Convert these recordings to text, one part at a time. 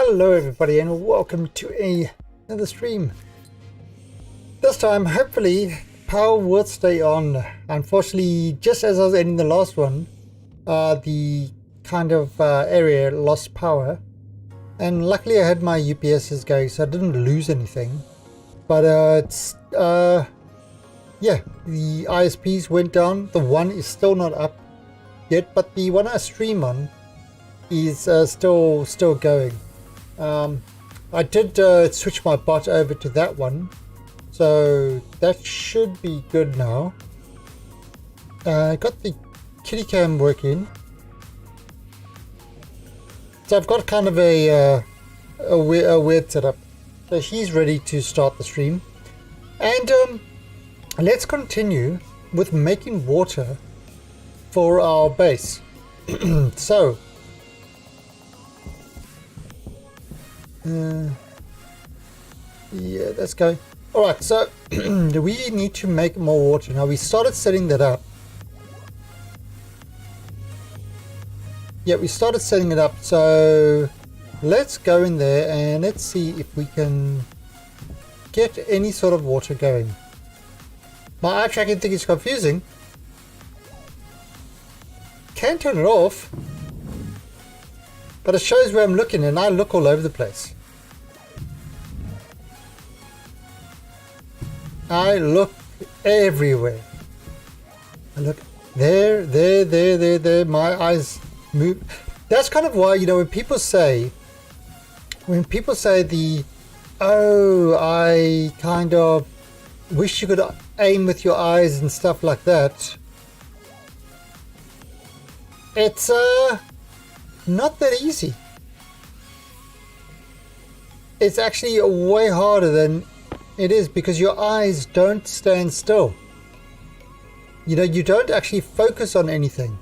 Hello everybody and welcome to another stream. This time hopefully power will stay on. Unfortunately, just as I was ending the last one, the kind of area lost power, and luckily I had my UPSs going so I didn't lose anything. But yeah, the ISPs went down. The one is still not up yet, but the one I stream on is still going. I did switch my bot over to that one, so that should be good now. I got the kitty cam working, so I've got kind of a weird setup. So he's ready to start the stream, and let's continue with making water for our base. So yeah, let's go. Alright, so we need to make more water. Now we started setting that up. Yeah, we started setting it up, so let's go in there and let's see if we can get any sort of water going. My eye tracking thing is confusing. Can't turn it off, but it shows where I'm looking and I look all over the place. I look everywhere. I look there. My eyes move. That's kind of why, you know, when people say oh, I kind of wish you could aim with your eyes and stuff like that. It's not that easy. It's actually way harder than it is because your eyes don't stand still. You know, you don't actually focus on anything.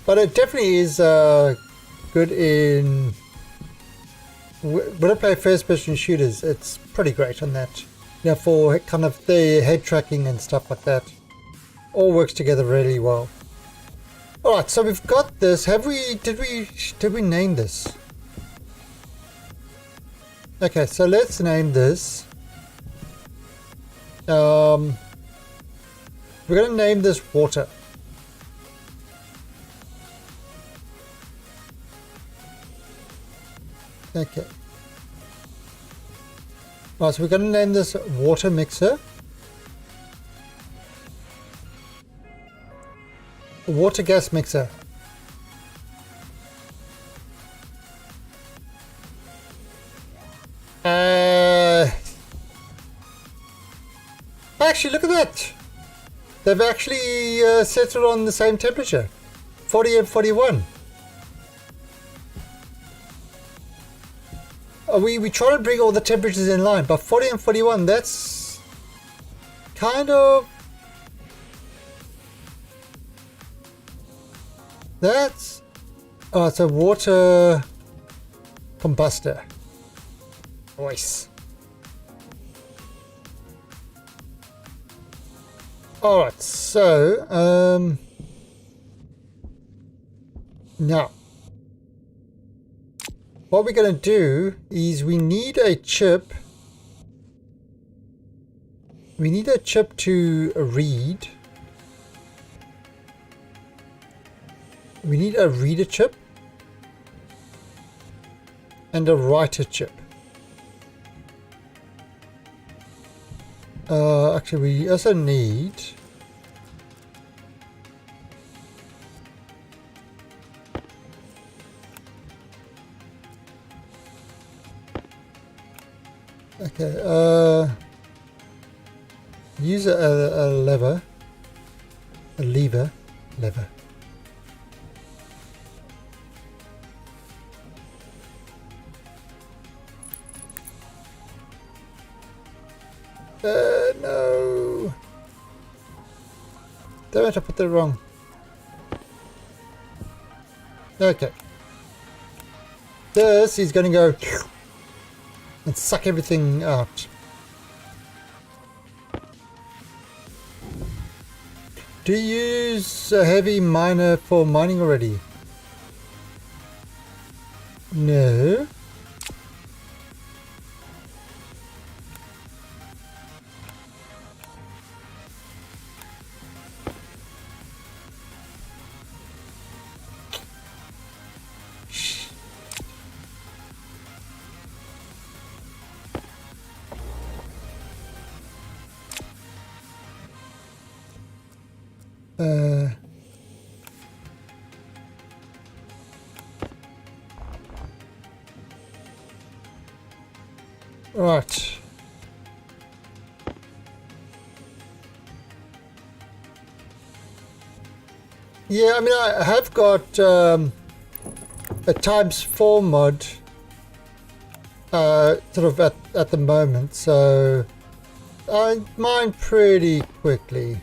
But it definitely is good in... When I play first-person shooters, it's pretty great on that. You know, for kind of the head tracking and stuff like that. All works together really well. Alright, so we've got this. Did we name this? Okay, so let's name this. We're going to name this water. Okay. Right, so we're going to name this water mixer. Water gas mixer. Actually, look at that. They've actually set it on the same temperature, 40 and 41. We try to bring all the temperatures in line, but 40 and 41, that's kind of... That's... Oh, it's a water combustor. Nice. Alright, so... now... What we're going to do is we need a chip. We need a chip to read. We need a reader chip and a writer chip. Actually, we also need use a lever. No. Damn it, I put that wrong. Okay. This is going to go and suck everything out. Do you use a heavy miner for mining already? No. Right. Yeah, I mean, I have got a ×4 mod sort of at the moment, so I mine pretty quickly.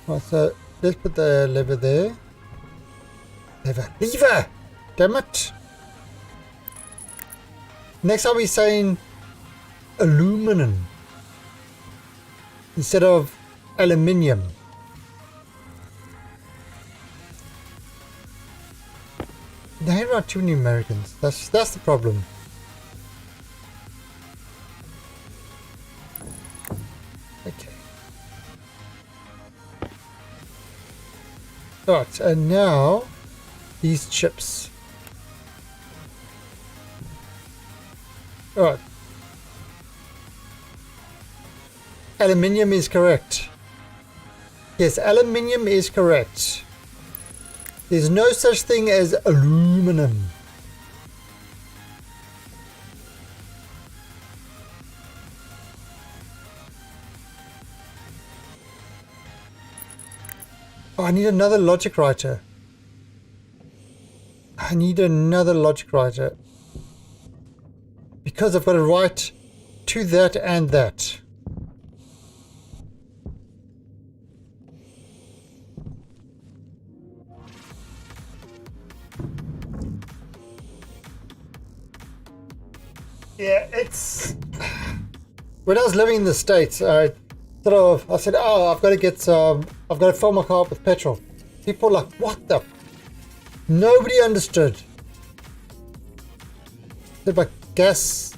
Right, so let's put the lever there. Lever! Damn it! Next I'll be saying aluminum instead of aluminium. There are too many Americans. That's the problem. Okay. Right, and now these chips. Alright. Aluminium is correct. Yes, aluminium is correct. There's no such thing as aluminum. Oh, I need another logic writer. I need another logic writer. Because I've got to write to that and that. Yeah, it's... When I was living in the States, I said, oh, I've got to get some, I've got to fill my car up with petrol. People were like, what the? Nobody understood. But gas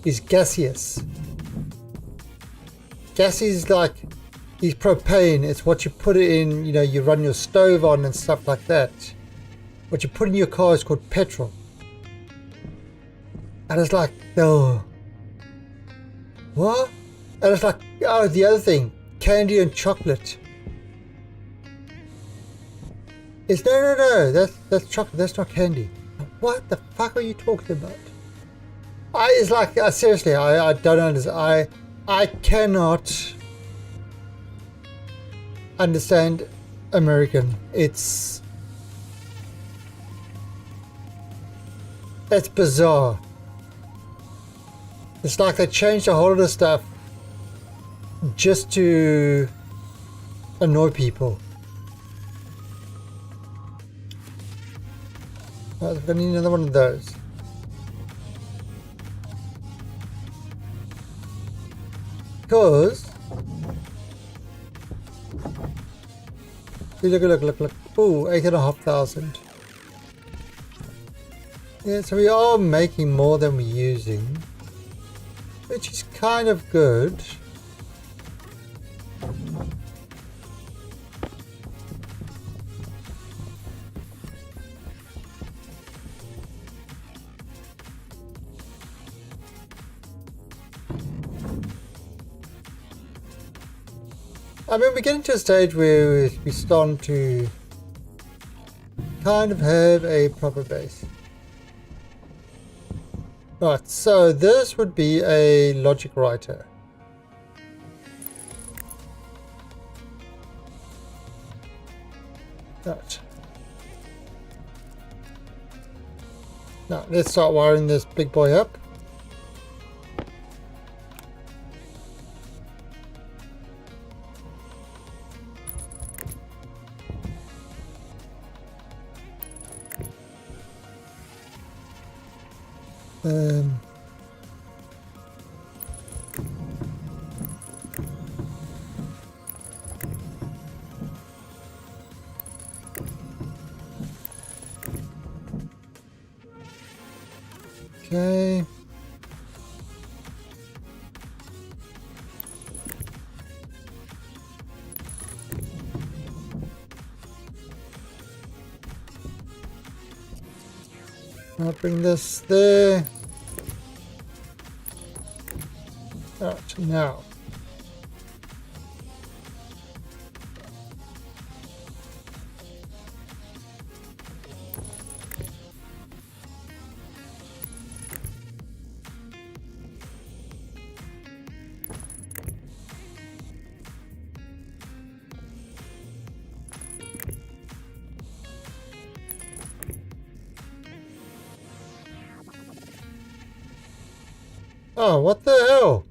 is gaseous. Gas is like, is propane. It's what you put it in, you know, you run your stove on and stuff like that. What you put in your car is called petrol. And it's like, oh, what? And it's like, oh, the other thing, candy and chocolate. It's no, that's chocolate, that's not candy. What the fuck are you talking about? It's like, seriously, I don't understand. I cannot understand American. It's bizarre. It's like they changed a whole lot of stuff just to annoy people. I'm going to need another one of those. Because look. Ooh, 8,500. Yeah, so we are making more than we're using, which is kind of good. I mean, we're getting to a stage where we start to kind of have a proper base. Right, so this would be a logic writer. Right. Now, let's start wiring this big boy up. Okay. I'll bring this there. Right, now. Oh, what the hell?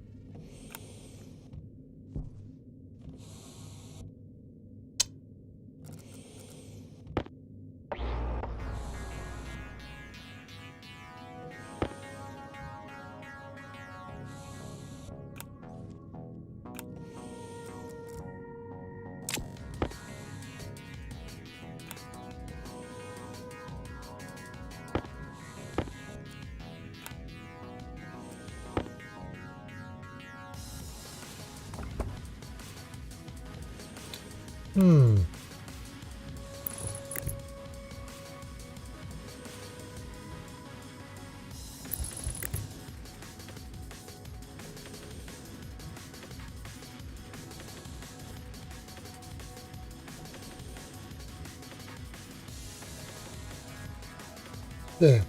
Hmm. There.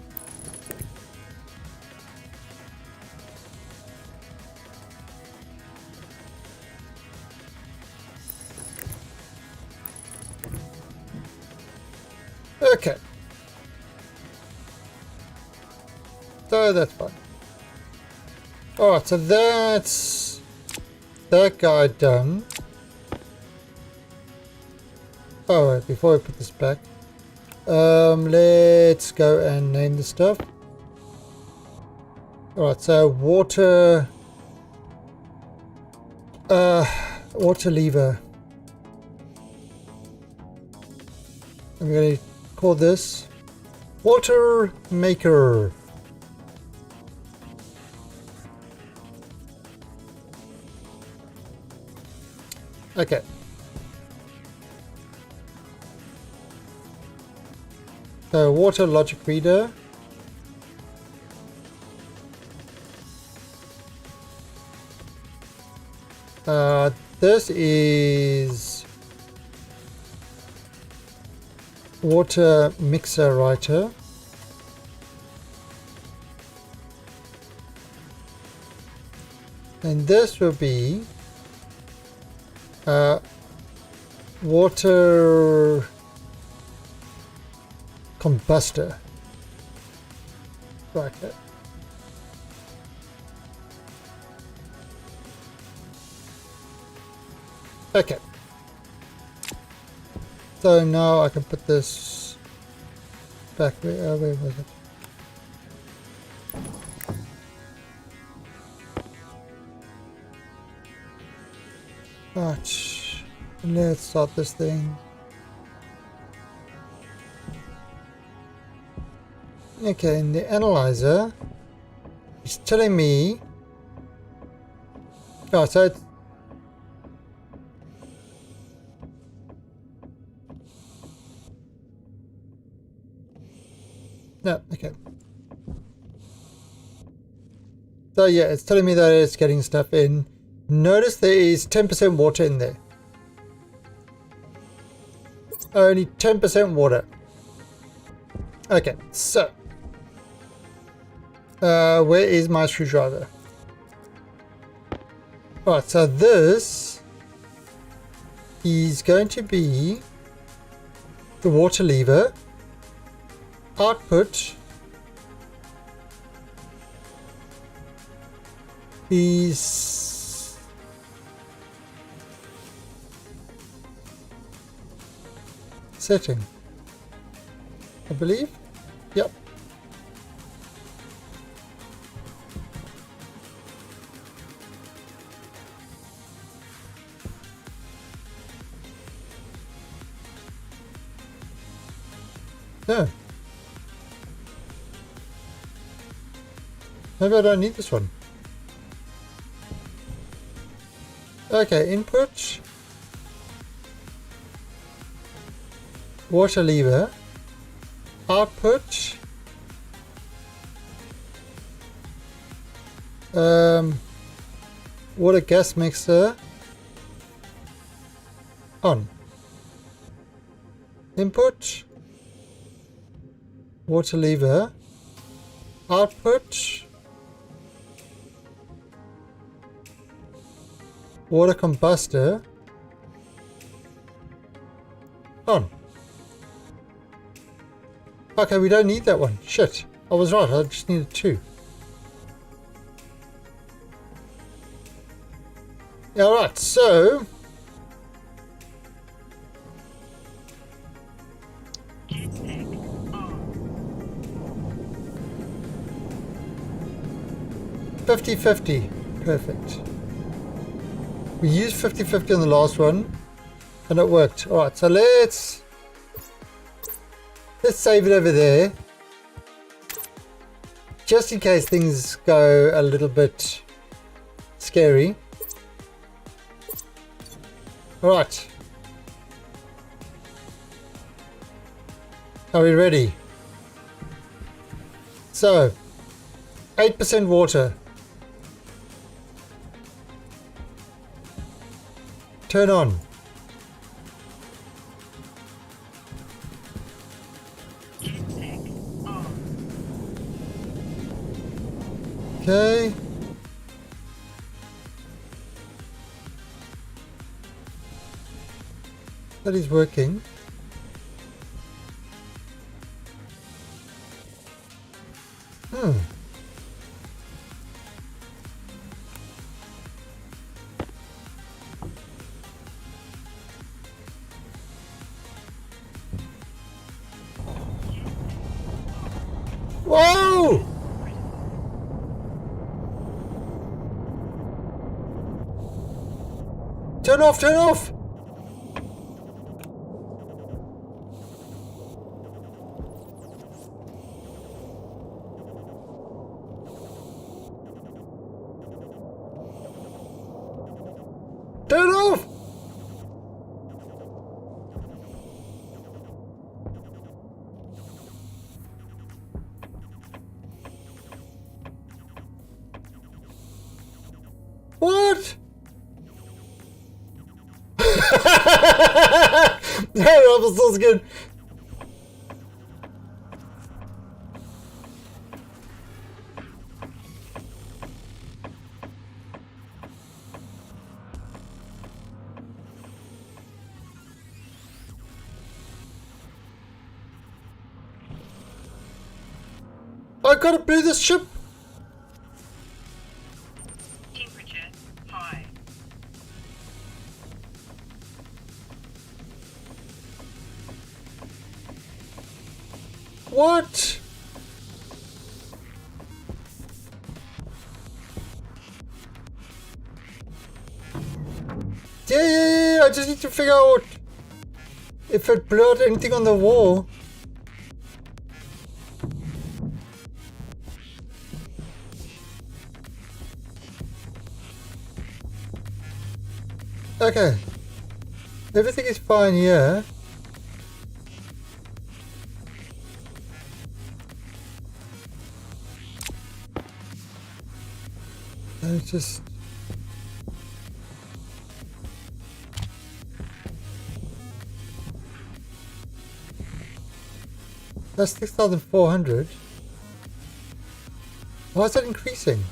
Okay. So that's fine. Alright, so that's that guy done. Oh, wait, before I put this back, let's go and name the stuff. Alright, so water lever. I'm going to call this water maker. Okay. So water logic reader. This is water mixer writer. And this will be water combustor. Right. Okay. So now I can put this back. Where was it? Right. Let's start this thing. Okay, in the analyzer, it's telling me. Oh, so it's no, okay. So yeah, it's telling me that it's getting stuff in. Notice there is 10% water in there. Only 10% water. Okay, so where is my screwdriver? Alright, so this is going to be the water lever. Output is setting, I believe. Yep. Yeah. Maybe I don't need this one. Okay, input. Water lever. Output. Water gas mixer. On. Input. Water lever. Output. Water combustor. On. Okay, we don't need that one. Shit. I was right, I just needed 2. Alright, so... $50-50. Perfect. We used 50-50 on the last one and it worked. Alright, so let's save it over there. Just in case things go a little bit scary. Alright. Are we ready? So, 8% water. Turn on. Okay. That is working. Whoa! Turn off, turn off! Turn off! What? That was so good. I gotta blow this ship. Temperature high. What? Yeah. I just need to figure out if it blew out anything on the wall. Okay. Everything is fine here. Let's just... That's 6,400. Why is that increasing?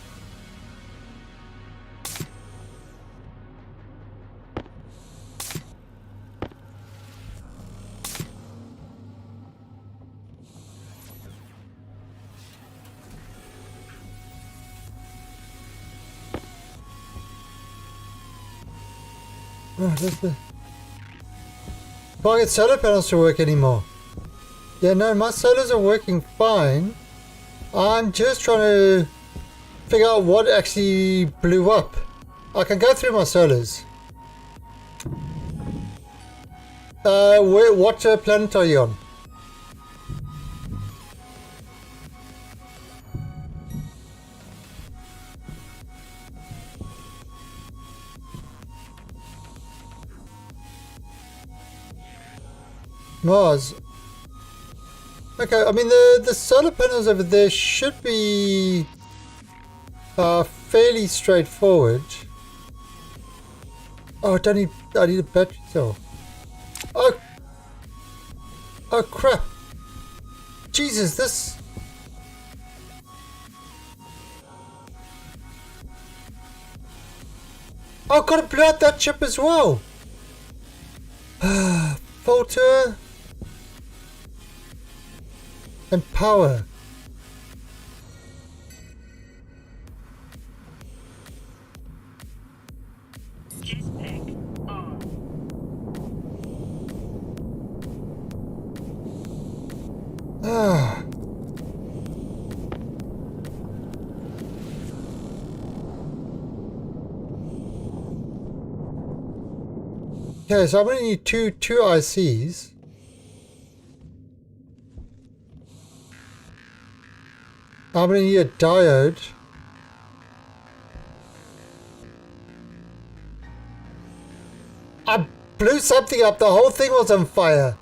Oh, that's the... Can't get solar panels to work anymore. Yeah, no, my solars are working fine. I'm just trying to figure out what actually blew up. I can go through my solars. What planet are you on? Mars. Okay, I mean the solar panels over there should be fairly straightforward. Oh, I need a battery cell. Oh, oh crap! Jesus, this. Oh, gotta blow out that chip as well. Filter and power. Jetpack on. Ah. Okay, so I'm gonna need two ICs. I'm gonna need a diode. I blew something up. The whole thing was on fire.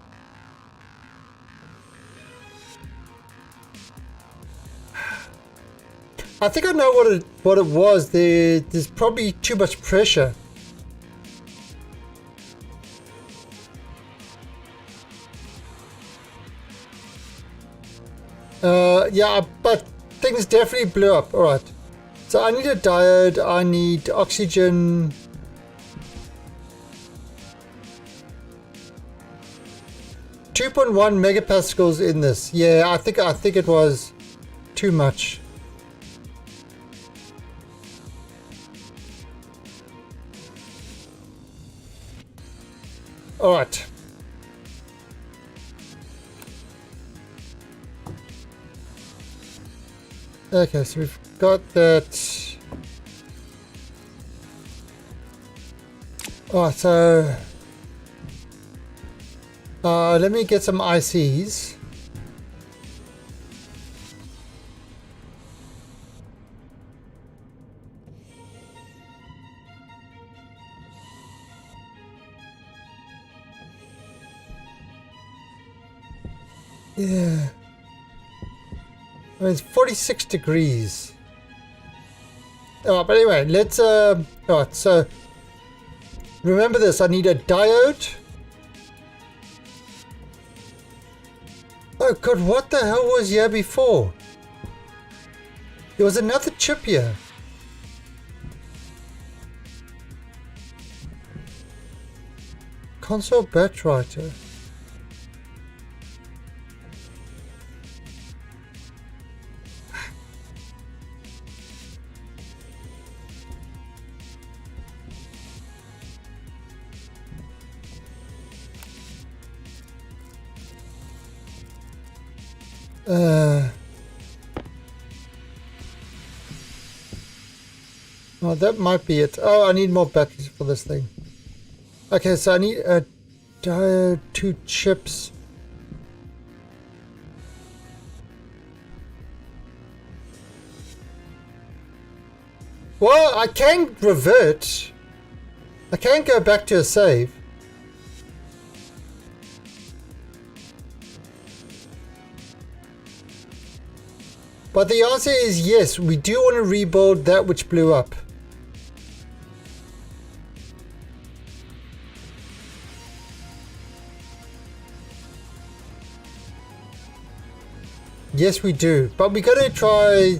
I think I know what it was. There's probably too much pressure. Yeah, but things definitely blew up. All right. So I need a diode. I need oxygen. .1 megapascals in this. Yeah, I think it was too much. All right. Okay, so we've got that. Oh, so let me get some ICs. Yeah. I mean, it's 46 degrees. Oh, but anyway, let's alright, so remember this, I need a diode. Oh god, what the hell was here before? There was another chip here. Console batch writer. Oh, that might be it. Oh, I need more batteries for this thing. Okay, so I need a diode, 2 chips. Well, I can revert. I can go back to a save. But the answer is yes, we do want to rebuild that which blew up. Yes, we do. But we're going to try...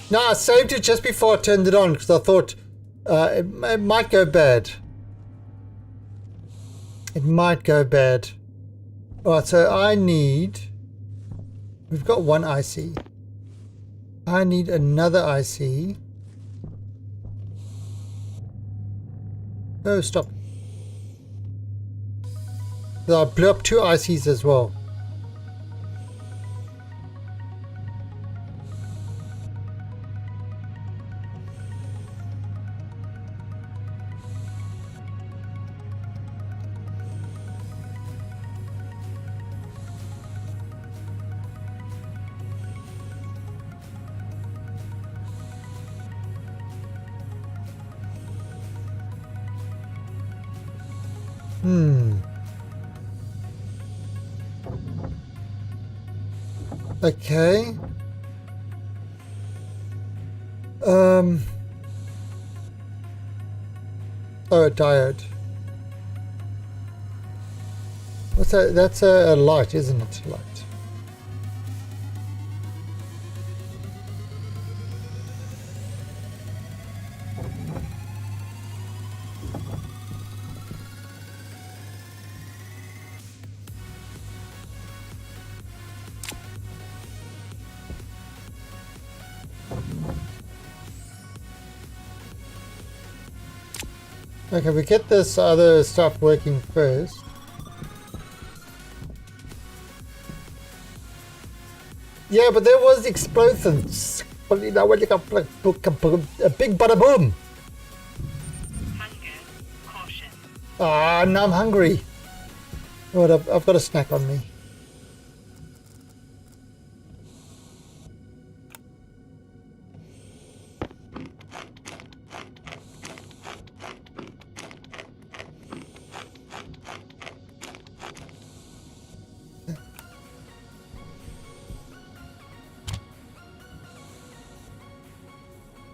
No, I saved it just before I turned it on because I thought it might go bad. It might go bad. Alright, so I need... We've got one IC. I need another IC. Oh, stop. So I blew up 2 ICs as well. Okay. Oh, a diode. What's that? That's a light, isn't it? Light. Okay, we get this other stuff working first. Yeah, but there was explosions. A big bada boom. Hunger. Caution. Ah, now I'm hungry. What? I've got a snack on me.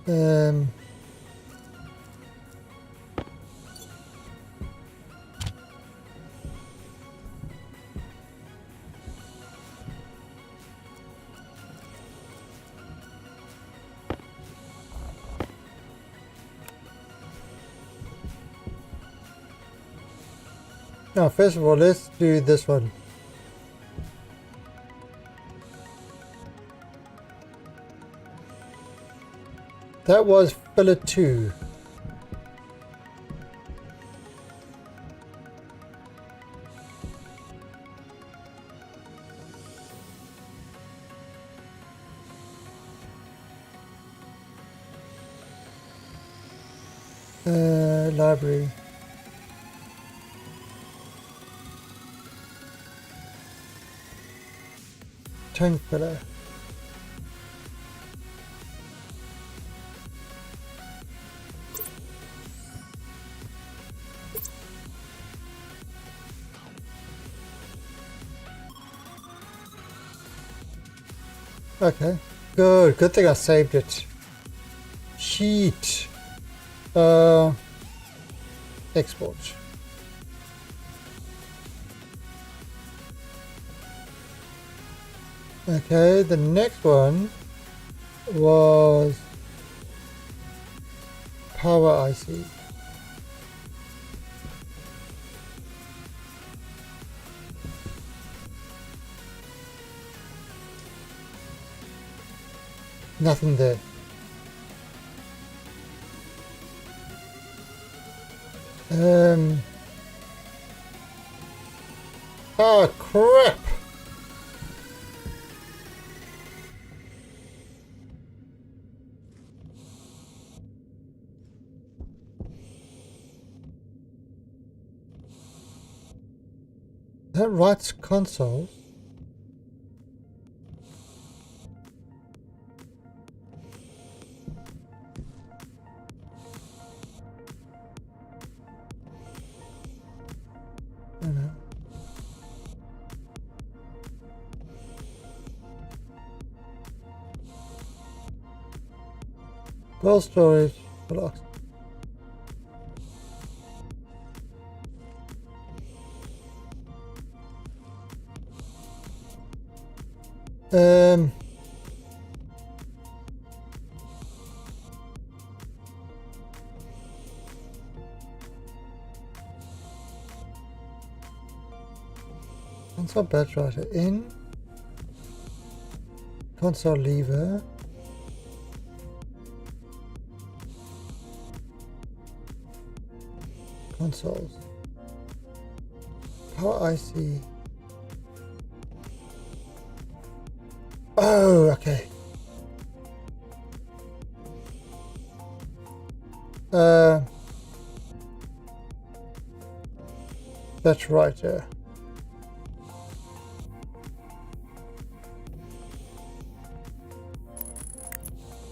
Um. Now, first of all, let's do this one. That was filler 2. Library. Tone filler. Okay, good thing I saved it. Sheet. Export. Okay, the next one was power IC. Nothing there. Oh crap! That writes console. Oh, no. Well storage blocks. Console batch writer in. Console lever. Consoles. Power IC. Oh, okay. That's right, yeah.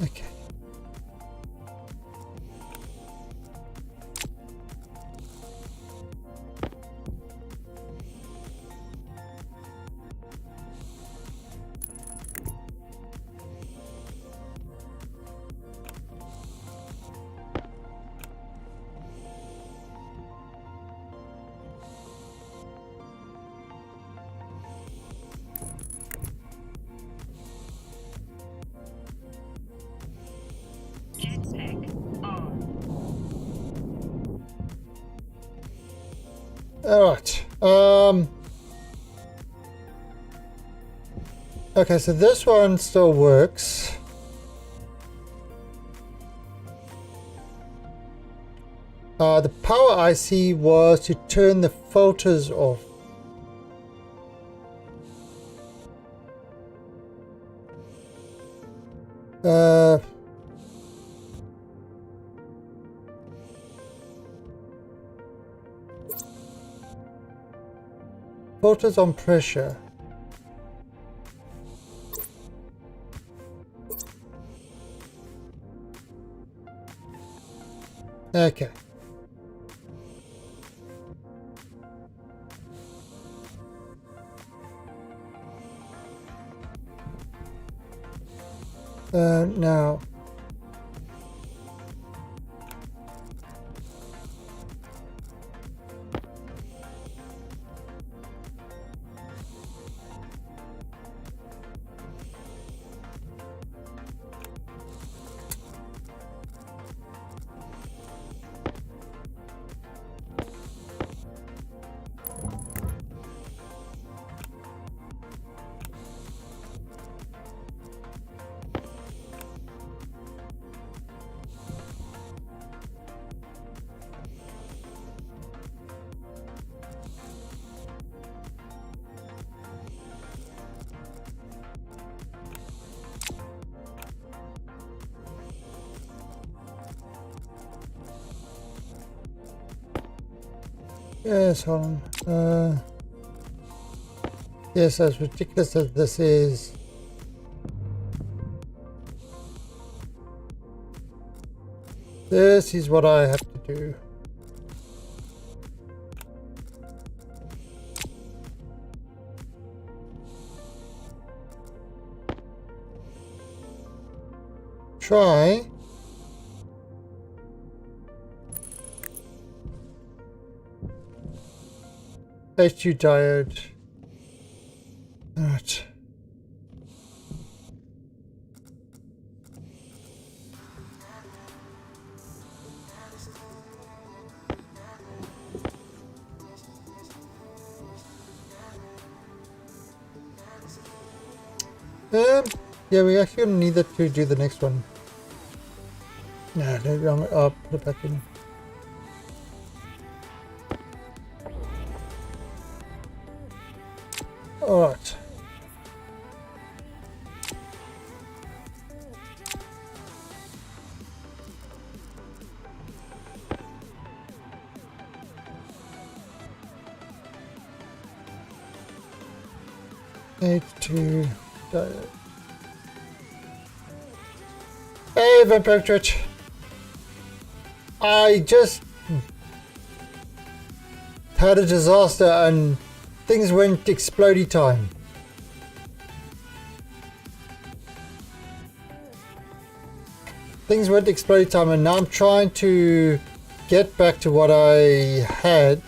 Okay. All right. Okay, so this one still works. The power IC was to turn the filters off. Filters on pressure. Okay. Now. Yes, hold on. Yes, as ridiculous as this is, this is what I have to do. Try. H2 diode. Alright. Yeah, we actually need that to do the next one. No, I'll put it back in. Alright. H2 diode. Hey, Vampirich. I just had a disaster and things went explodey time. Things went explodey time and now I'm trying to get back to what I had.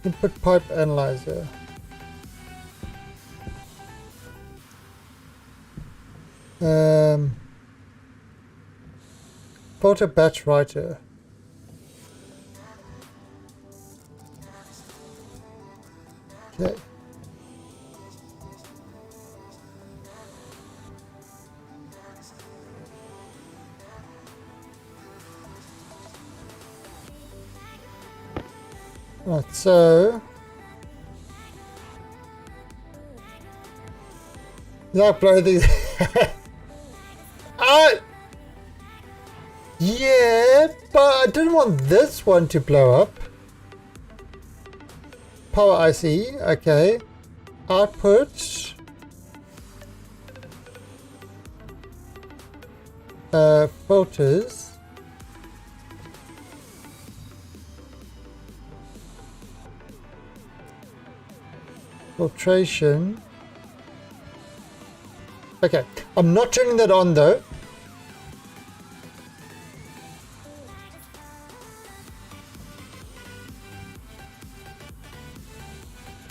Input pipe analyzer. Filter batch writer. Okay. Right, so that blow these. Yeah, but I didn't want this one to blow up. Power IC, okay. Output. Filters. Filtration. Okay, I'm not turning that on though.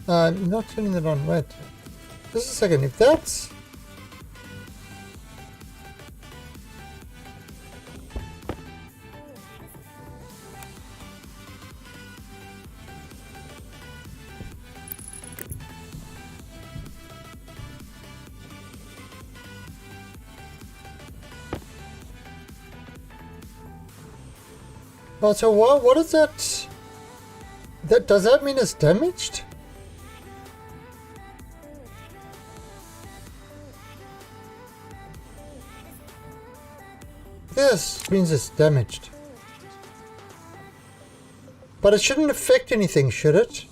Not turning that on. Wait, just a second. If that's Oh, so what is that? Does that mean it's damaged? This means it's damaged. But it shouldn't affect anything, should it?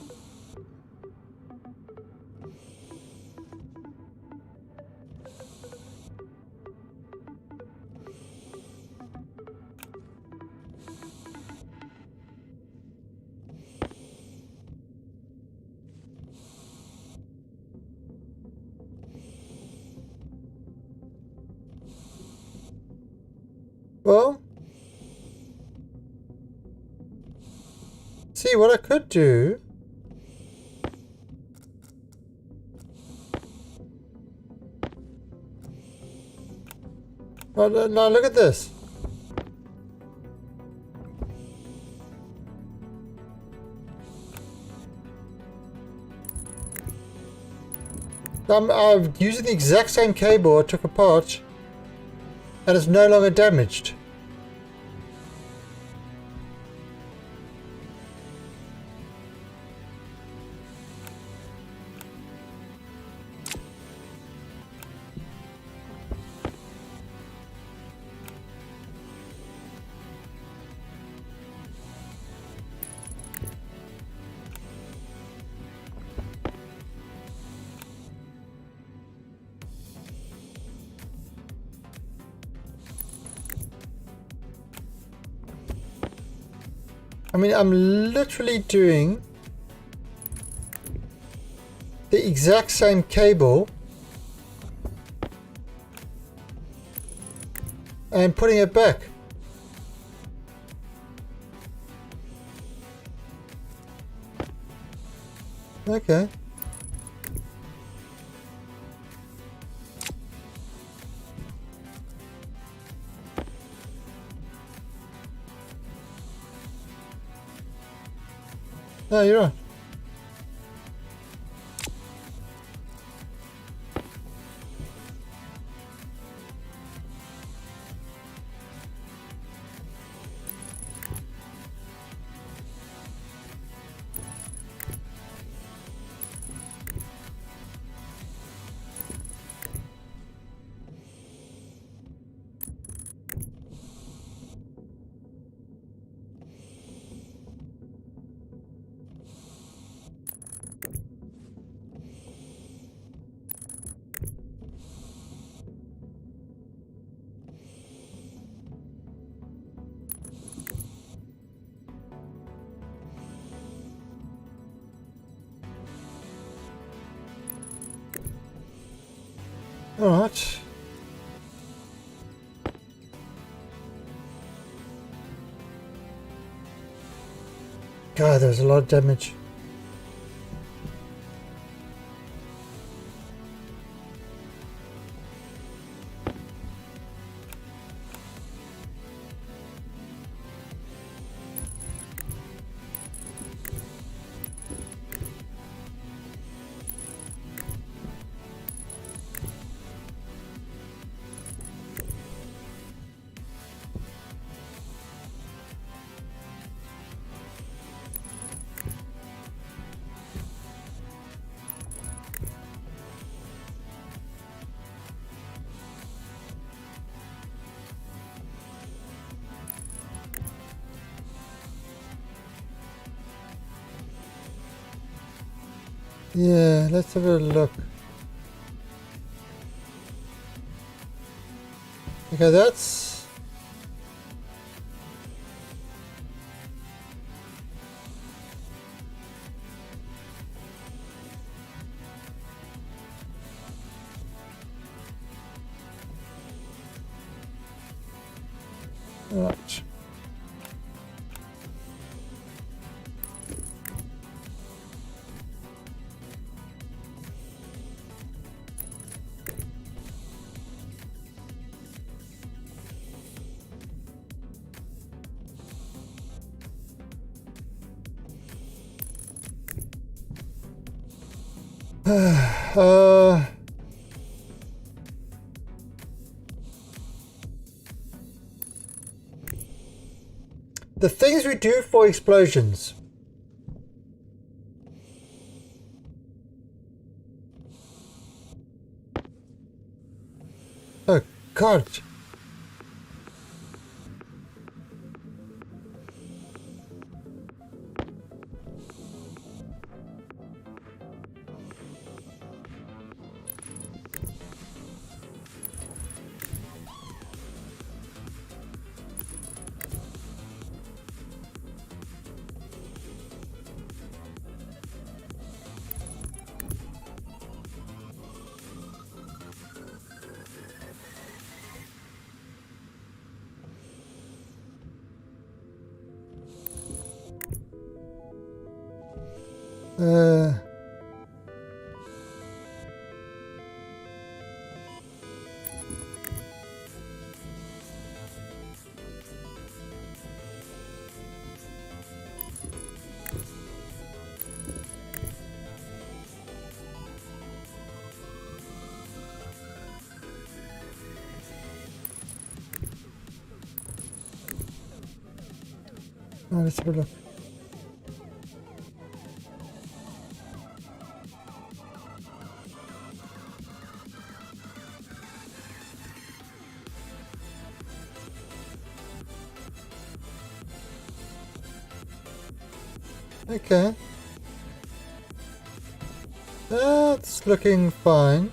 Well, see what I could do. Oh, now look at this. I'm using the exact same cable I took apart, and it's no longer damaged. I mean, I'm literally doing the exact same cable and putting it back. Okay. No, you're right. All right. God, there's a lot of damage. Yeah, let's have a look. Okay, that's... Right. uh... The things we do for explosions. Oh, God. Let's have a look. Okay. That's looking fine.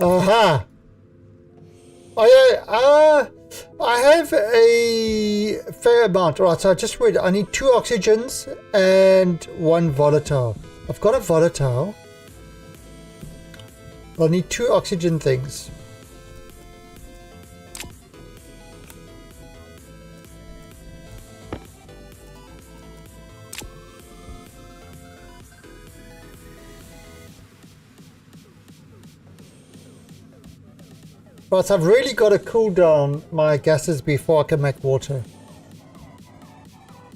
Aha! I have a fair amount. Right, so I just read I need 2 oxygens and 1 volatile. I've got a volatile. I'll need 2 oxygen things. Right, so I've really got to cool down my gases before I can make water.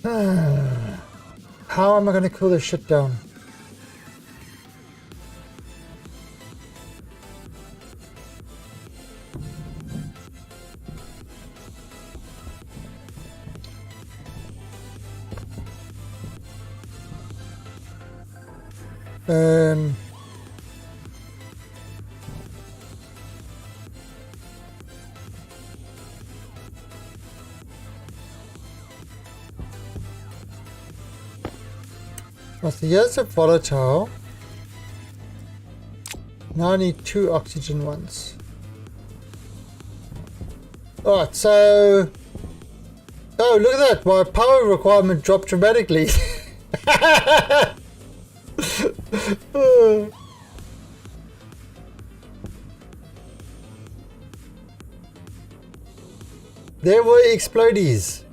How am I going to cool this shit down? So here's a volatile. Now I need 2 oxygen ones. Alright, so... Oh, look at that! My power requirement dropped dramatically. There were explodies.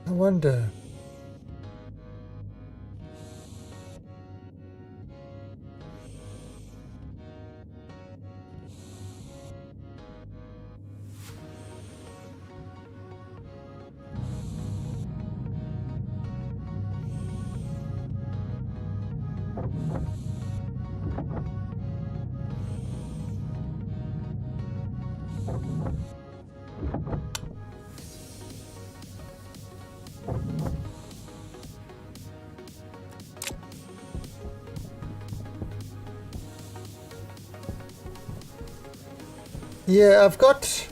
I wonder. Yeah, I've got...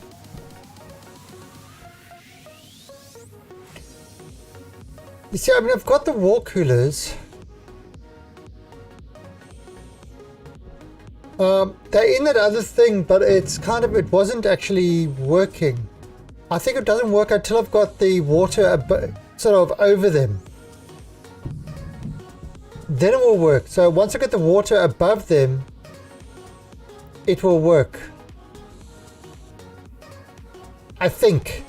You see, I mean, I've got the wall coolers. They're in that other thing, but it's kind of, it wasn't actually working. I think it doesn't work until I've got the water sort of over them. then it will work. So once I get the water above them, it will work. I think.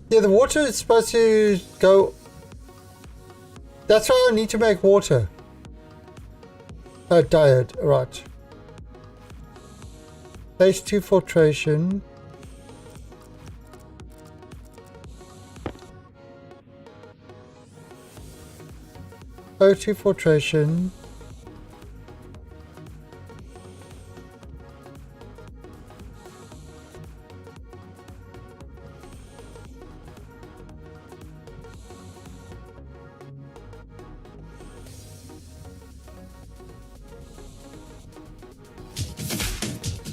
Yeah, the water is supposed to go. That's why I need to make water. Oh, diode, right. H2 filtration. O2 filtration.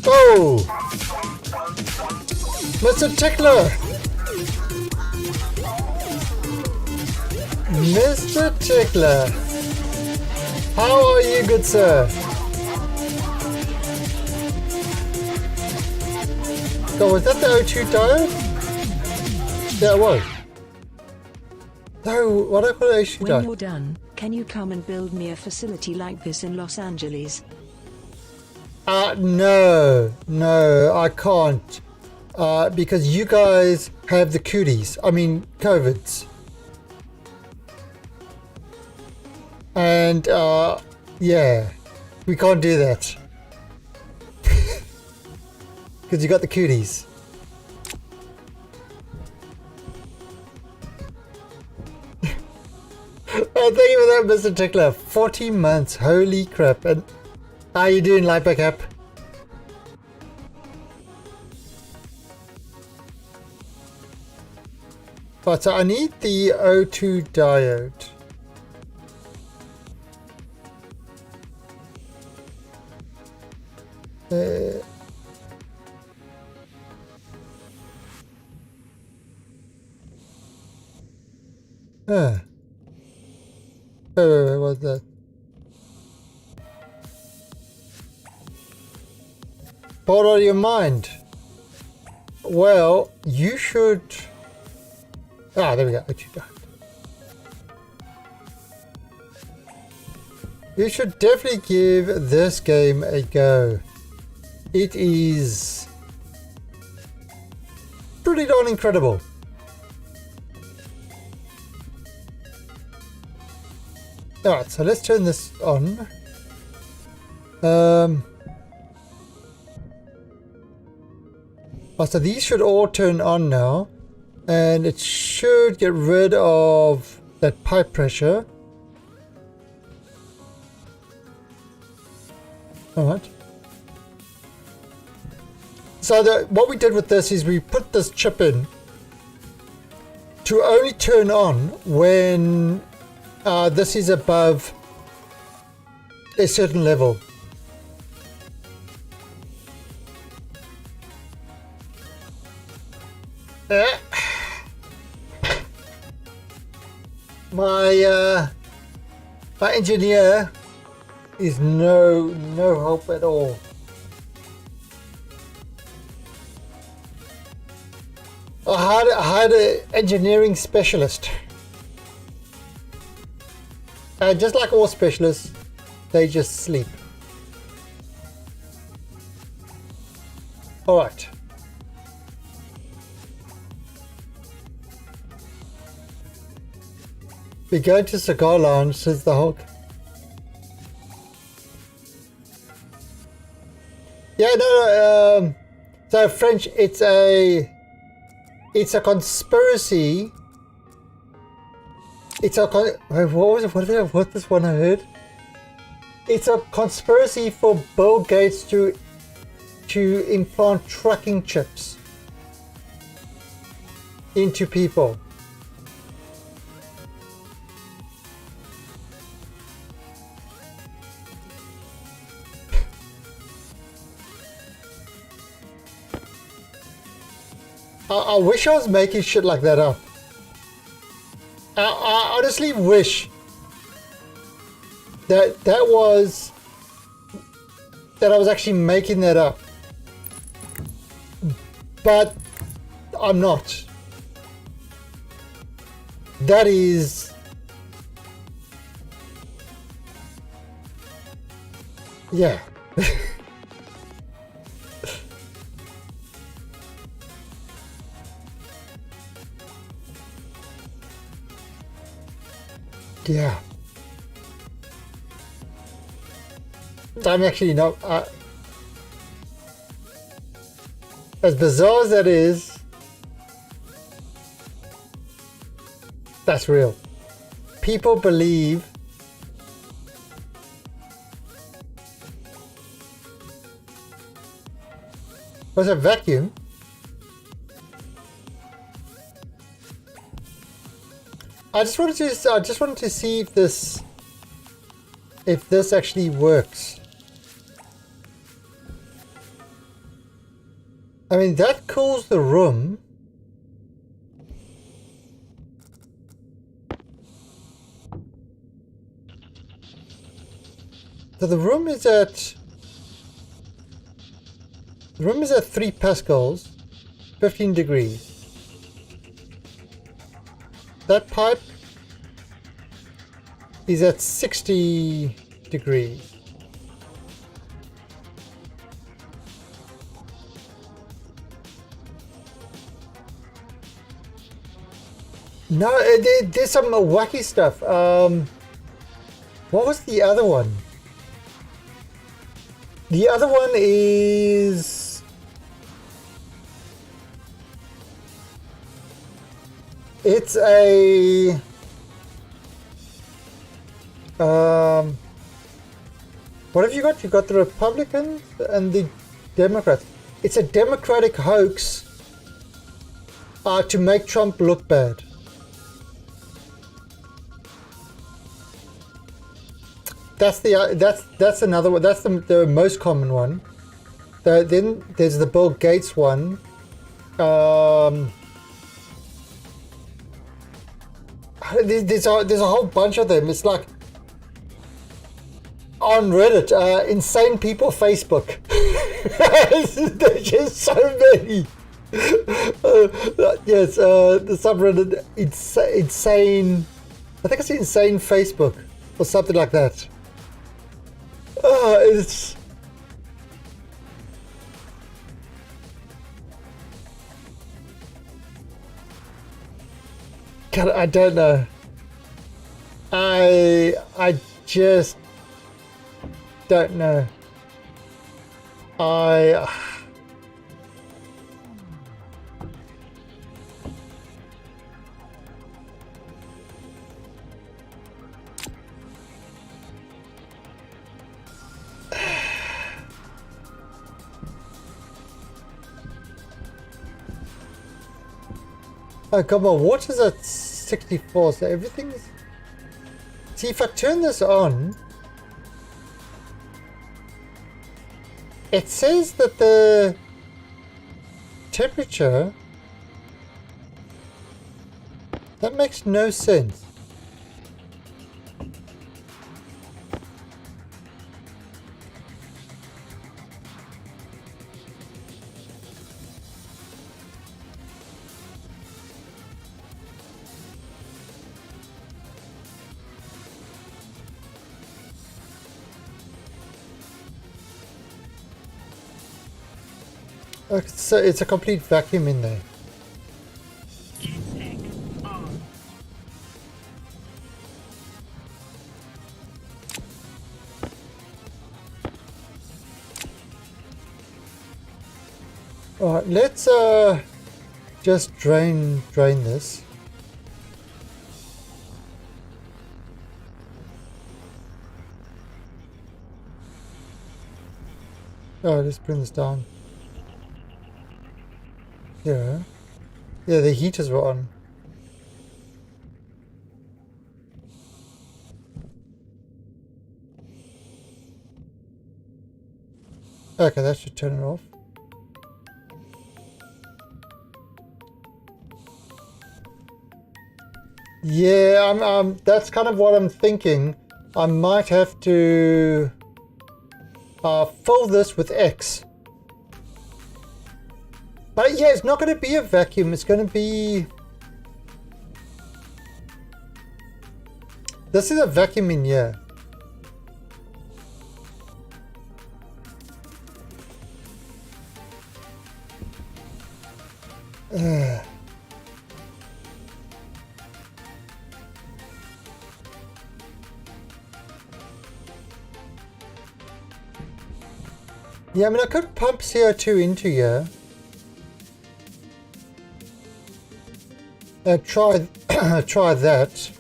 Oh! Mr. Tickler! Mr. Tickler! How are you, good sir? God, was that the O2 diode? Yeah, it was. No, what do I call it H2 When diode? you're done, can you come and build me a facility like this in Los Angeles? No, I can't. Because you guys have the cooties. I mean, COVIDs. And, yeah, we can't do that. Because you got the cooties. Oh, thank you for that, Mr. Tickler. 40 months, holy crap. And how you doing, light backup? Right, so I need the O2 diode. Wait, what's that? What on your mind? Well, you should... Ah, there we go. O2 diode. You should definitely give this game a go. It is pretty darn incredible. Alright, so let's turn this on. Oh, so these should all turn on now. And it should get rid of that pipe pressure. Alright. So what we did with this is we put this chip in to only turn on when this is above a certain level. My engineer is no help at all. I hired an engineering specialist. And just like all specialists, they just sleep. Alright. We go to Cigar Lounge, says the Hulk. Yeah, no, so French, it's a conspiracy. What's this one I heard? It's a conspiracy for Bill Gates to implant tracking chips into people. I wish I was making shit like that up. I honestly wish that I was actually making that up, but I'm not. That is, yeah. Yeah. I'm actually not. As bizarre as that is, that's real. People believe was a vacuum. I just wanted to see if this actually works. I mean, that cools the room. So the room is at 3 pascals, 15 degrees. That pipe is at 60 degrees. No, there's some wacky stuff. What was the other one? The other one is... It's a... What have you got? You got the Republicans and the Democrats. It's a Democratic hoax to make Trump look bad. That's another one. That's the most common one. Then there's the Bill Gates one. There's a whole bunch of them. It's like on Reddit, insane people Facebook. There's just so many. Yes, the subreddit insane. I think it's insane Facebook or something like that. It's God, I don't know. I just don't know. Oh, come on, water's at 64, so everything's... See, if I turn this on, it says that the temperature... That makes no sense. So it's a complete vacuum in there. Alright, let's just drain this. Oh, let's bring this down. Yeah. Yeah, the heaters were on. Okay, that should turn it off. Yeah, that's kind of what I'm thinking. I might have to fill this with X. But yeah, it's not going to be a vacuum. It's going to be... This is a vacuum in here. Yeah, I mean, I could pump CO2 into here. Try try that.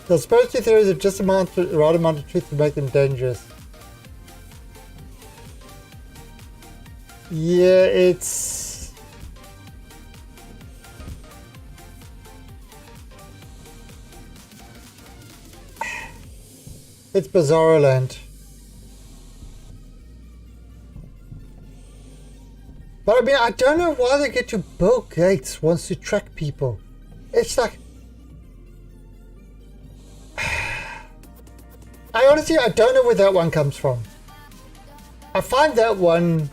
The conspiracy theories have just the right amount of truth to make them dangerous. Yeah, it's... It's Bizarro Land. But I mean, I don't know why they get to Bill Gates wants to track people. It's like... I don't know where that one comes from. I find that one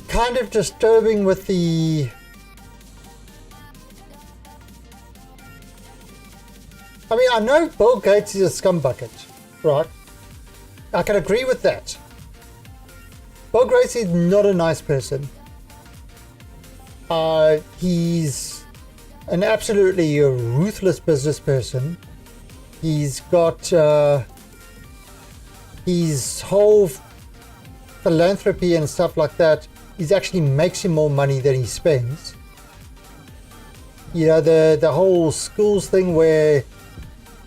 kind of disturbing with the... I mean, I know Bill Gates is a scumbucket, right? I can agree with that. Bill Gates is not a nice person. He's an absolutely ruthless business person. He's got his whole philanthropy and stuff like that. He actually makes him more money than he spends. You know, the whole schools thing where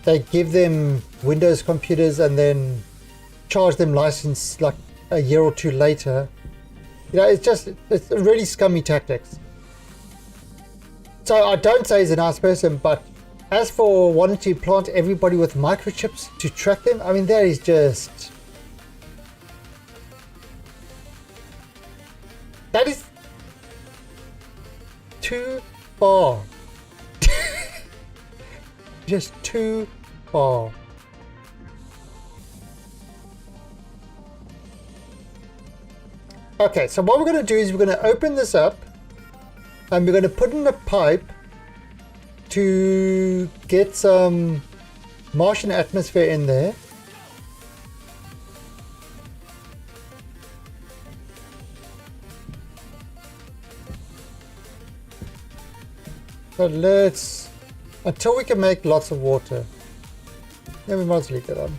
they give them Windows computers and then charge them license like a year or two later. You know, it's really scummy tactics. So I don't say he's a nice person, but as for wanting to plant everybody with microchips to track them, I mean, that is just... That is too far. Just too far. Okay, so what we're going to do is we're going to open this up and we're going to put in a pipe to get some Martian atmosphere in there. So let's, until we can make lots of water. Yeah, we might as well leave that on.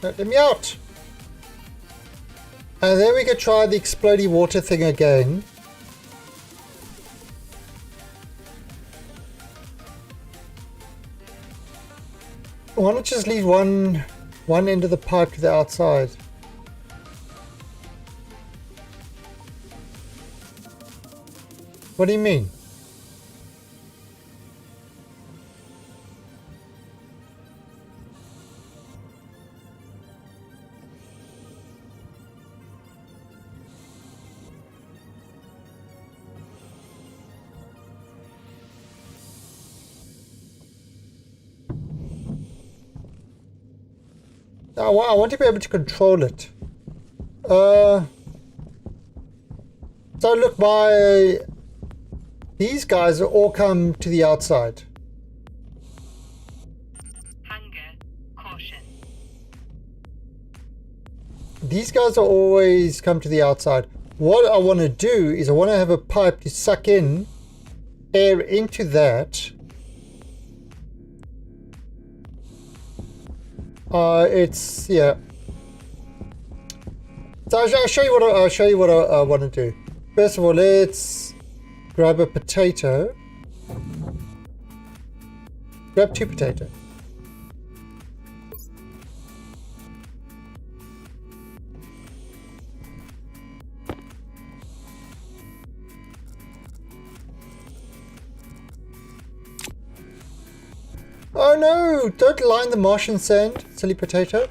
Let me out! And then we can try the explodey water thing again. Why not just leave one end of the pipe to the outside? What do you mean? I want to be able to control it. So look, these guys all come to the outside. Hunger. Caution. These guys are always come to the outside. What I want to do is I want to have a pipe to suck in air into that. It's, yeah. So I'll show you what I want to do. First of all, let's grab a potato. Grab 2 potato. Oh no! Don't line the Martian sand, silly potato.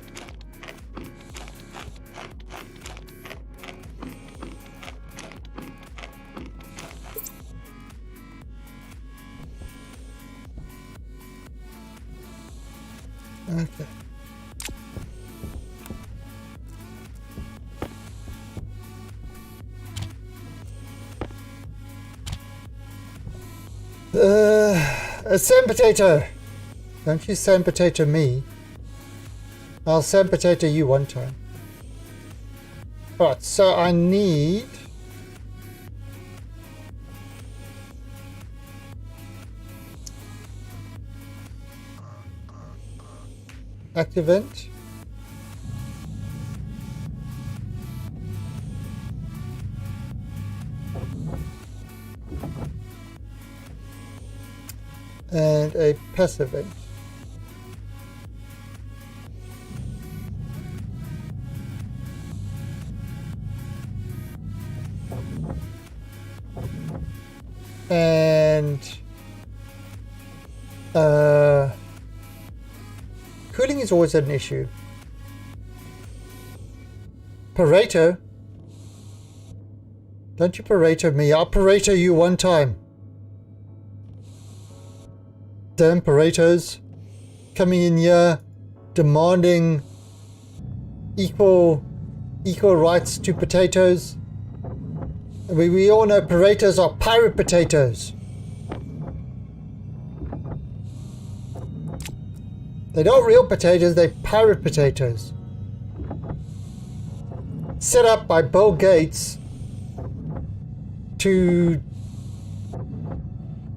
Okay. A sand potato! Don't you sand potato me. I'll sand potato you one time. Alright, so I need... active vent. And a passive vent. And cooling is always an issue. Pareto? Don't you Pareto me, I'll Pareto you one time. Damn Paretos coming in here demanding equal rights to potatoes. We all know Paretos are pirate potatoes. They're not real potatoes, they're pirate potatoes. Set up by Bill Gates to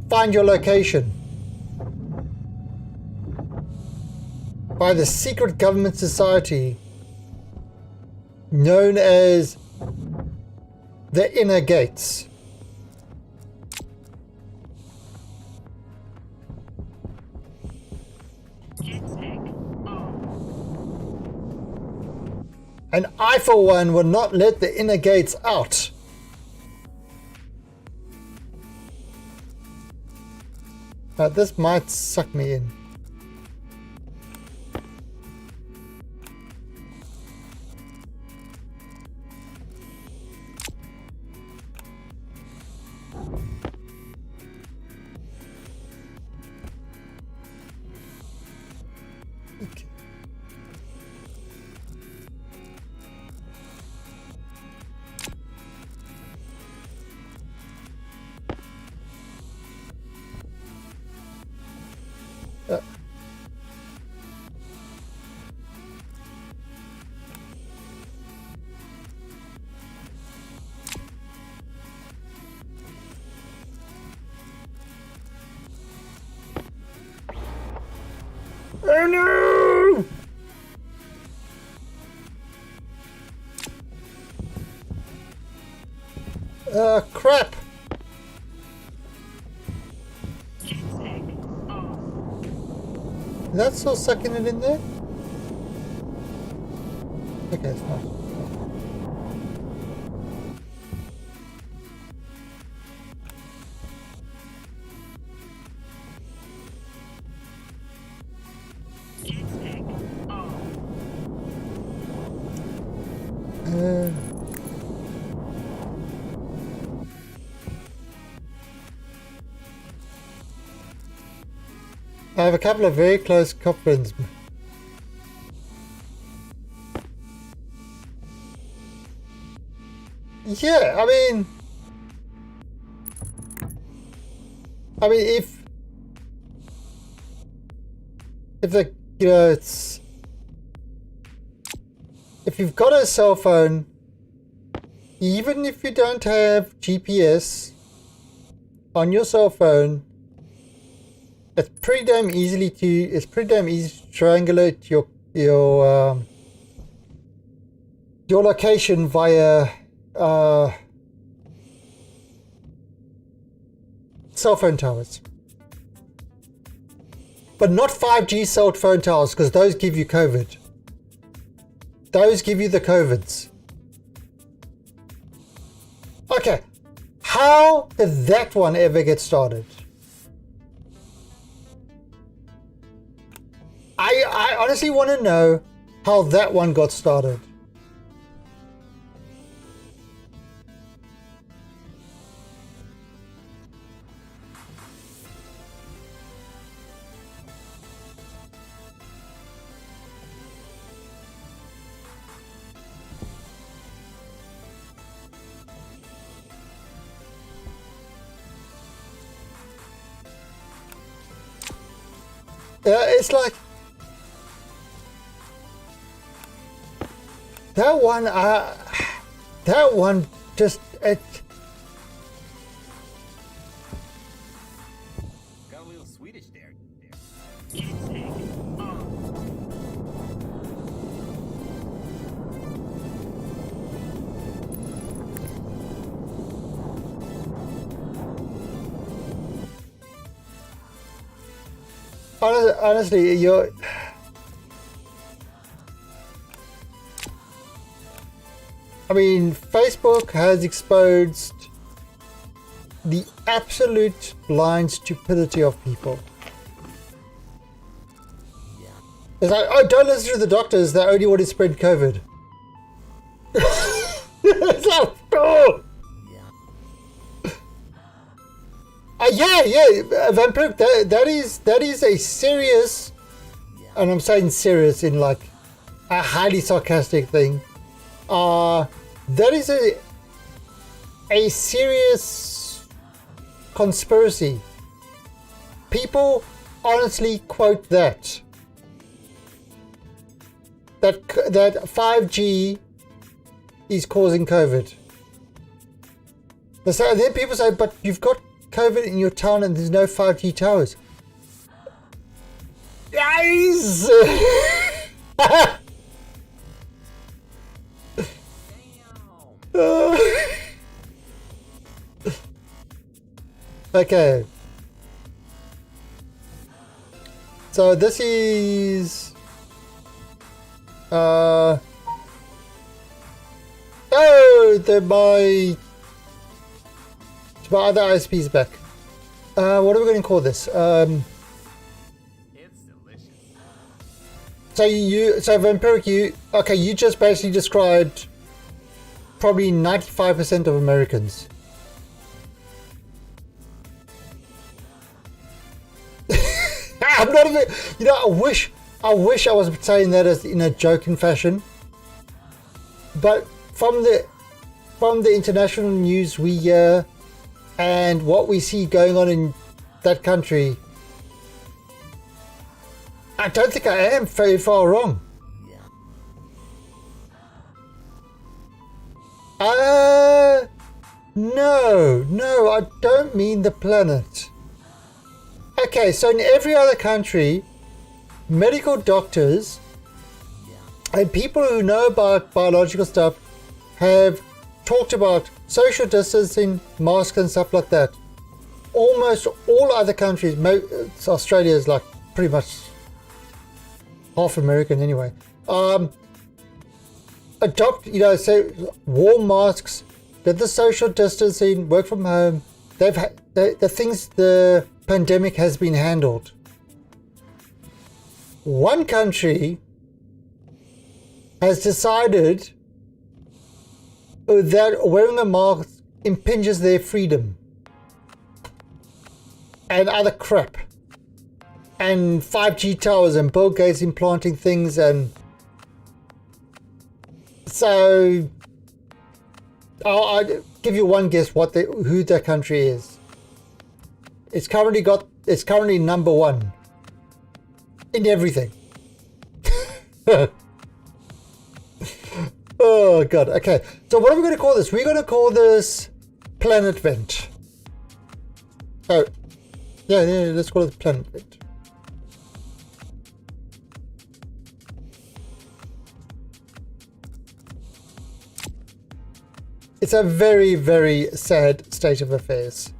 find your location. By the secret government society known as the Inner Gates. And I, for one, will not let the Inner Gates out. This might suck me in. Oh no! Crap! Is that still sucking it in there? Okay, it's not. I have a couple of very close cop friends. Yeah, I mean if the, you know, it's, if you've got a cell phone, even if you don't have GPS on your cell phone, it's pretty damn easy to triangulate your location via cell phone towers. But not 5G cell phone towers, because those give you COVID. Those give you the COVIDs. Okay, how did that one ever get started? I honestly want to know how that one got started. It's like that one just it. Got a little Swedish there. Intake on. Honestly, you're. I mean, Facebook has exposed the absolute blind stupidity of people. It's like, oh, don't listen to the doctors, they only want to spread COVID. It's like, oh! Yeah, Vampiric, that is a serious, and I'm saying serious in like a highly sarcastic thing. That is a serious conspiracy. People honestly quote that 5G is causing COVID. So then people say, but you've got COVID in your town and there's no 5G towers. Guys! Okay. So this is oh, my other ISP's back. What are we going to call this? It's delicious. So Vampiric, you just basically described probably 95% of Americans. I'm not even, I wish I was saying that as in a joking fashion, but from the international news we hear and what we see going on in that country, I don't think I am very far wrong. No, I don't mean the planet. Okay, so in every other country, medical doctors and people who know about biological stuff have talked about social distancing, masks and stuff like that. Almost all other countries, Australia is like pretty much half American anyway, adopt, say, wore masks, did the social distancing, work from home. They've had the things, the pandemic has been handled. One country has decided that wearing a mask impinges their freedom and other crap, and 5G towers and Bill Gates implanting things, and so I'll give you one guess who that country is. It's currently number one in everything. Oh god. Okay, so what are we going to call this? We're going to call this Planet Vent. Oh yeah, let's call it Planet Vent. It's a very, very sad state of affairs.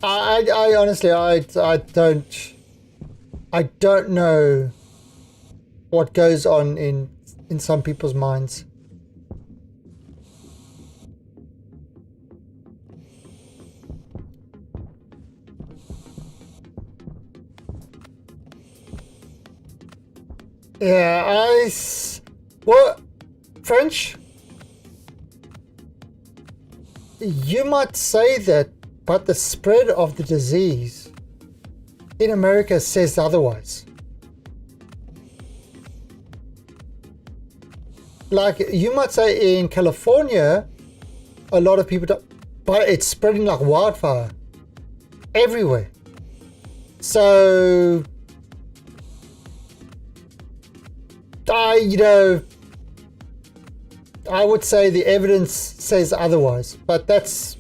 I honestly, I don't know what goes on in some people's minds. Yeah, well, French, you might say that, but the spread of the disease in America says otherwise. Like, you might say in California, a lot of people don't, but it's spreading like wildfire everywhere. So, I would say the evidence says otherwise, but that's,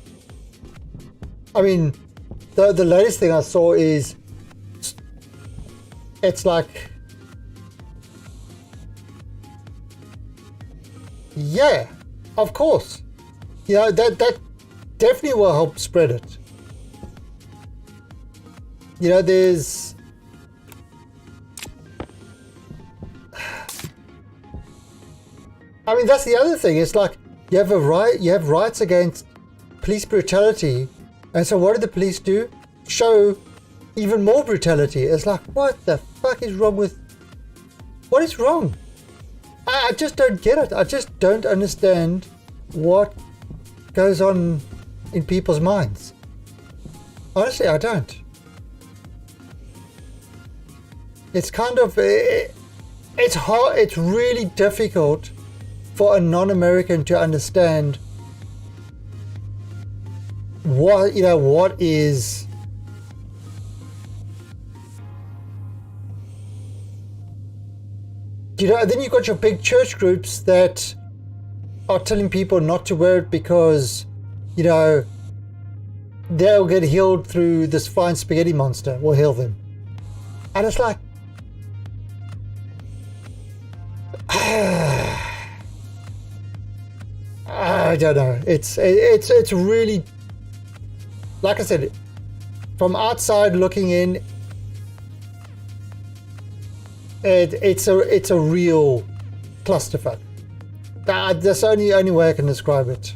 I mean, the latest thing I saw is, it's like, yeah, of course, that definitely will help spread it. There's, I mean, that's the other thing. It's like you have riots against police brutality, and so what do the police do? Show even more brutality. It's like, what the fuck is wrong with? What is wrong? I just don't get it. I just don't understand what goes on in people's minds. Honestly, I don't. It's kind of, it's hard. It's really difficult for a non-American to understand what is then you've got your big church groups that are telling people not to wear it because they'll get healed through this fine spaghetti monster will heal them, and it's like I don't know. It's really, like I said, from outside looking in, it's a real clusterfuck. That's the only way I can describe it.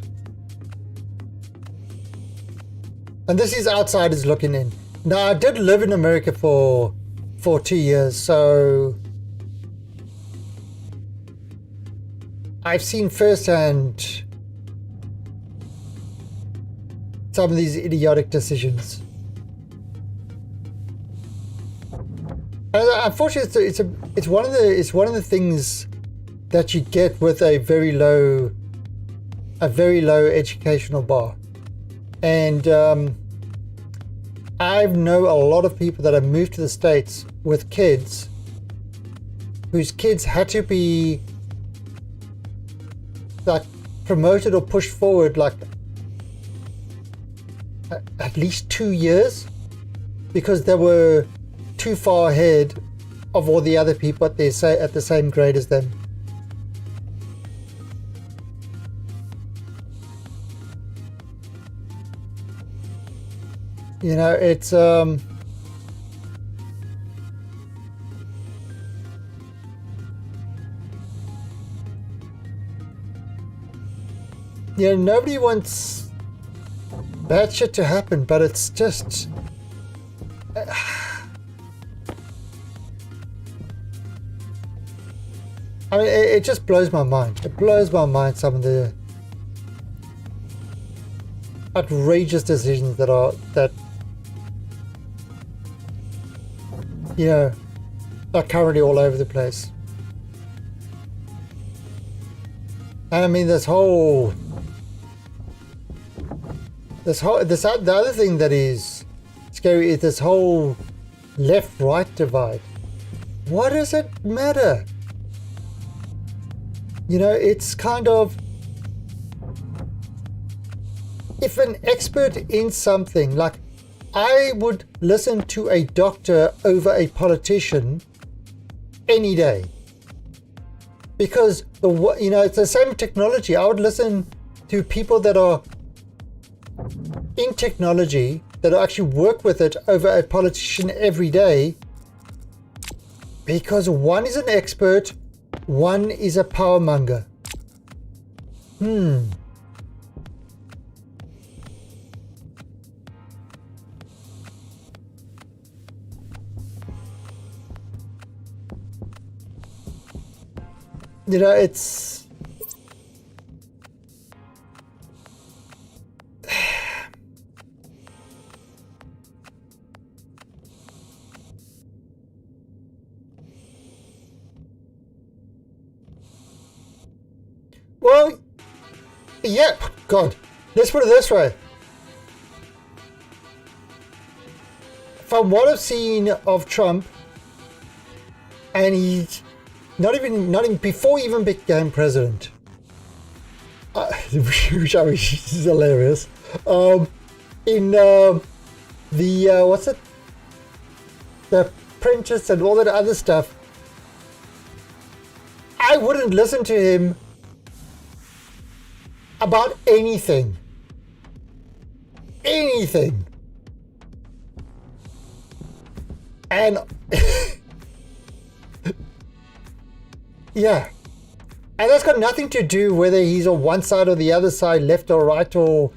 And this is outsiders looking in. Now, I did live in America for 2 years, so I've seen firsthand some of these idiotic decisions. And unfortunately, it's one of the things that you get with a very low educational bar. And I know a lot of people that have moved to the States with kids whose kids had to be like promoted or pushed forward like at least 2 years because they were too far ahead of all the other people at the same grade as them. It's nobody wants bad shit to happen, but it's just I mean, it just blows my mind. It blows my mind, some of the outrageous decisions that are currently all over the place. And I mean, the other thing that is scary is this whole left-right divide. What does it matter? It's kind of, if an expert in something, like I would listen to a doctor over a politician any day, because it's the same technology. I would listen to people that are in technology that actually work with it over a politician every day, because one is an expert, one is a power monger. You know, it's... Well, yeah, God, let's put it this way. From what I've seen of Trump, and he's not even before he even became president, which I mean is hilarious. In the what's it, the Apprentice and all that other stuff, I wouldn't listen to him about anything. And yeah, and that's got nothing to do whether he's on one side or the other side, left or right, or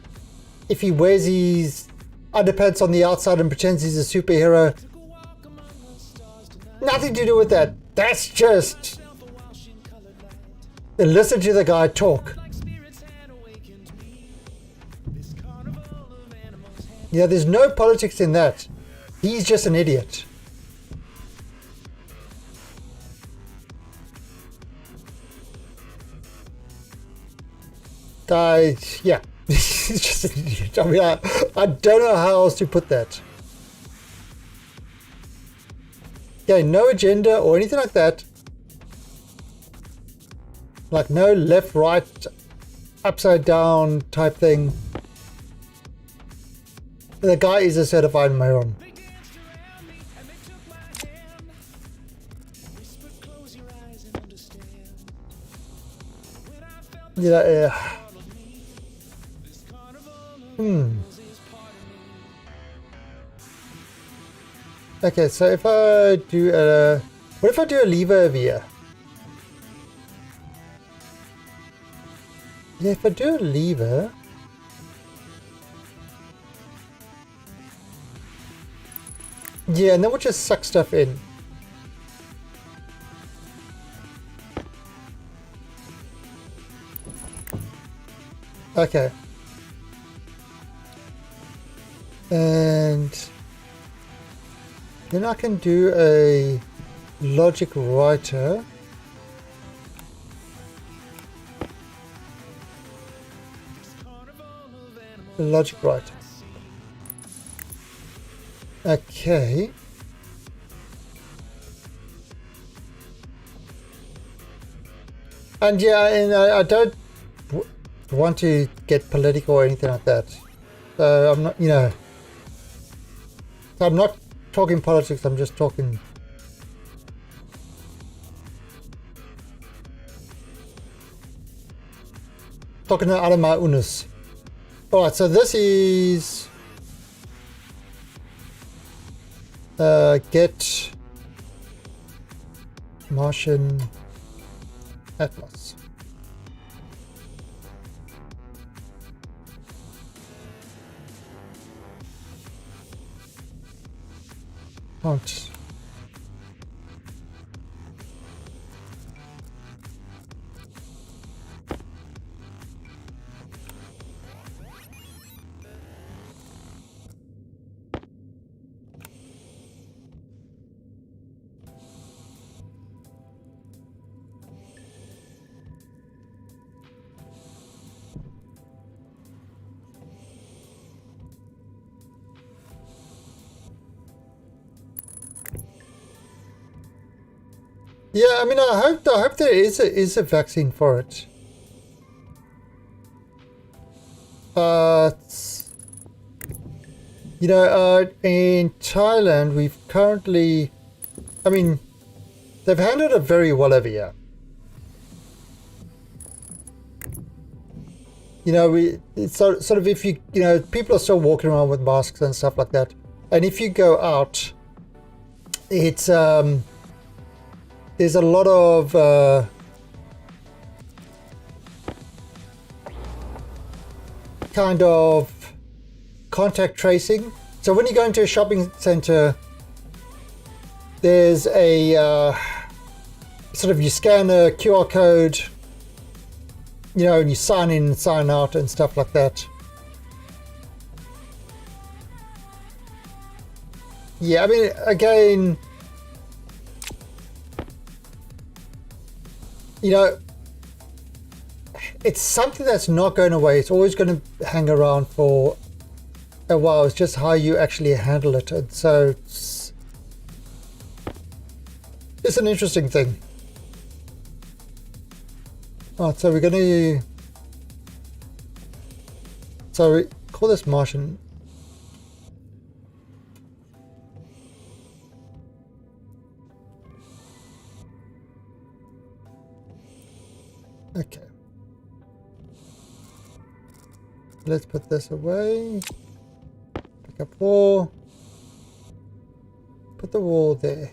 if he wears his underpants on the outside and pretends he's a superhero. Nothing to do with that. That's just listen to the guy talk. Yeah, there's no politics in that. He's just an idiot. Yeah, he's just an idiot. I mean, I don't know how else to put that. Okay, no agenda or anything like that. Like no left, right, upside down type thing. The guy is a certified moron. Yeah. Okay, so if I do what if I do a lever over here? Yeah, if I do a lever, yeah, and then we'll just suck stuff in. Okay. And then I can do a logic writer. Logic writer. Okay. And yeah, and I don't want to get political or anything like that. So I'm not, you know, so I'm not talking politics, I'm just talking out of my unness. Alright, so this is get Martian Atlas. Can't. Yeah, I mean, I hope there is a vaccine for it. You know, in Thailand, we've currently, I mean, they've handled it very well over here. You know, it's sort of if you know, people are still walking around with masks and stuff like that, and if you go out, it's there's a lot of kind of contact tracing. So when you go into a shopping center, there's a sort of, you scan a QR code, you know, and you sign in and sign out and stuff like that. Yeah, I mean, again, you know, it's something that's not going away. It's always going to hang around for a while. It's just how you actually handle it. And so it's an interesting thing. Alright, so we're going to... So we call this Martian. Okay. Let's put this away. Pick up wall. Put the wall there.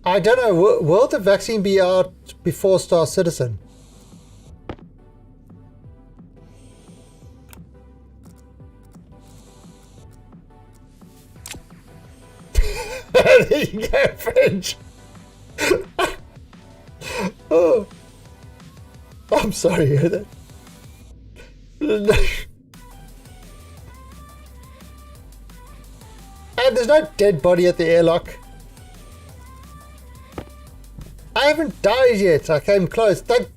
I don't know, will the vaccine be out before Star Citizen? There you go, French. Oh, I'm sorry to hear that. And there's no dead body at the airlock. I haven't died yet. I came close. Thank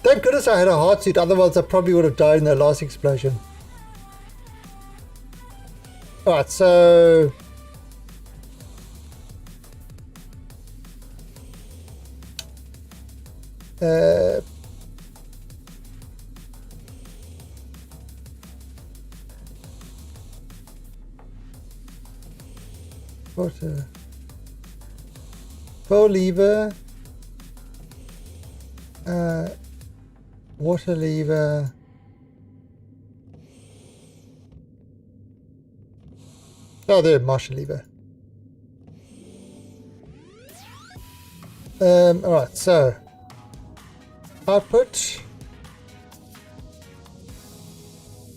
goodness I had a heart suit. Otherwise, I probably would have died in that last explosion. Alright, so... water. Pull lever. Water lever. Oh, there, Martian lever. Alright, so output.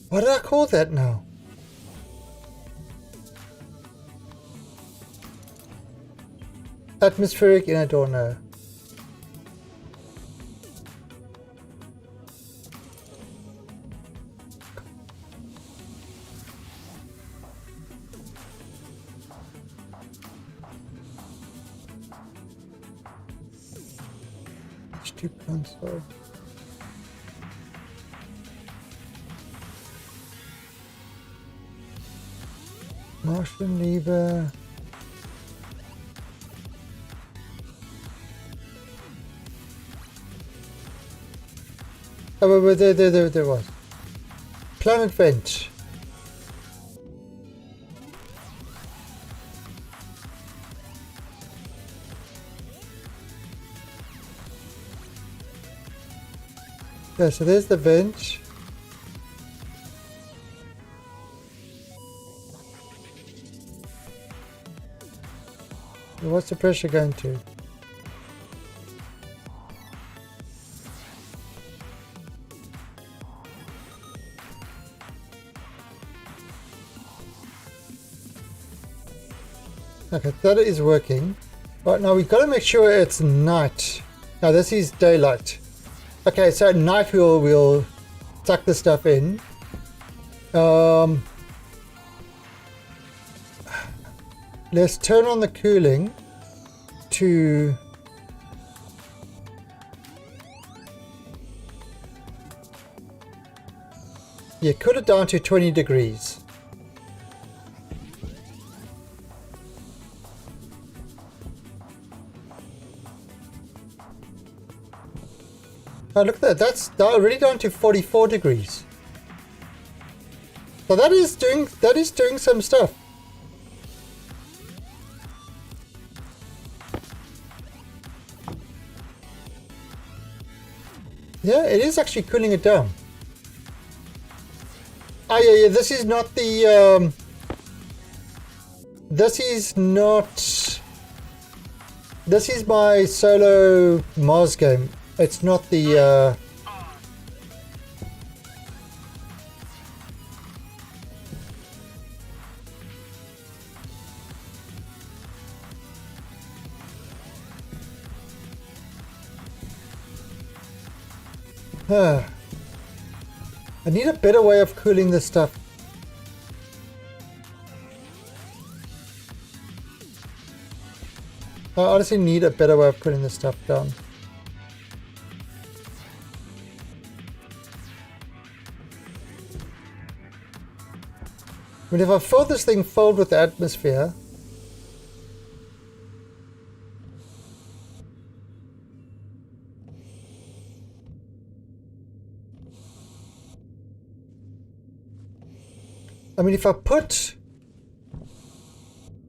What did I call that now? Atmospheric inner door, no. Console. Martian lever. Oh, there was. Planet vent. Yeah, so there's the vent. What's the pressure going to? Okay, that is working. Right, now we've got to make sure it's night. Now this is daylight. Okay, so at night we'll tuck the stuff in. Let's turn on the cooling to... Yeah, cool it down to 20 degrees. Oh, look at that. That's already down to 44 degrees. So that is doing some stuff. Yeah, it is actually cooling it down. Oh yeah, this is not the this is my solo Mars game. It's not the I need a better way of cooling this stuff. I honestly need a better way of cooling this stuff down. I mean, if I fill this thing filled with atmosphere, I mean, if I put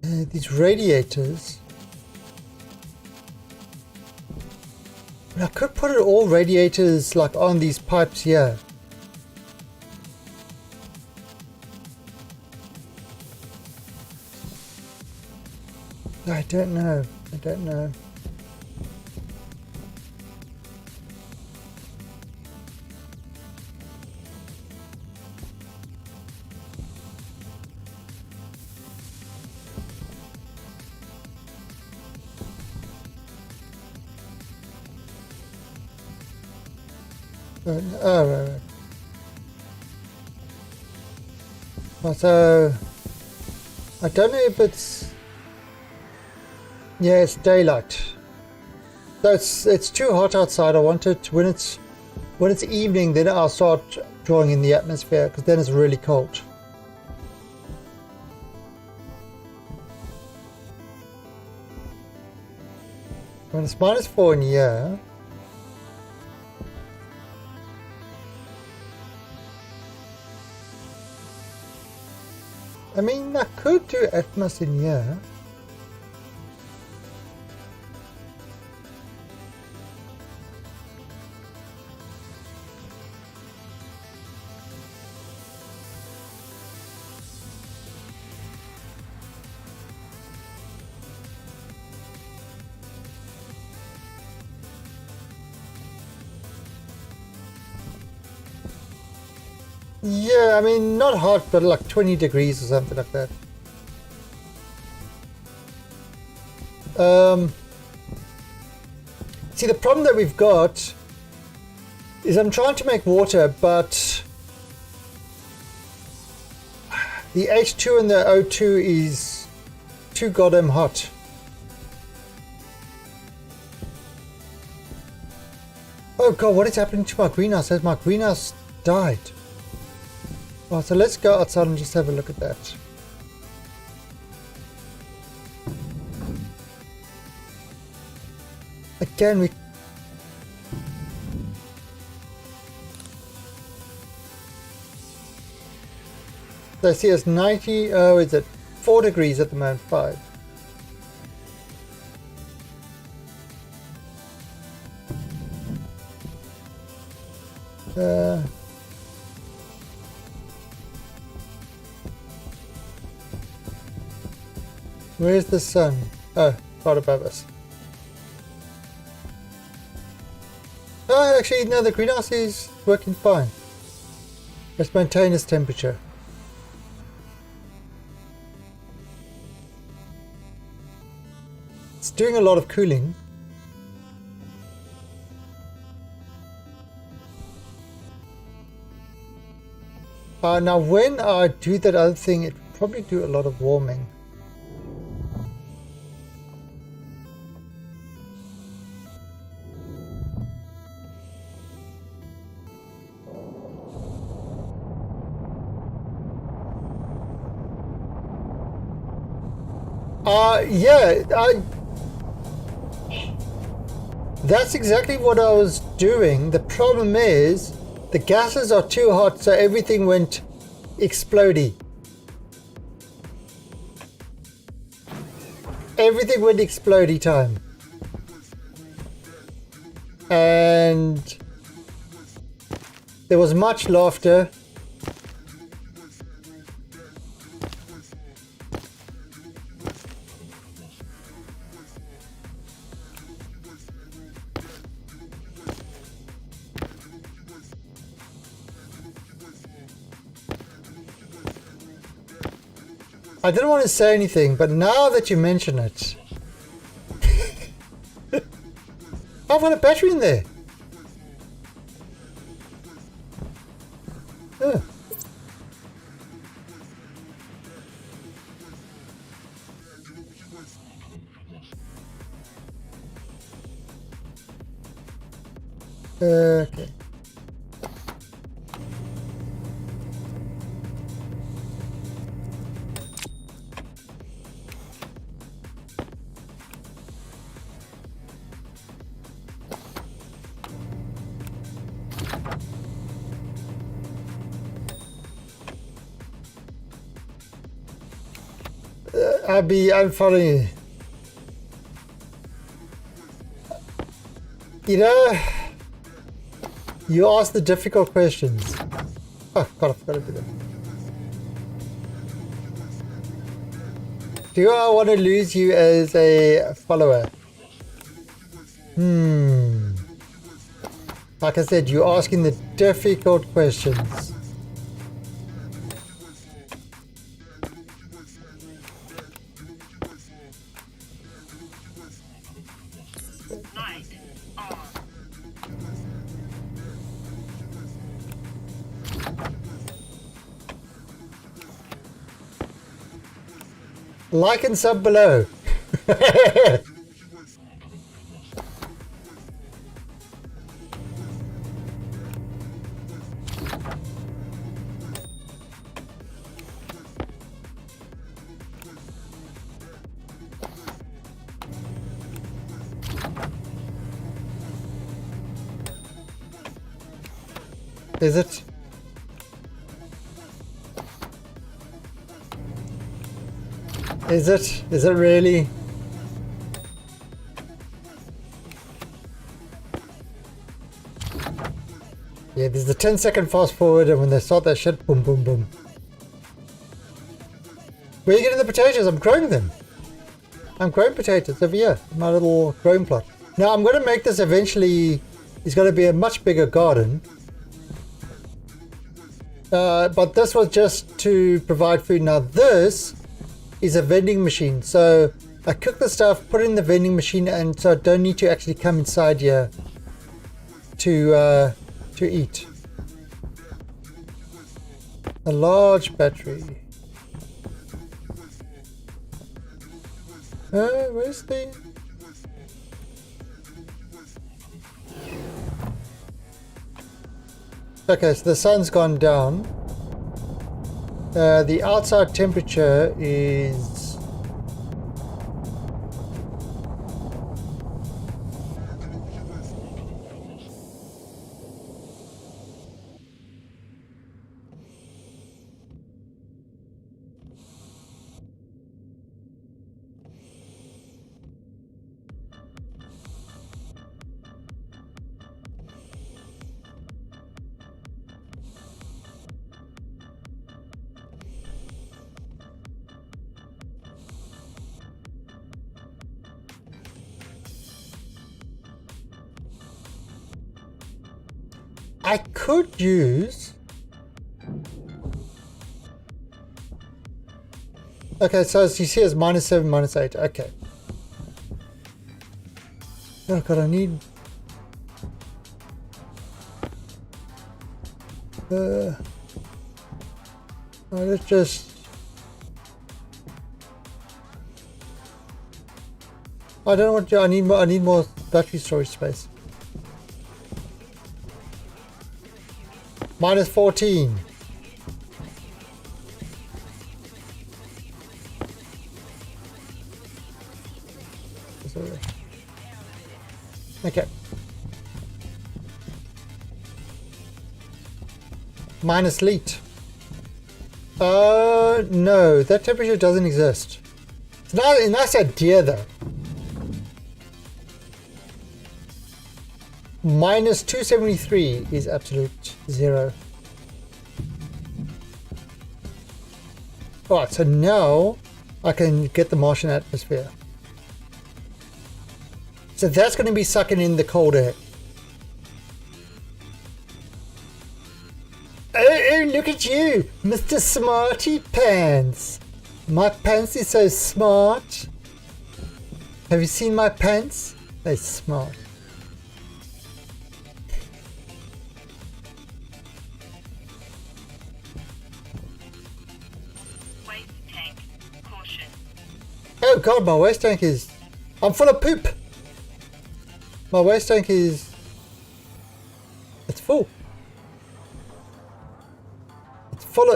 these radiators, I mean, I could put it all radiators like on these pipes here. I don't know. I don't know. Oh, right. Well, so I don't know if it's, yeah, it's daylight. So it's too hot outside. I want it when it's evening, then I'll start drawing in the atmosphere, because then it's really cold. When it's -4 in here. I mean, I could do Atmos in here. Yeah, I mean, not hot, but like 20 degrees or something like that. See, the problem that we've got is I'm trying to make water, but the H2 and the O2 is too goddamn hot. Oh god, what is happening to my greenhouse? Has my greenhouse died? Oh, so let's go outside and just have a look at that. Again, we... So I see it's 90, oh, is it 4 degrees at the moment? 5. Where's the sun? Oh, right above us. Oh, actually, no, the greenhouse is working fine. Let's maintain its temperature. It's doing a lot of cooling. Now, when I do that other thing, it will probably do a lot of warming. Yeah, that's exactly what I was doing. The problem is the gases are too hot, so everything went explodey. Everything went explodey time. And There was much laughter. I didn't want to say anything, but now that you mention it, I've got a battery in there. Oh. Okay. I'm following you. You know, you ask the difficult questions. Oh God, I forgot to do that. Do I want to lose you as a follower? Like I said, you're asking the difficult questions. Light on. Like and sub below. Is it? Is it? Is it really? Yeah, there's the 10-second fast forward, and when they start that shit, boom, boom, boom. Where are you getting the potatoes? I'm growing them. I'm growing potatoes over here, my little growing plot. Now I'm going to make this eventually. It's going to be a much bigger garden. But this was just to provide food. Now this is a vending machine. So I cook the stuff, put it in the vending machine, and so I don't need to actually come inside here to eat. A large battery. Where's the... Okay, so the sun's gone down. The outside temperature is... I could use... Okay, so as you see, it's -7, -8. Okay. Oh God, I need... let's just... I don't know what to... I need more battery storage space. -14. Okay. Minus leet. No, that temperature doesn't exist. It's not a nice idea though. minus 273 is absolute 0. Alright, so now I can get the Martian atmosphere. So that's going to be sucking in the cold air. Oh, look at you, Mr. Smarty Pants. My pants is so smart. Have you seen my pants? They're smart. Waste tank. Caution. Oh god, my waste tank is... I'm full of poop. My waste tank is... It's full.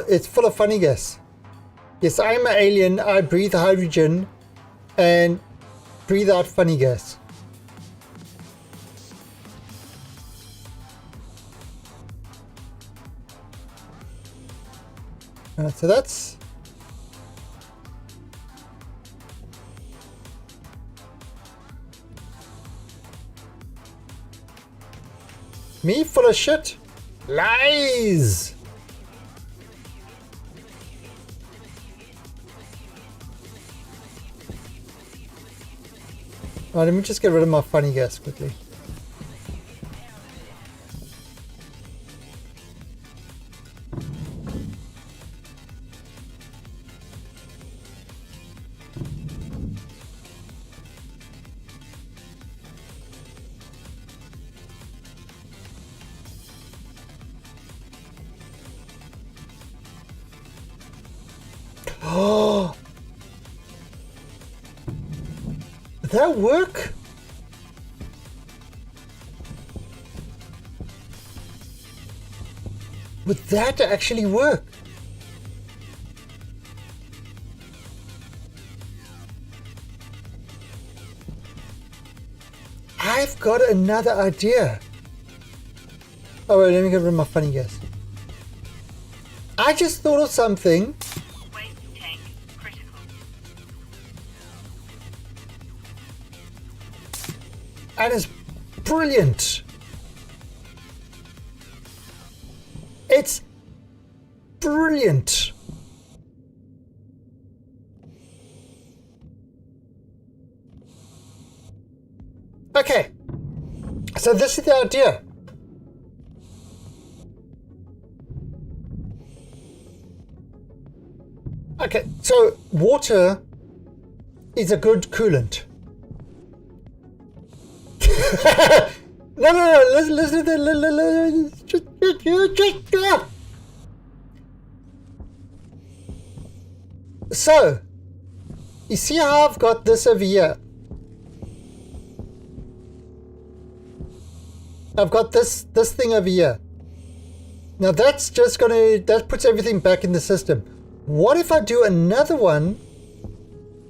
It's full of funny gas. Yes, I'm an alien. I breathe hydrogen and breathe out funny gas. So that's... Me full of shit? Lies! Let me just get rid of my funny gas quickly. Oh! Did that work? Would that actually work? I've got another idea. Oh wait, let me get rid of my funny gas. I just thought of something. Waste tank. Critical. And it's brilliant. It's brilliant. Okay, so this is the idea. Okay, so water is a good coolant. No, listen to that. So, you see how I've got this over here? I've got this thing over here. Now that's just that puts everything back in the system. What if I do another one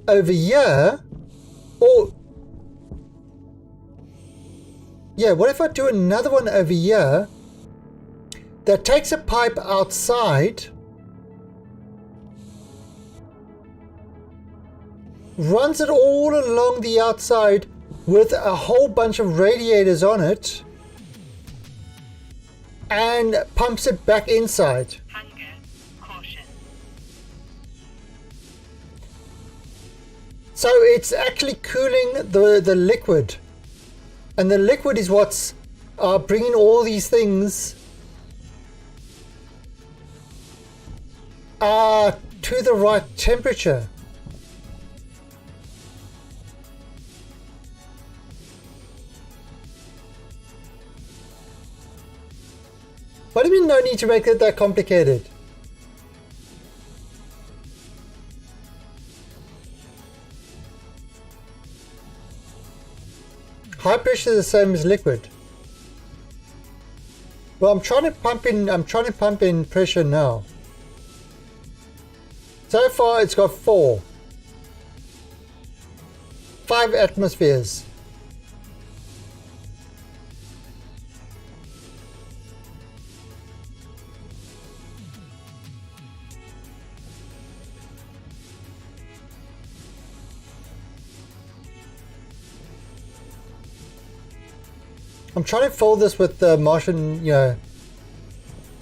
over here? Or yeah, what if I do another one over here that takes a pipe outside, runs it all along the outside with a whole bunch of radiators on it, and pumps it back inside. Hunger. Caution. So it's actually cooling the liquid. And the liquid is what's bringing all these things to the right temperature. What do you mean no need to make it that complicated? High pressure is the same as liquid. Well, I'm trying to pump in pressure now. So far it's got 5 atmospheres. I'm trying to fill this with the Martian, you know,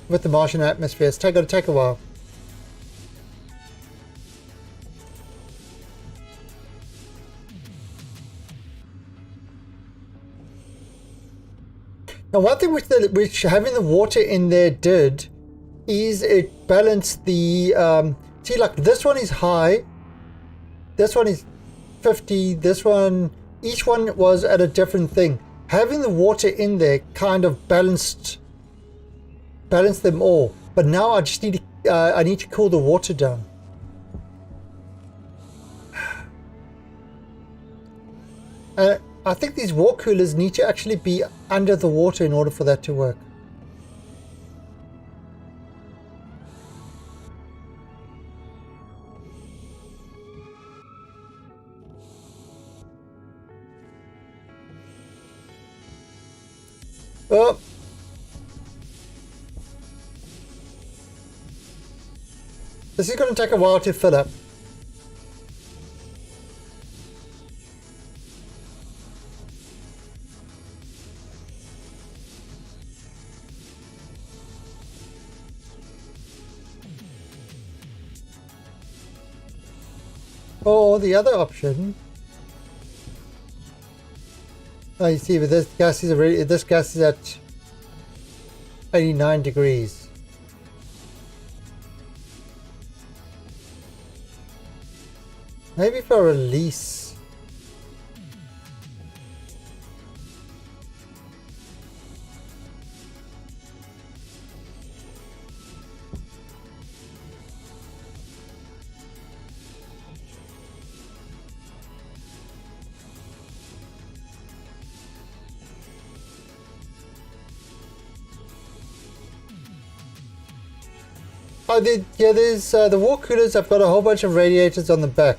with the Martian atmosphere. It's going to take a while. Now, one thing which having the water in there did is it balanced the, see, like this one is high, this one is 50, this one, each one was at a different thing. Having the water in there kind of balanced them all. But now I just need to, I need to cool the water down. I think these water coolers need to actually be under the water in order for that to work. Oh. This is going to take a while to fill up. Or the other option. Oh, you see, but this gas is at 89 degrees. Maybe if I release. Oh, there's the water coolers. I've got a whole bunch of radiators on the back.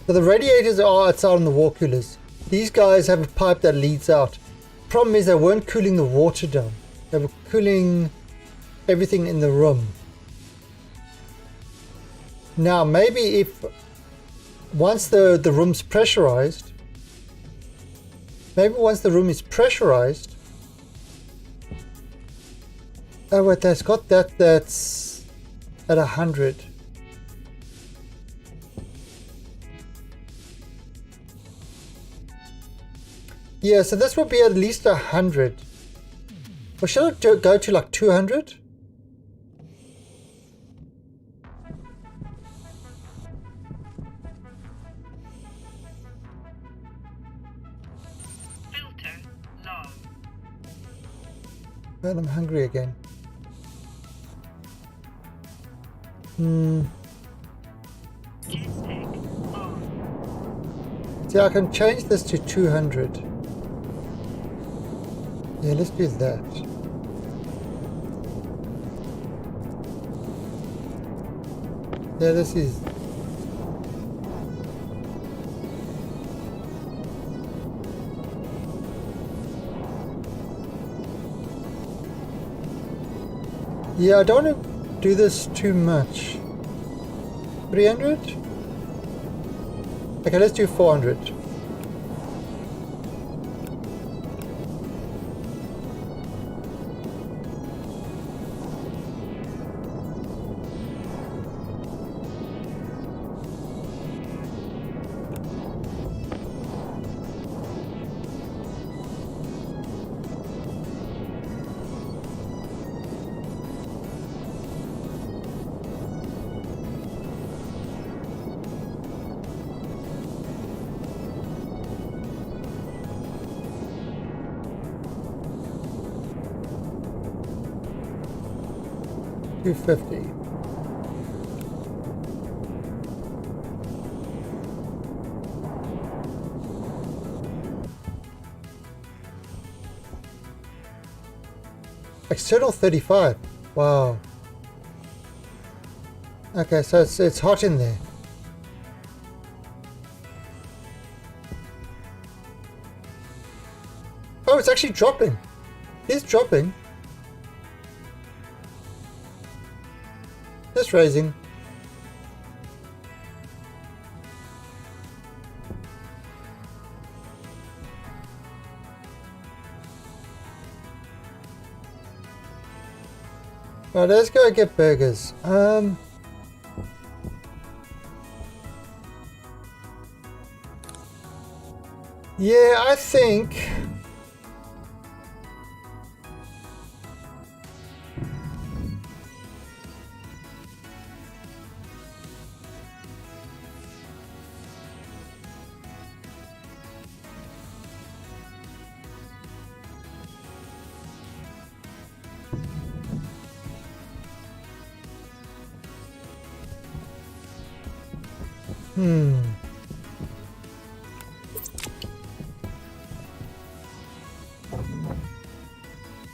So the radiators are outside on the water coolers. These guys have a pipe that leads out. Problem is they weren't cooling the water down. They were cooling everything in the room. Now maybe if once the room's pressurized, maybe once the room is pressurized. Oh wait, that's got that's at 100. Yeah, so this will be at least 100. Or should I go to like 200? Filter low. Well, I'm hungry again. Jetpack on. See, I can change this to 200. Yeah, let's do that. Yeah, this is... Yeah, I don't want to do this too much. 300? Okay, let's do 400. $250. External 35. Wow. Okay, so it's hot in there. Oh, it's actually dropping. It's dropping. Just raising. Alright, let's go get burgers. Yeah, I think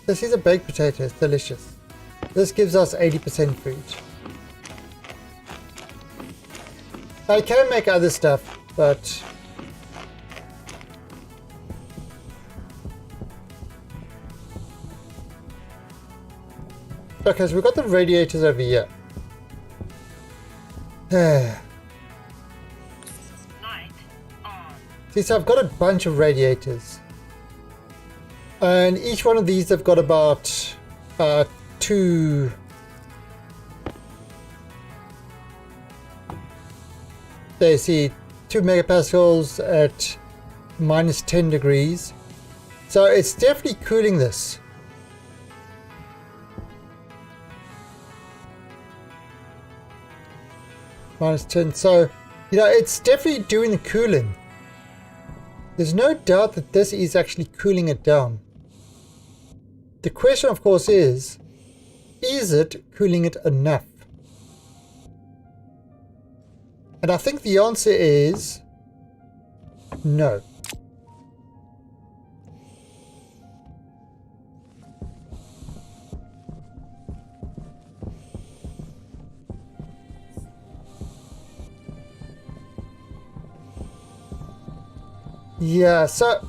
this is a baked potato, it's delicious. This gives us 80% food. I can make other stuff, but okay, so we've got the radiators over here. Light on. See, so I've got a bunch of radiators. And each one of these have got about 2... There, see, 2 megapascals at minus 10 degrees. So it's definitely cooling this. Minus 10, so, you know, it's definitely doing the cooling. There's no doubt that this is actually cooling it down. The question, of course, is it cooling it enough? And I think the answer is no. Yeah, so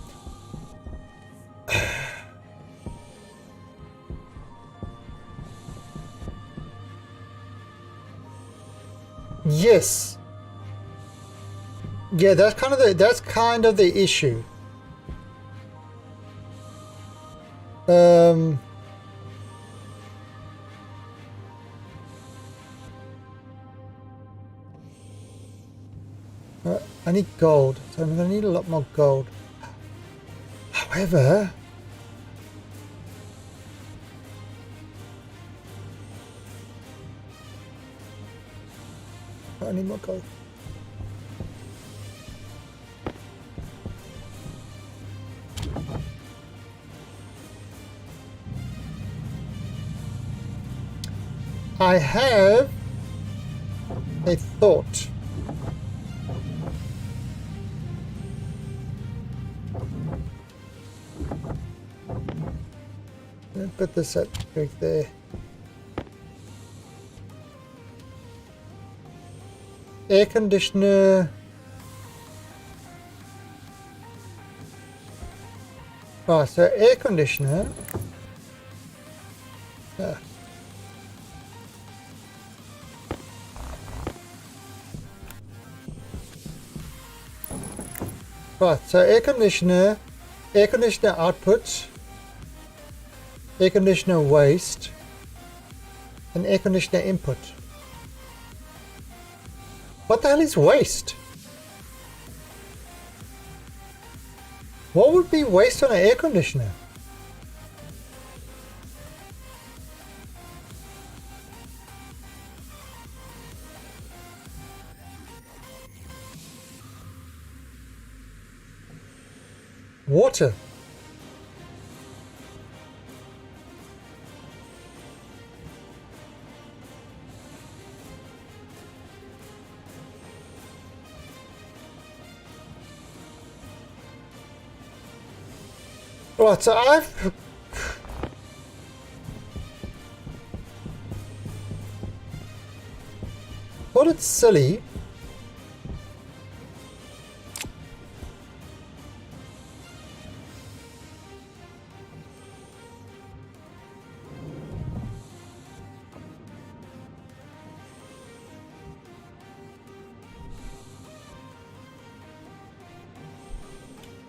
yes. Yeah, that's kind of the issue. I need gold, so I'm going to need a lot more gold. However, I need more gold. I have a thought. I'll put this up right there. Air conditioner. Oh, so air conditioner. Ah. Right, so air conditioner output, air conditioner waste, and air conditioner input. What the hell is waste? What would be waste on an air conditioner? Water. Right, so I've thought it's silly.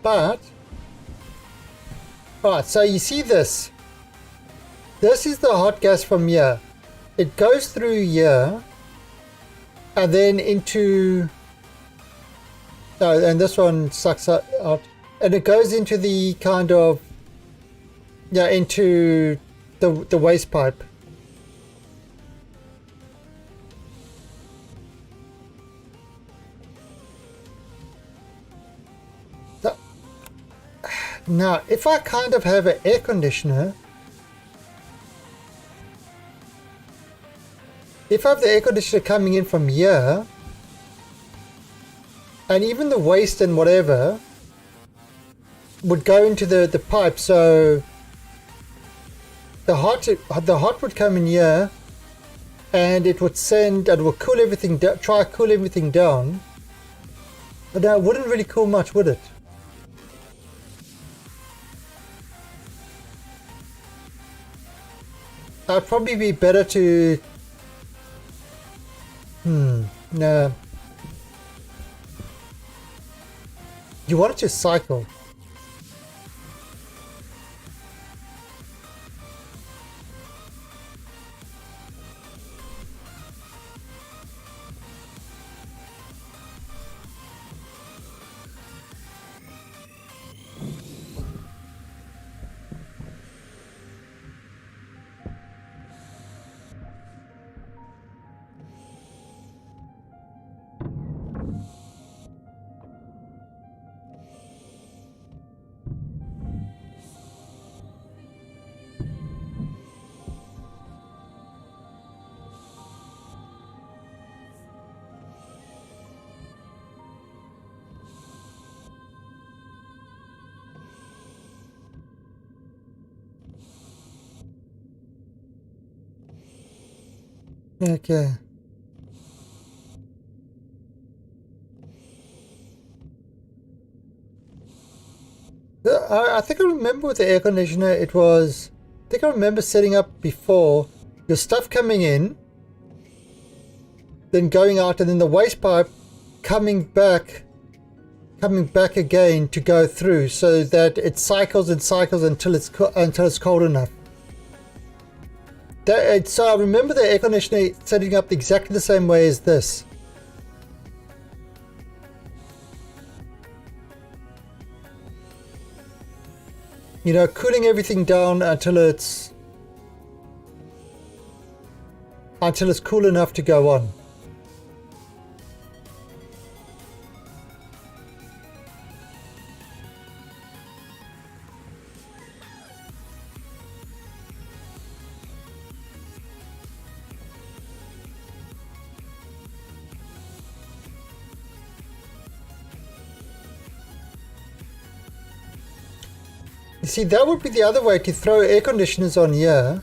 But alright, so you see this. This is the hot gas from here. it goes through here and then into, no, and this one sucks out, and it goes into the kind of, yeah, into the waste pipe. Now, if I kind of have an air conditioner, if I have the air conditioner coming in from here, and even the waste and whatever would go into the pipe, so the hot would come in here, and it would send, and would cool everything, try to cool everything down. But no, it wouldn't really cool much, would it? It'd probably be better to... no. You want it to cycle. Okay. I think I remember with the air conditioner, it was... I think I remember setting up before your stuff coming in, then going out, and then the waste pipe coming back again to go through, so that it cycles and cycles until it's cold enough. So I remember the air conditioner setting up exactly the same way as this. You know, cooling everything down until it's cool enough to go on. You see, that would be the other way, to throw air conditioners on here.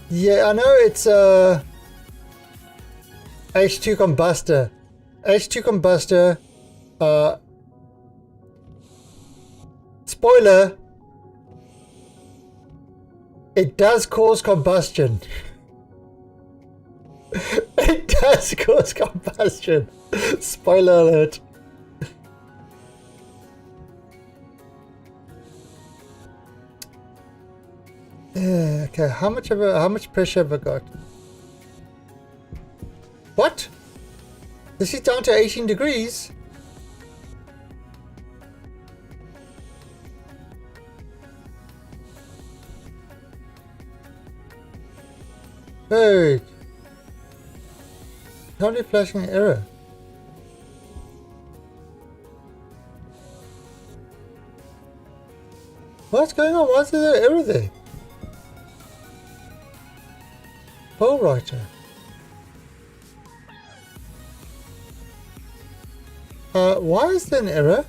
Yeah, I know it's H2 combustor. H2 combustor. Spoiler. It does cause combustion. It does cause combustion. Spoiler alert. Okay, how much pressure have I got? What? This is down to 18 degrees. Hey. Currently flashing an error. What's going on? Why is there an error there? Poll writer. Why is there an error?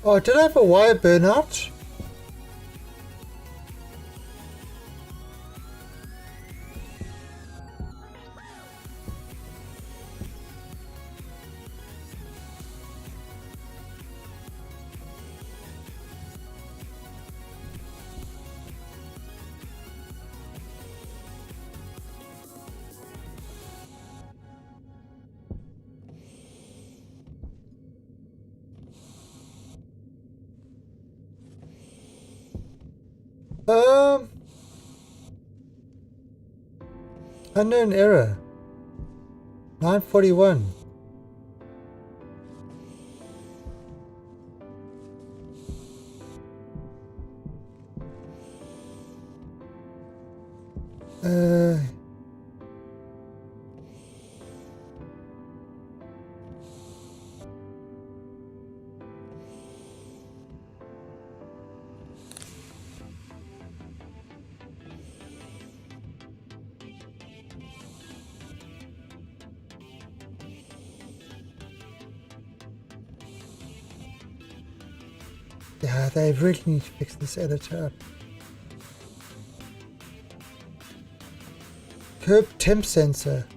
Oh, did I have a wire burnout? Unknown error. 941. Yeah, they really need to fix this editor up. Curb temp sensor.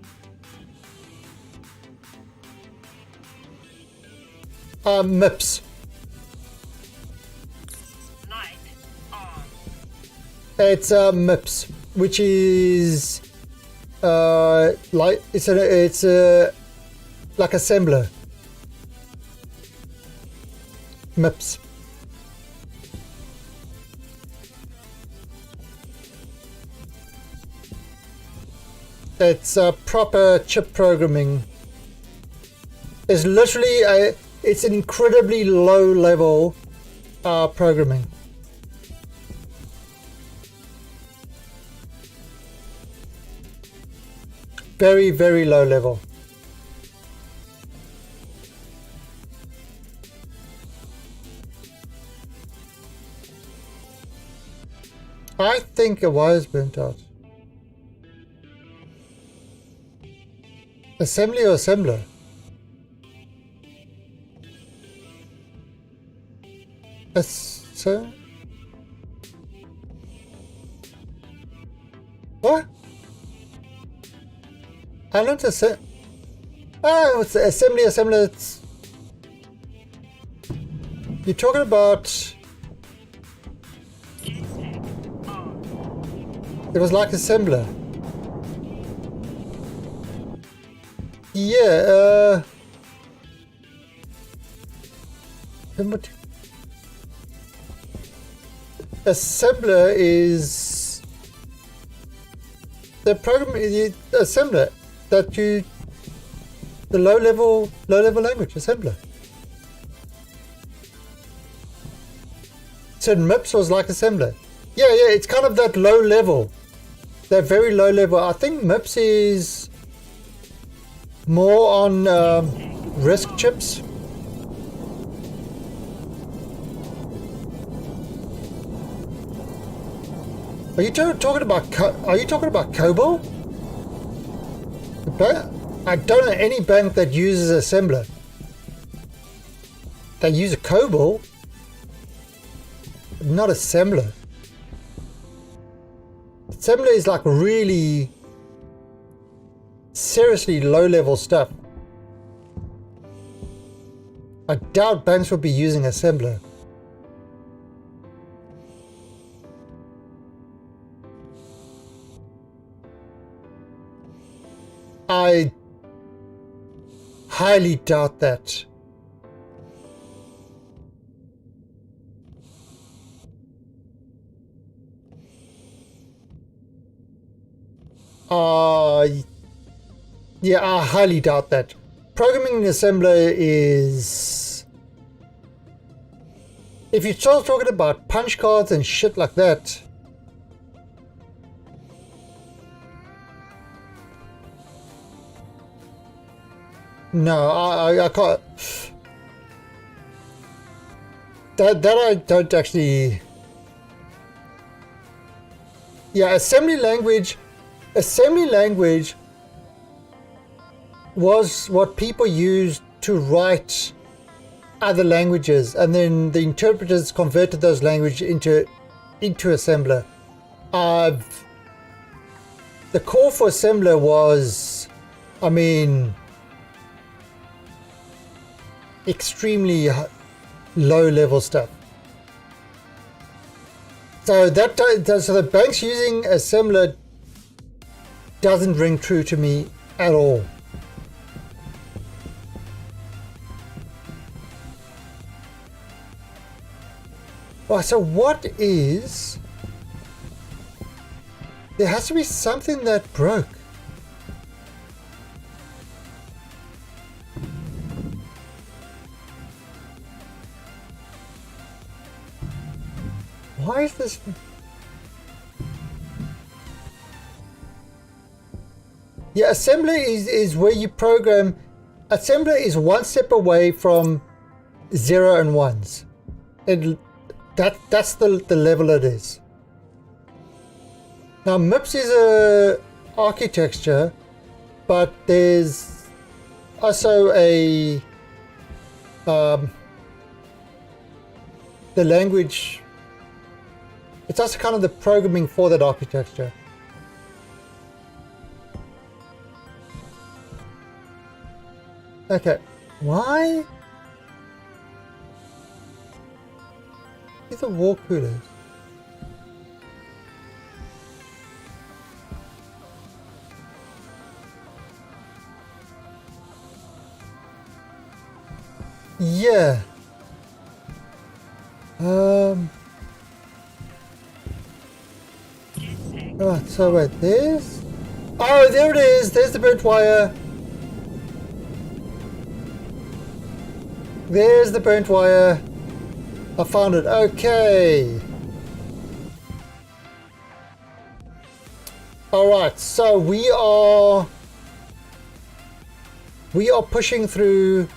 MIPS. Light on. It's MIPS, which is like it's like assembler. MIPS. It's proper chip programming. It's literally it's an incredibly low level programming. Very, very low level. I think a wire's burnt out. Assembly or assembler? So? What? I learned to oh, it's assembly, assembler. You're talking about... It was like assembler. Yeah, assembler is the program, the assembler that you, the low level language assembler. So MIPS was like assembler. Yeah, it's kind of that low level, that very low level. I think MIPS is more on RISC chips. Are you talking about? Are you talking about COBOL? I don't know any bank that uses assembler. They use a COBOL, not assembler. Assembler is like really seriously low-level stuff. I doubt banks will be using assembler. I highly doubt that. Yeah, I highly doubt that. Programming in assembler is... If you start talking about punch cards and shit like that... No, I can't... That I don't actually... Yeah, assembly language was what people used to write other languages, and then the interpreters converted those languages into assembler. The core for assembler was, I mean, extremely low level stuff. So so the banks using assembler doesn't ring true to me at all. Oh, so what is... There has to be something that broke. Why is this? Yeah, assembler is where you program. Assembler is one step away from 0 and 1s. That's the level it is. Now MIPS is a architecture, but there's also a the language. It's also kind of the programming for that architecture. Okay, why? These are wall coolers. Yeah. Right, so wait, there's... Oh, there it is! There's the burnt wire. There's the burnt wire. I found it. Okay. Alright, so we are pushing through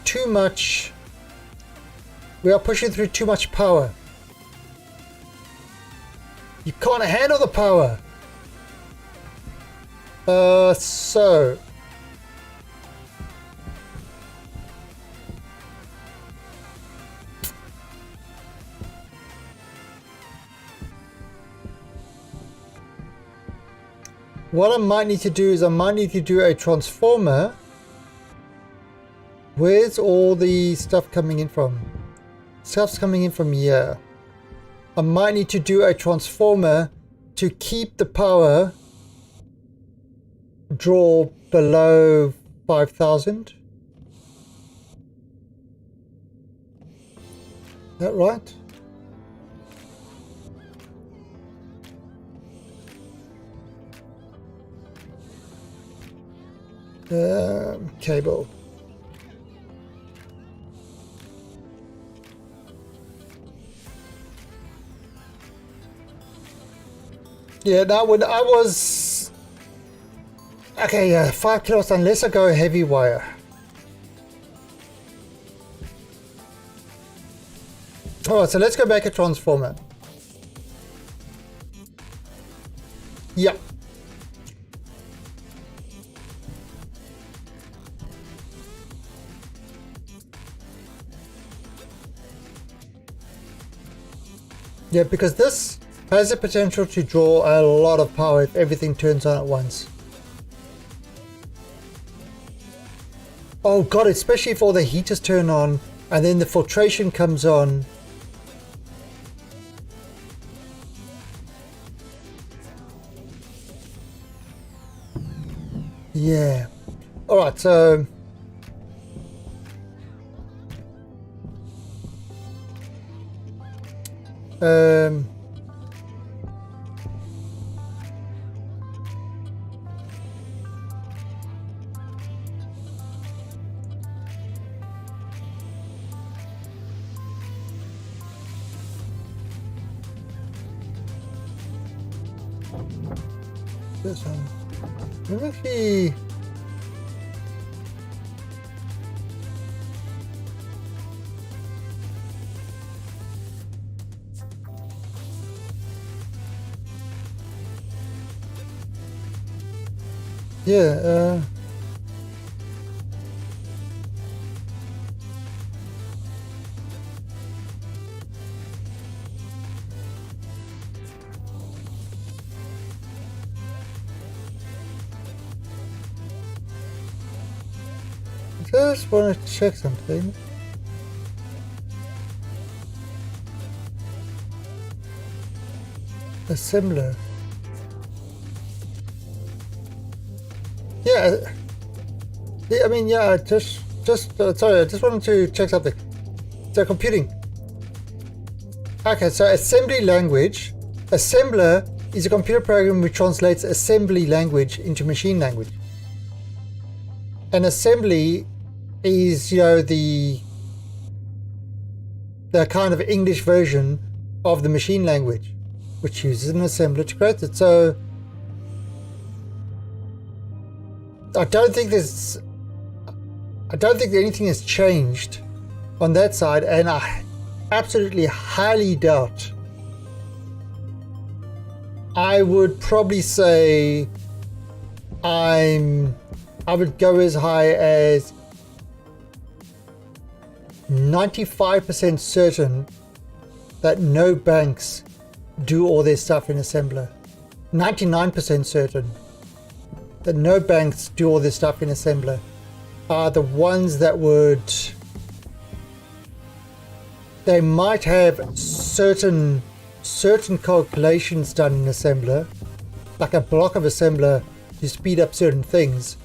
too much. We are pushing through too much power. You can't handle the power. So what I might need to do is I might need to do a transformer. Where's all the stuff coming in from? Stuff's coming in from here. I might need to do a transformer to keep the power draw below 5,000. Is that right? Cable. Yeah, now when I was... Okay, yeah, 5 kilos unless I go heavy wire. Alright, so let's go make a transformer. Yeah. Yeah, because this has the potential to draw a lot of power if everything turns on at once. Oh god, especially if all the heaters turn on and then the filtration comes on. Yeah. Alright, so... this one. Let me see. Yeah, just want to check something. Assembler. Yeah, I mean, yeah, sorry, I just wanted to check something. So computing. Okay, so assembly language. Assembler is a computer program which translates assembly language into machine language. And assembly is, you know, the the kind of English version of the machine language, which uses an assembler to create it. So I don't think anything has changed on that side, and I absolutely highly doubt. I would probably say I would go as high as 95% certain that no banks do all their stuff in assembler. 99% certain that no banks do all their stuff in assembler. Are the ones that would, they might have certain calculations done in assembler, like a block of assembler to speed up certain things,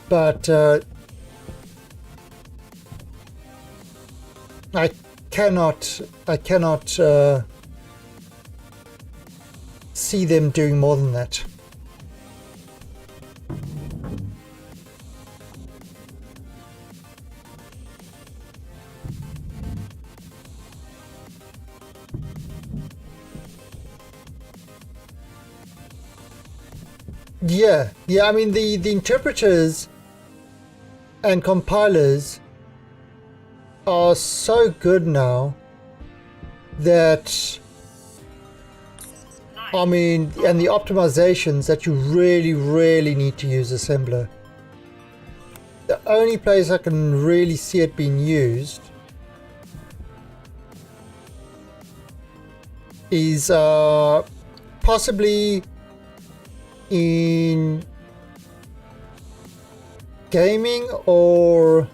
but I cannot see them doing more than that. Yeah, I mean the interpreters and compilers are so good now that, I mean, and the optimizations that you really need to use assembler. The only place I can really see it being used is possibly in gaming or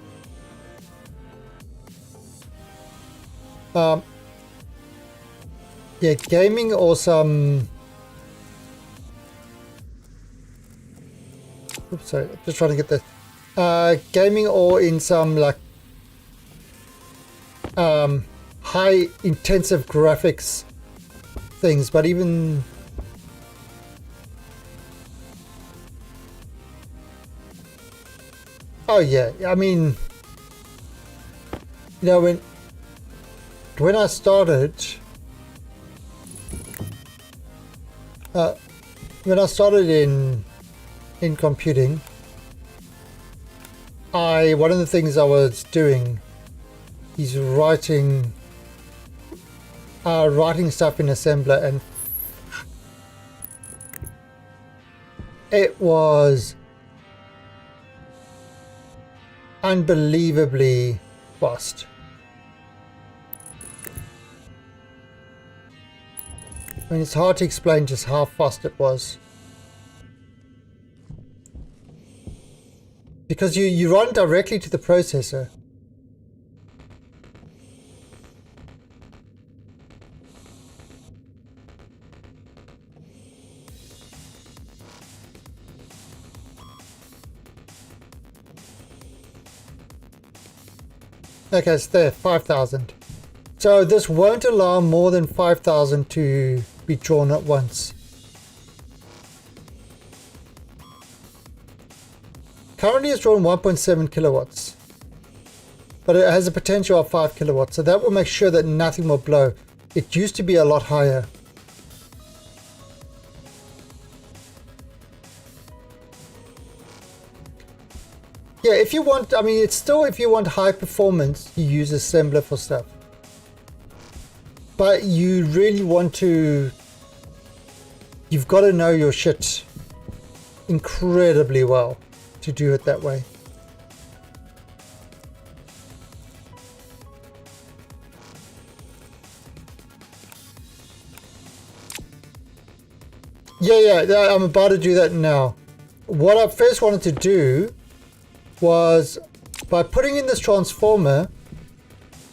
gaming or some, oops, sorry, just trying to get the gaming, or in some like high intensive graphics things. But even oh yeah, I mean, you know, when I started in computing, one of the things I was doing is writing stuff in assembler, and it was unbelievably fast. I mean, it's hard to explain just how fast it was, because you run directly to the processor. Okay, it's there, 5,000. So this won't allow more than 5,000 to be drawn at once. Currently it's drawn 1.7 kilowatts, but it has a potential of 5 kilowatts, so that will make sure that nothing will blow. It used to be a lot higher. Yeah, if you want, I mean, it's still, if you want high performance, you use assembler for stuff. But you really want to, you've got to know your shit incredibly well to do it that way. Yeah, I'm about to do that now. What I first wanted to do was, by putting in this transformer,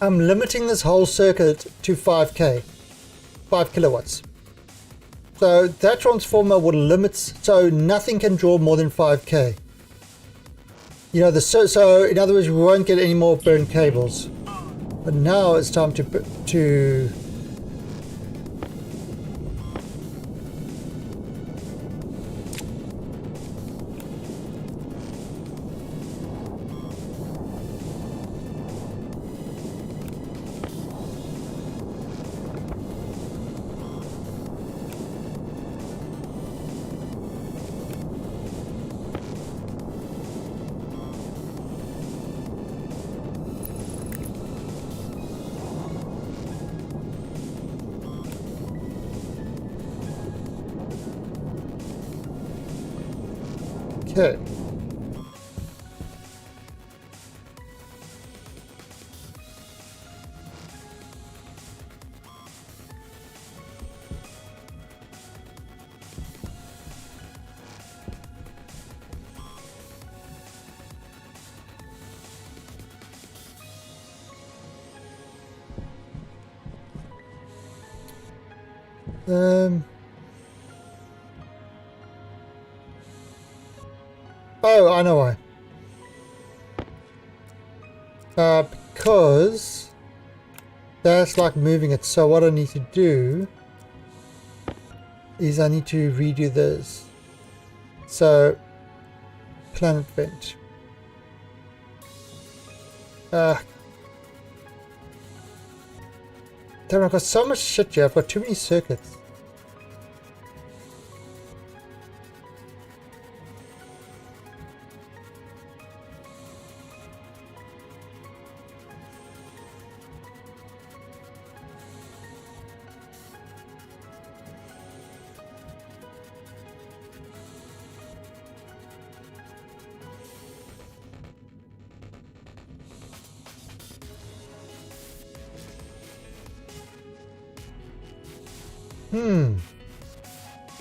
I'm limiting this whole circuit to 5 kilowatts. So that transformer will limit, so nothing can draw more than 5k. You know, so in other words, we won't get any more burned cables. But now it's time to Okay. Oh, I know why. Because that's like moving it. So what I need to do is I need to redo this. So planet vent. Damn, I've got so much shit here. I've got too many circuits.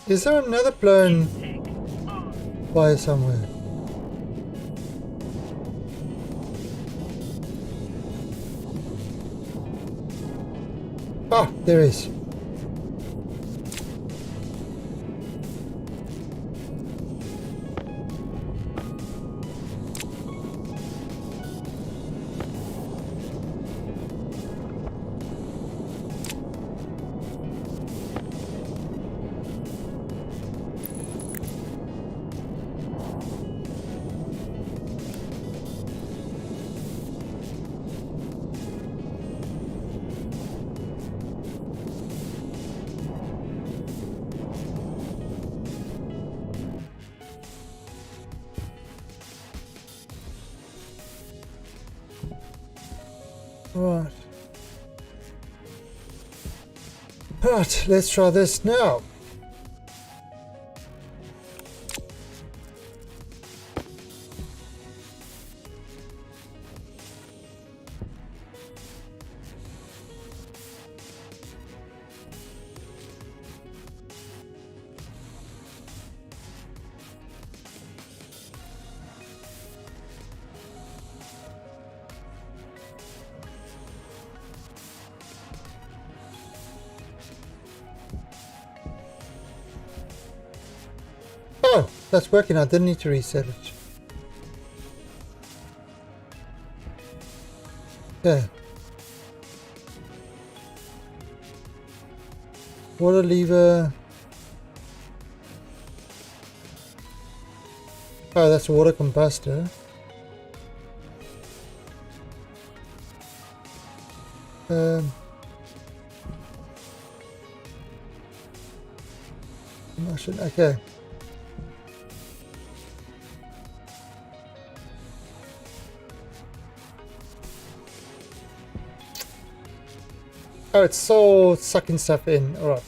Is there another blown wire somewhere? Ah, there is. Right. Right, let's try this now. Oh, that's working. I didn't need to reset it. Yeah. Water lever. Oh, that's a water combustor. Okay. Oh, it's so sucking stuff in. Alright.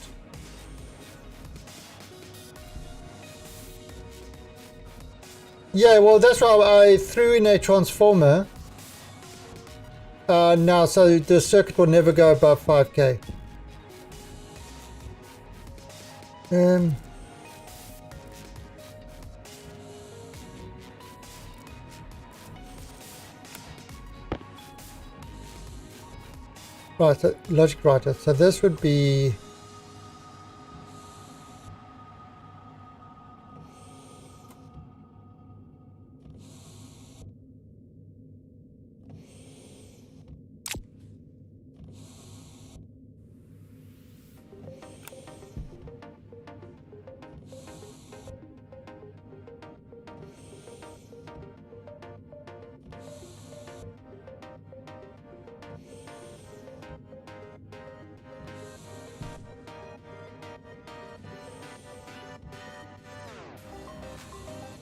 Yeah, well, that's why I threw in a transformer. Now, so the circuit will never go above 5k. Right, so logic writer. So this would be...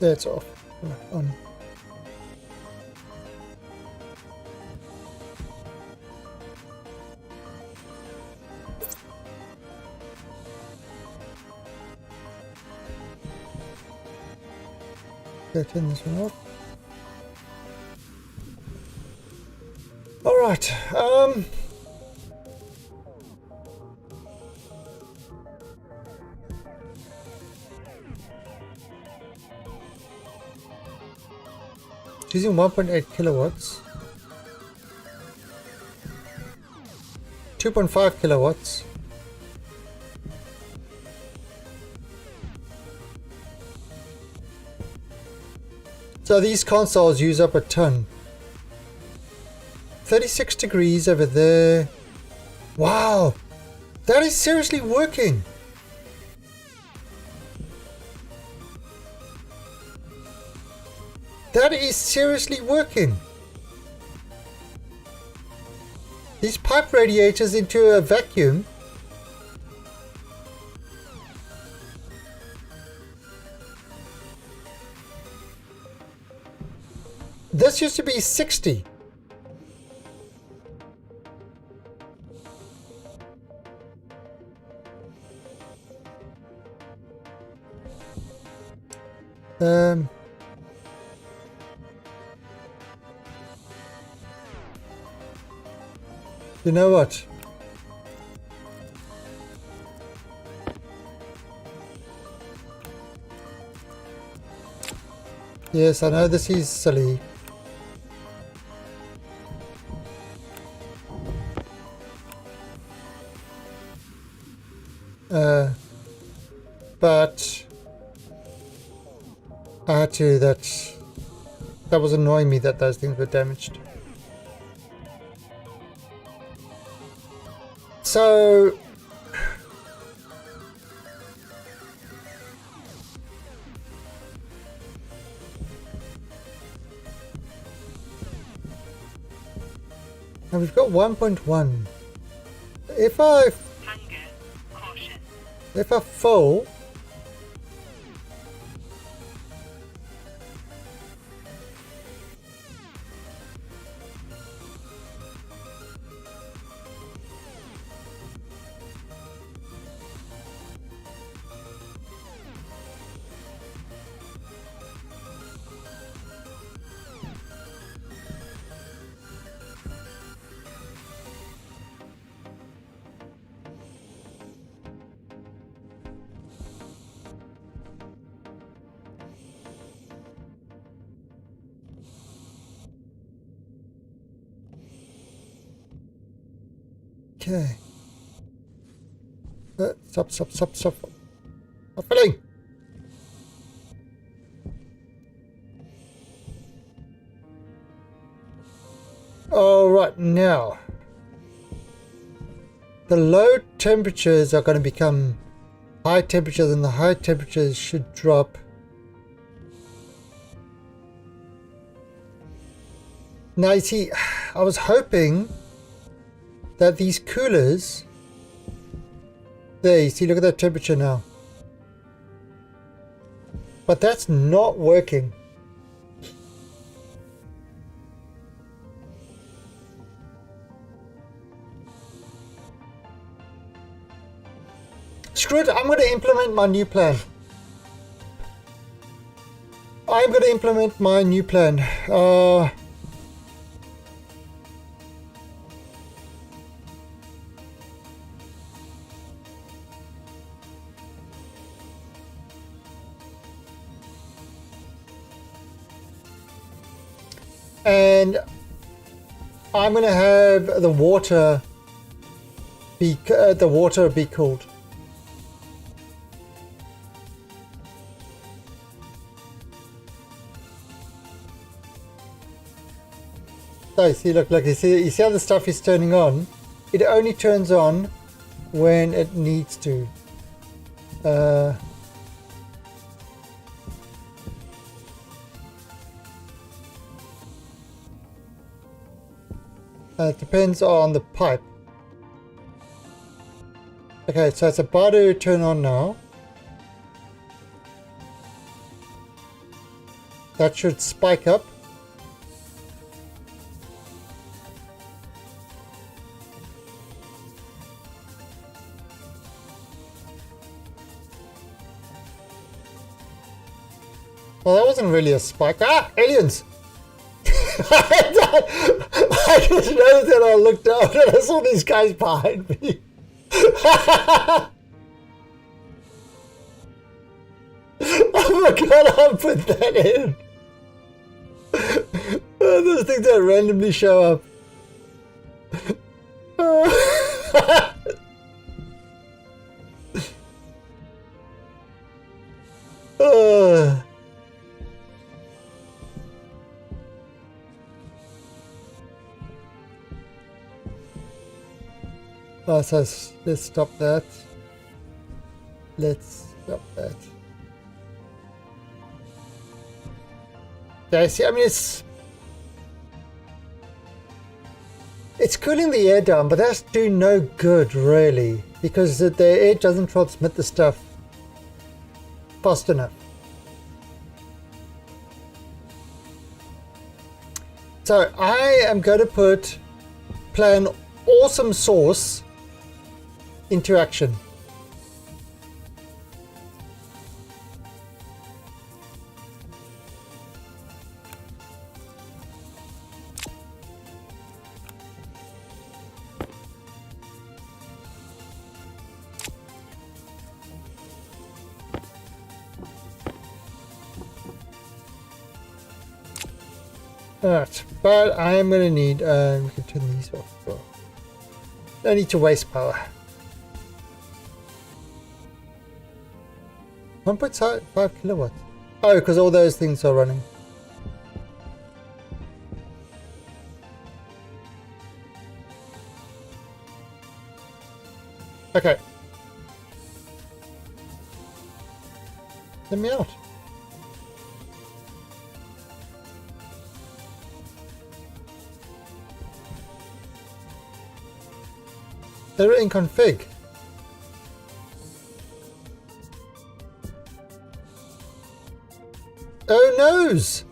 That's off. Right, on. Turn this one off. All right. Using 1.8 kilowatts. 2.5 kilowatts. So these consoles use up a ton. 36 degrees over there. Wow, that is seriously working. That is seriously working. These pipe radiators into a vacuum. This used to be 60. You know what? Yes, I know this is silly. But I had to, that was annoying me that those things were damaged. So now we've got 1.1. If I full, okay. Stop. I'm filling. All right, now the low temperatures are going to become high temperatures, and the high temperatures should drop. Now you see, I was hoping that these coolers, there you see, look at that temperature now, but that's not working. Screw it, I'm going to implement my new plan. I'm going to implement my new plan. And I'm going to have the water be cooled. So you see, look, you see how the stuff is turning on? It only turns on when it needs to. It depends on the pipe. Okay, so it's about to turn on now. That should spike up. Well, that was wasn't really a spike. Ah, aliens! I just noticed that I looked down and I saw these guys behind me. Oh my god, I put that in. Oh, those things that randomly show up. So let's stop that. Let's stop that. Yeah, see, I mean, it's cooling the air down, but that's doing no good, really, because the air doesn't transmit the stuff fast enough. So I am going to put plan awesome sauce into action. Alright, but I am going to need, we can turn these off as well. No need to waste power. 1.5 kilowatts. Oh, because all those things are running. Okay. Let me out. They're in config. Oh noes!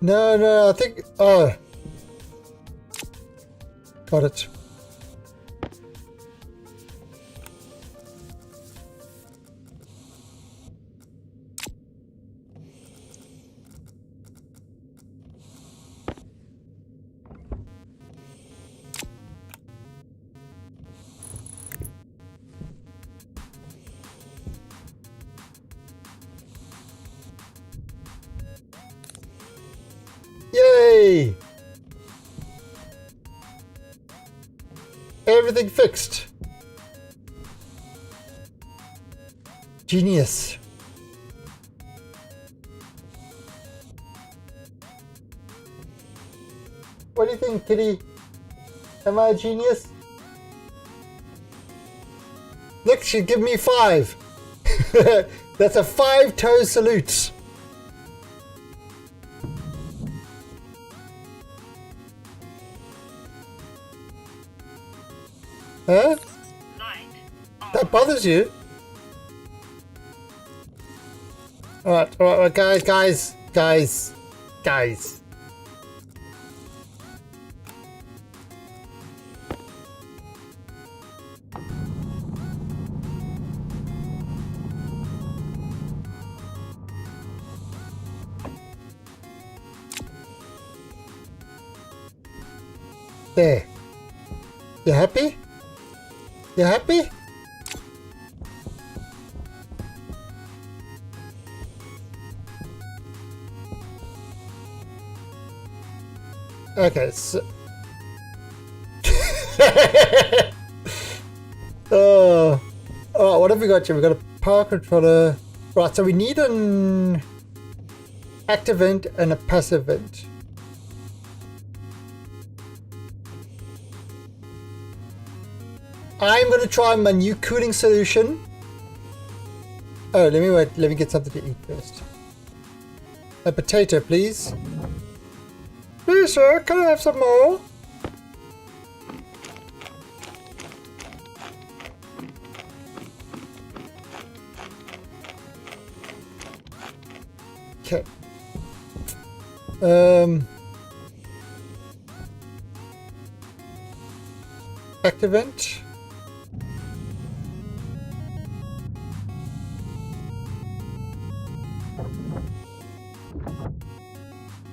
No, I think... Oh. Got it. Yay! Everything fixed. Genius. What do you think, Kitty? Am I a genius? Look, she give me 5. That's a 5-toe salute. Huh? Light on. That bothers you? Alright, guys. There. You happy? You happy? Okay, so... Oh, what have we got here? We've got a power controller. Right, so we need an active vent and a passive vent. I'm going to try my new cooling solution. Oh, let me get something to eat first. A potato, please. Please, sir, can I have some more? Okay. Active vent.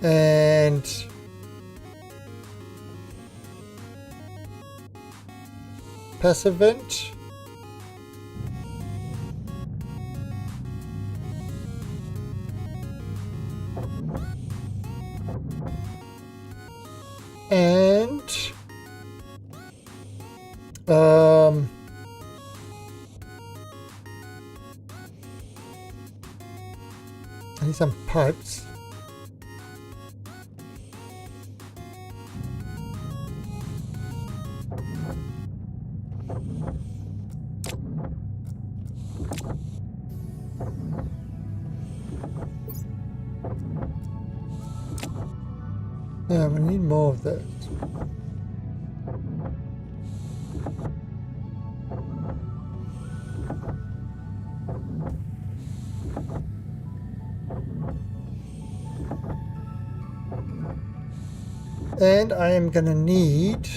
And passive vent. And I need some pipes. Yeah, we need more of those. And I am gonna need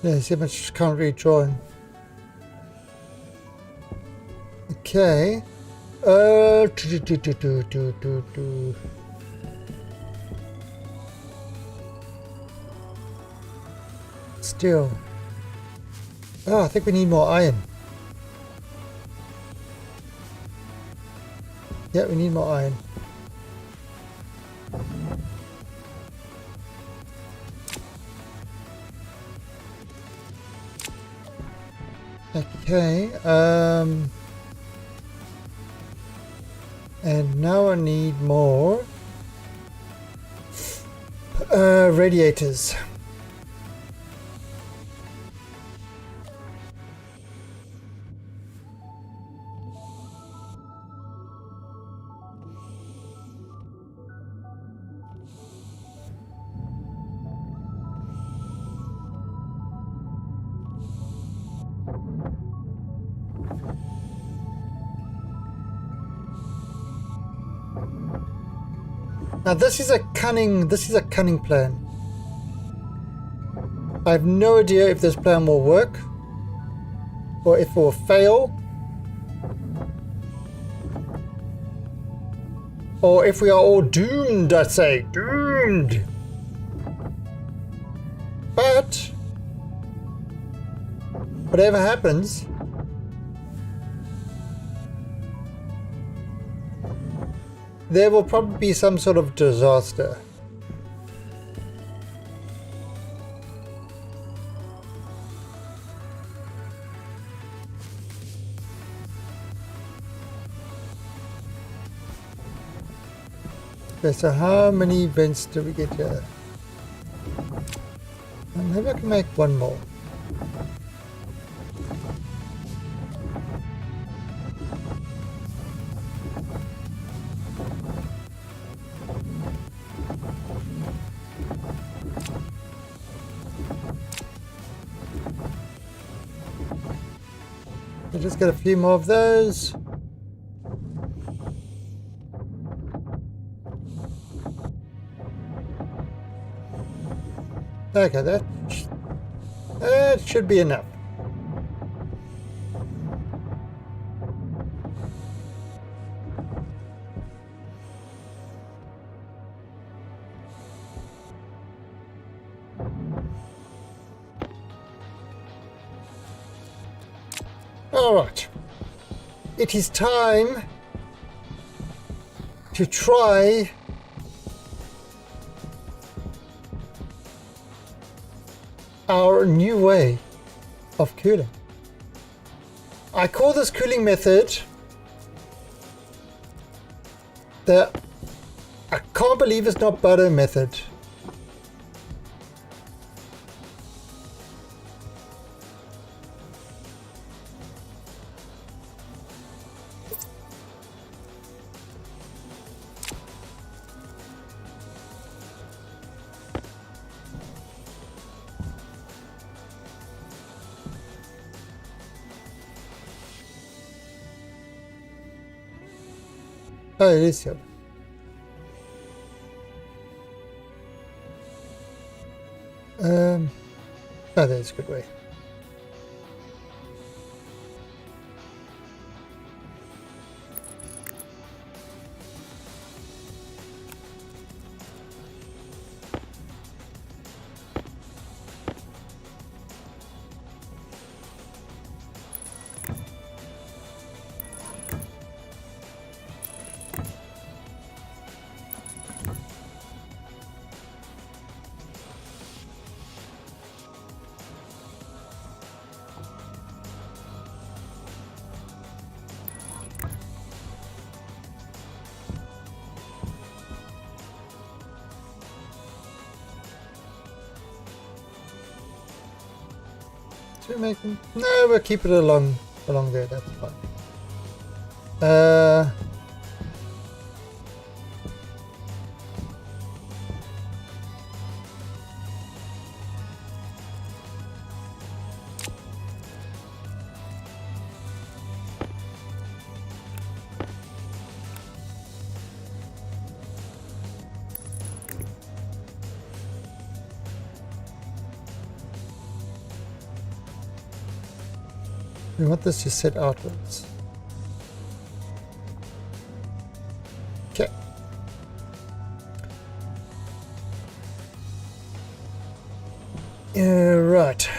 yeah, see how much can't really join. Okay. Still. Oh, I think we need more iron. Yeah, we need more iron. Okay, and now I need more radiators. Now this is a cunning plan. I have no idea if this plan will work or if it will fail or if we are all doomed, I say, doomed. But whatever happens, there will probably be some sort of disaster. Okay, so how many vents do we get here? Maybe I can make one more. I'll just get a few more of those. Okay, that should be enough. All right, it is time to try our new way of cooling. I call this cooling method the I can't believe it's not butter method. Oh, it is yellow. Oh, there's a good way. Should we make them? No, we'll keep it along there. That's fine. We want this to set outwards. Okay. Right.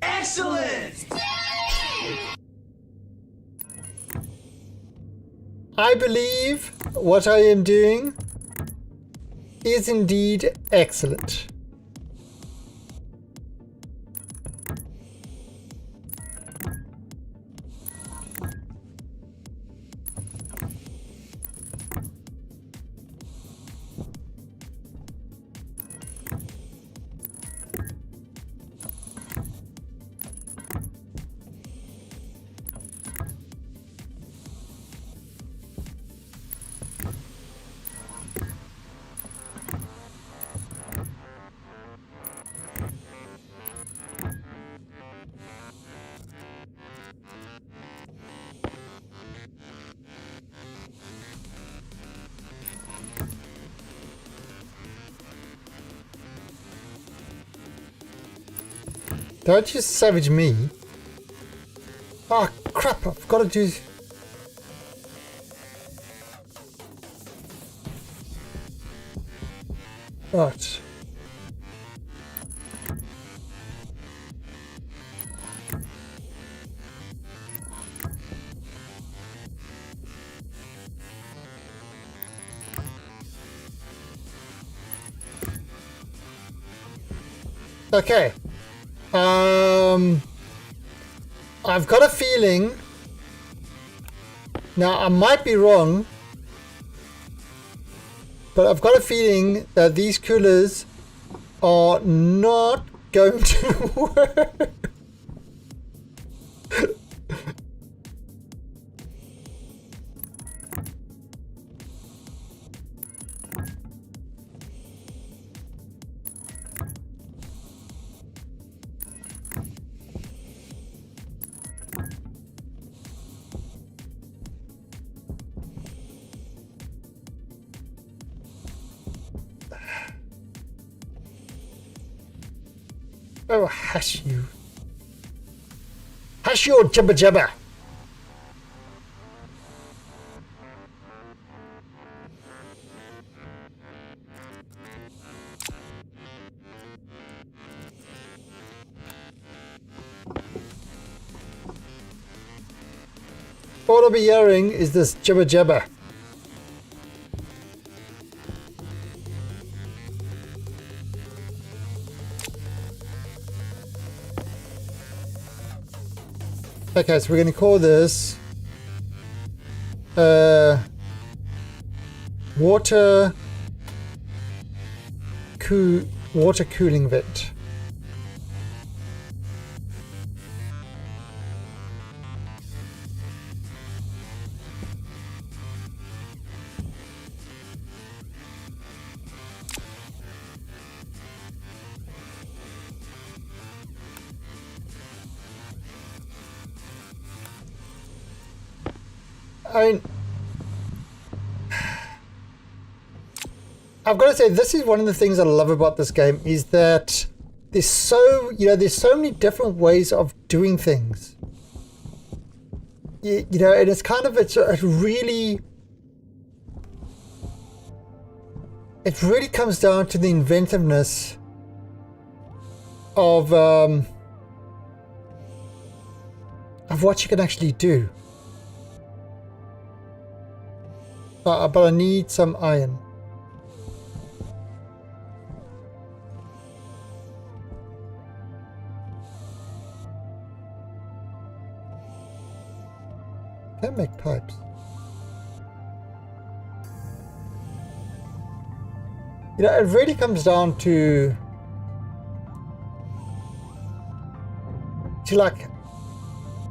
Excellent! I believe what I am doing is indeed excellent. Don't you savage me. Oh crap, I've got to do... Right. Okay. I've got a feeling, now I might be wrong, but I've got a feeling that these coolers are not going to work. Oh, hush you. Hush your jibber jabber. All I'll be hearing is this jibber jabber. Okay, so we're going to call this water water cooling vent. I mean, I've got to say, this is one of the things I love about this game, is that there's so many different ways of doing things. You know, and it's kind of, it really comes down to the inventiveness of what you can actually do. But I need some iron. Can make pipes. You know, it really comes down to like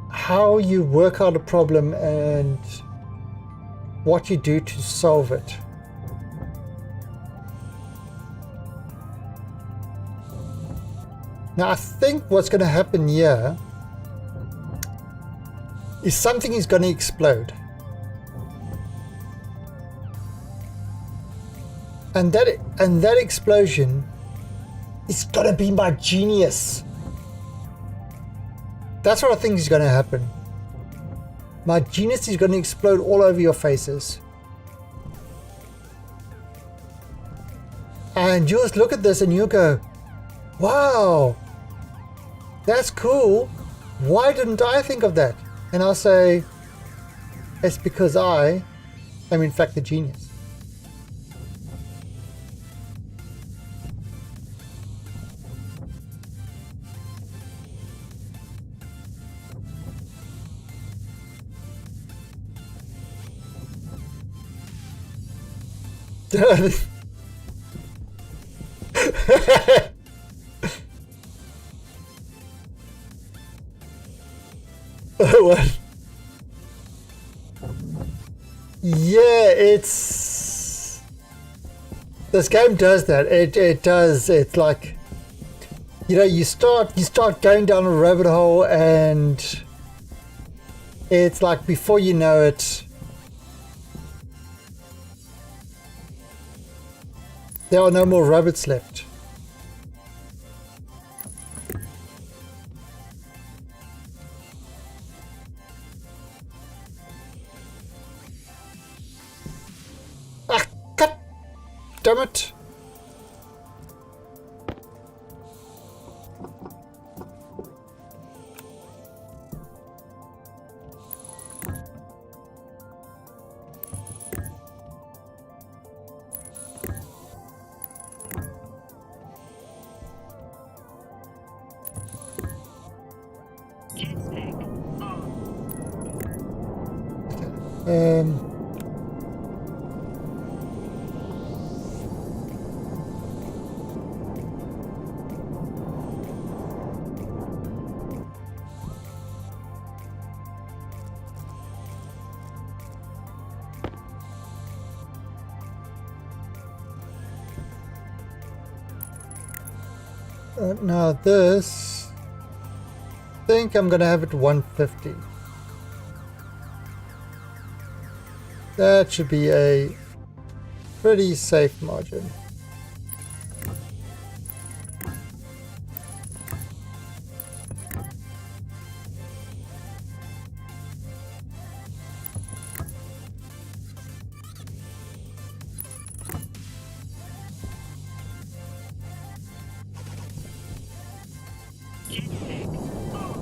how you work out a problem and what you do to solve it. Now I think what's going to happen here is something is going to explode. And that explosion is going to be my genius. That's what I think is going to happen. My genius is going to explode all over your faces. And you'll just look at this and you'll go, wow, that's cool. Why didn't I think of that? And I'll say, it's because I am in fact the genius. What? Yeah, it's... This game does that. It does. It's like, you know, you start going down a rabbit hole and it's like before you know it, there are no more rabbits left. Ah, God damn it. Jetpack on. Now this, I think I'm gonna have it 150. That should be a pretty safe margin. Jetpack on.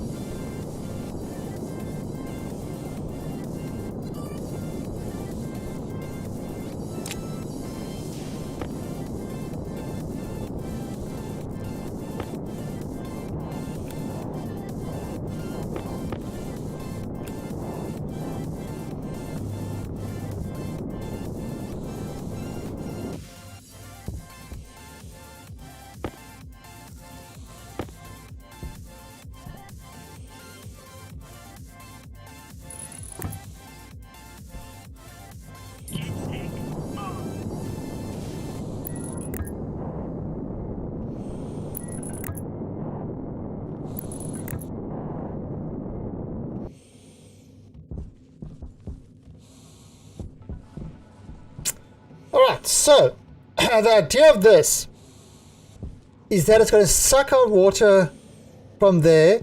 Right, so the idea of this is that it's going to suck out water from there.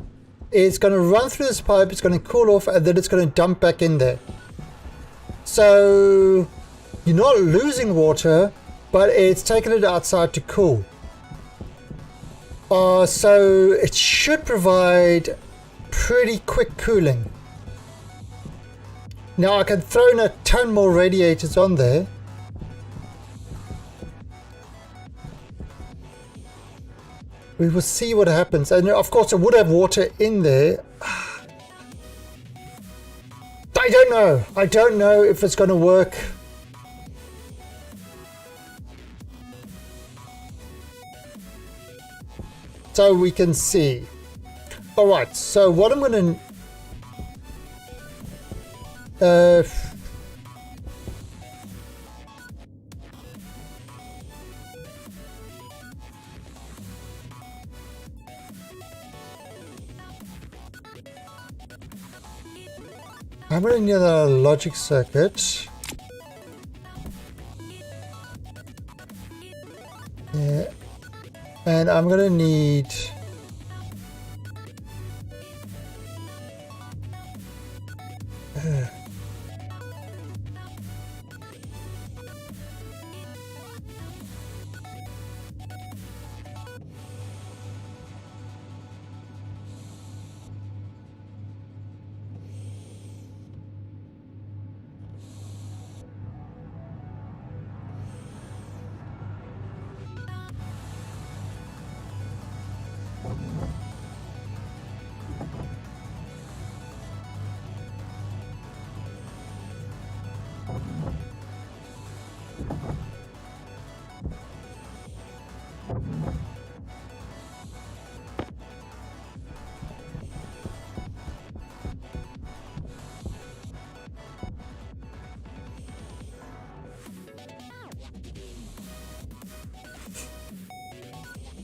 It's going to run through this pipe, it's going to cool off, and then it's going to dump back in there. So you're not losing water, but it's taking it outside to cool. So it should provide pretty quick cooling. Now I can throw in a ton more radiators on there. We will see what happens. And of course it would have water in there. I don't know. I don't know if it's going to work. So we can see. Alright, so what I'm going to... I'm going to need a logic circuit. Yeah. And I'm going to need...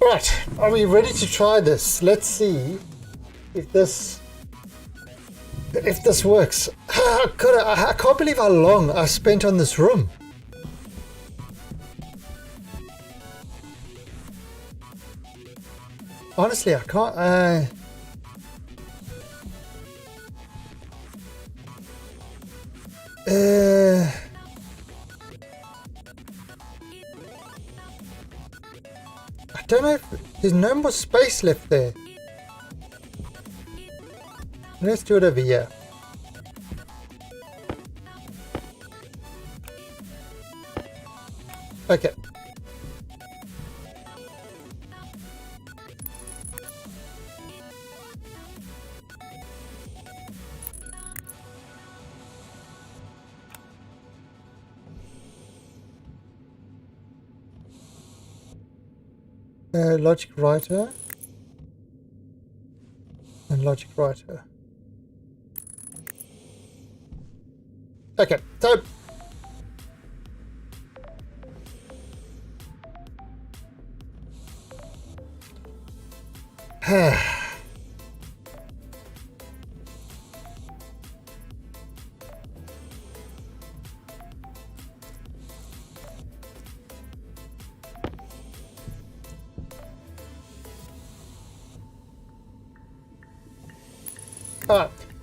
Right, are we ready to try this? Let's see if this works. God, I can't believe how long I spent on this room. Honestly, I can't. I don't know if there's no more space left there. Let's do it over here. Okay. Logic writer and logic writer. Okay, so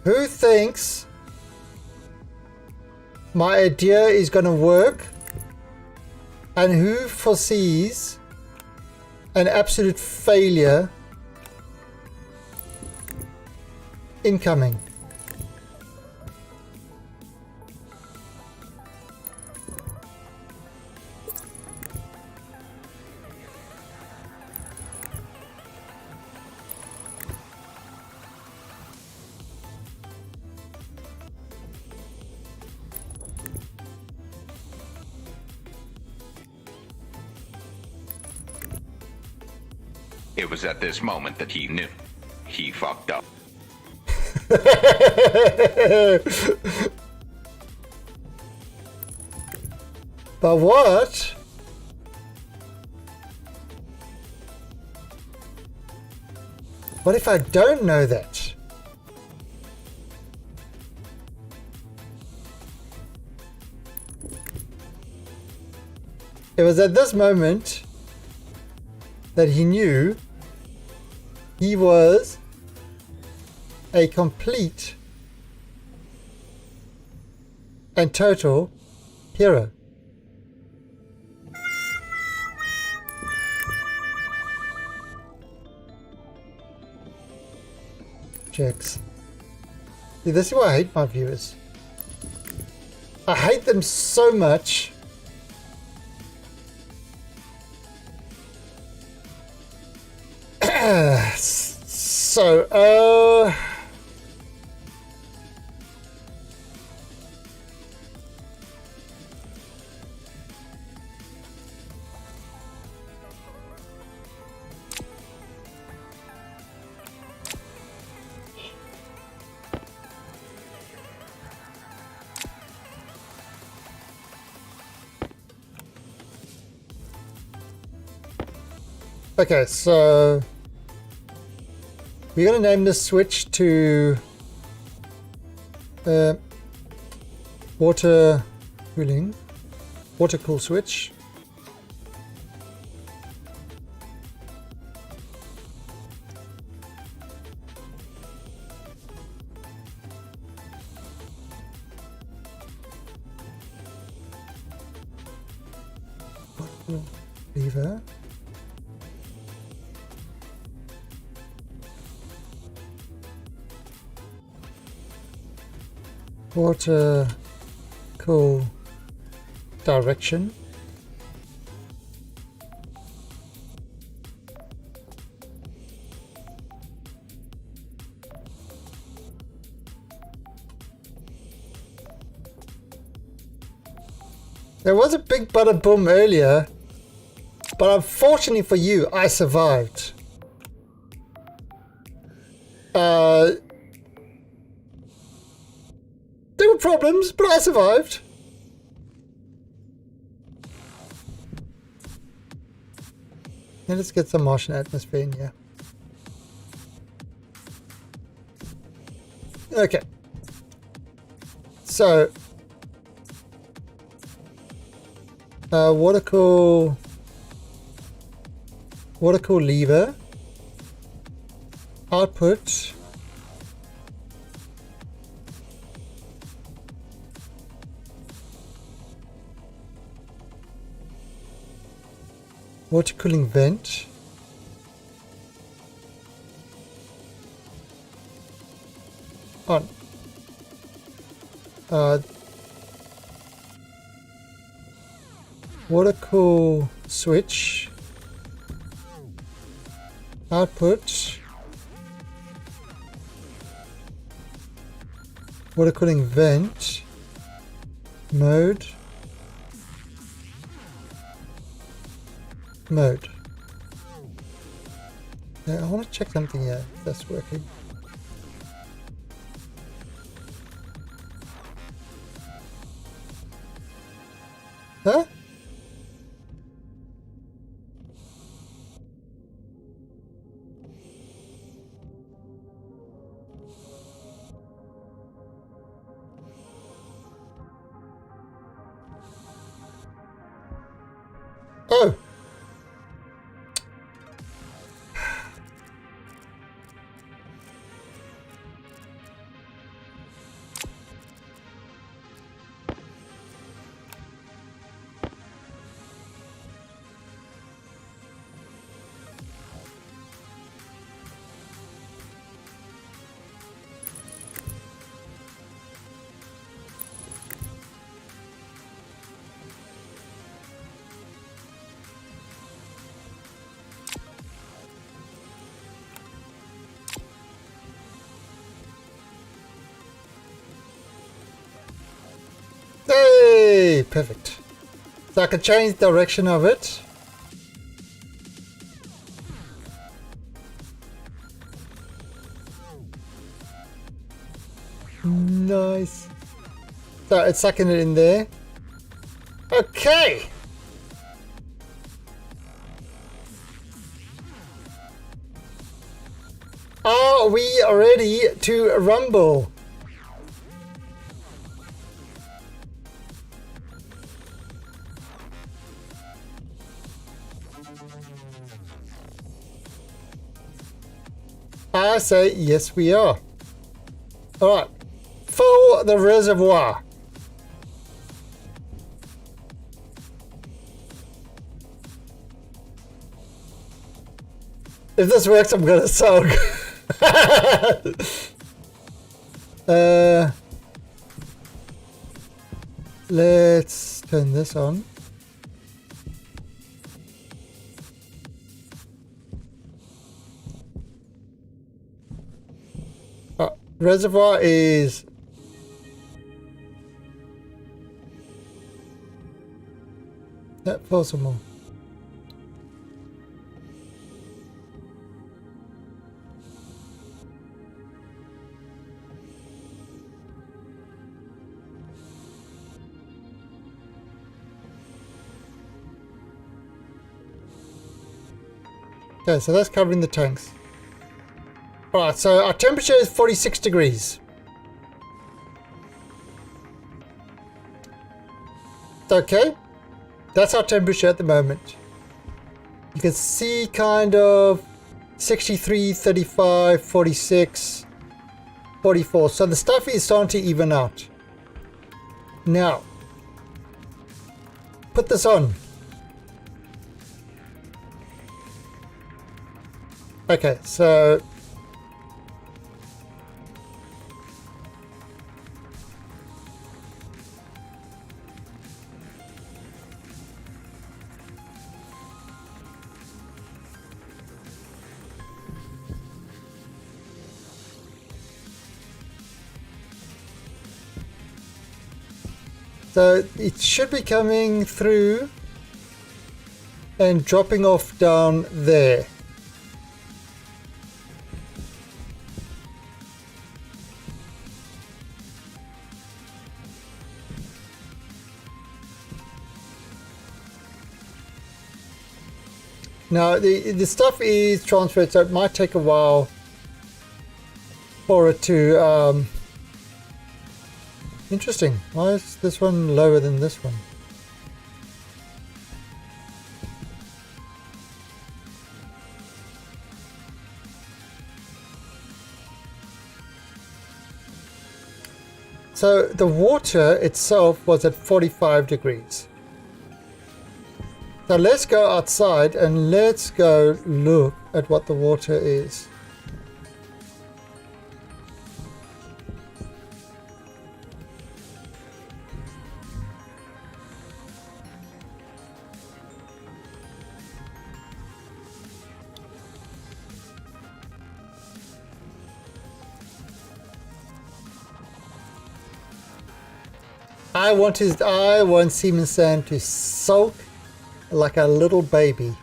who thinks my idea is going to work, and who foresees an absolute failure incoming? It was at this moment that he knew. He fucked up. But what? What if I don't know that? It was at this moment that he knew he was a complete and total hero. Checks. See, this is why I hate my viewers. I hate them so much. So, okay, so we're going to name this switch to water cooling, water cool switch. Lever. Water cool direction. There was a big bada boom earlier, but unfortunately for you, I survived. There were problems, but I survived. Now let's get some Martian atmosphere in here. Okay. So, water cool lever, output, water cooling vent, on, water cool switch, output, water cooling vent, mode, Yeah, I want to check something here, if that's working. Huh? Oh! Hey, perfect. So I can change the direction of it. Nice. So it's sucking it in there. Okay. Are we ready to rumble? I say yes, we are. All right, fill the reservoir. If this works, I'm gonna sulk. Let's turn this on. Reservoir is fill some more. Okay, so that's covering the tanks. Alright, so our temperature is 46 degrees. Okay, that's our temperature at the moment. You can see kind of 63, 35, 46, 44. So the stuff is starting to even out. Now, put this on. Okay, so it should be coming through and dropping off down there. Now the stuff is transferred, so it might take a while for it to interesting. Why is this one lower than this one? So the water itself was at 45 degrees. So let's go outside and let's go look at what the water is. I want Seaman Sand to sulk like a little baby.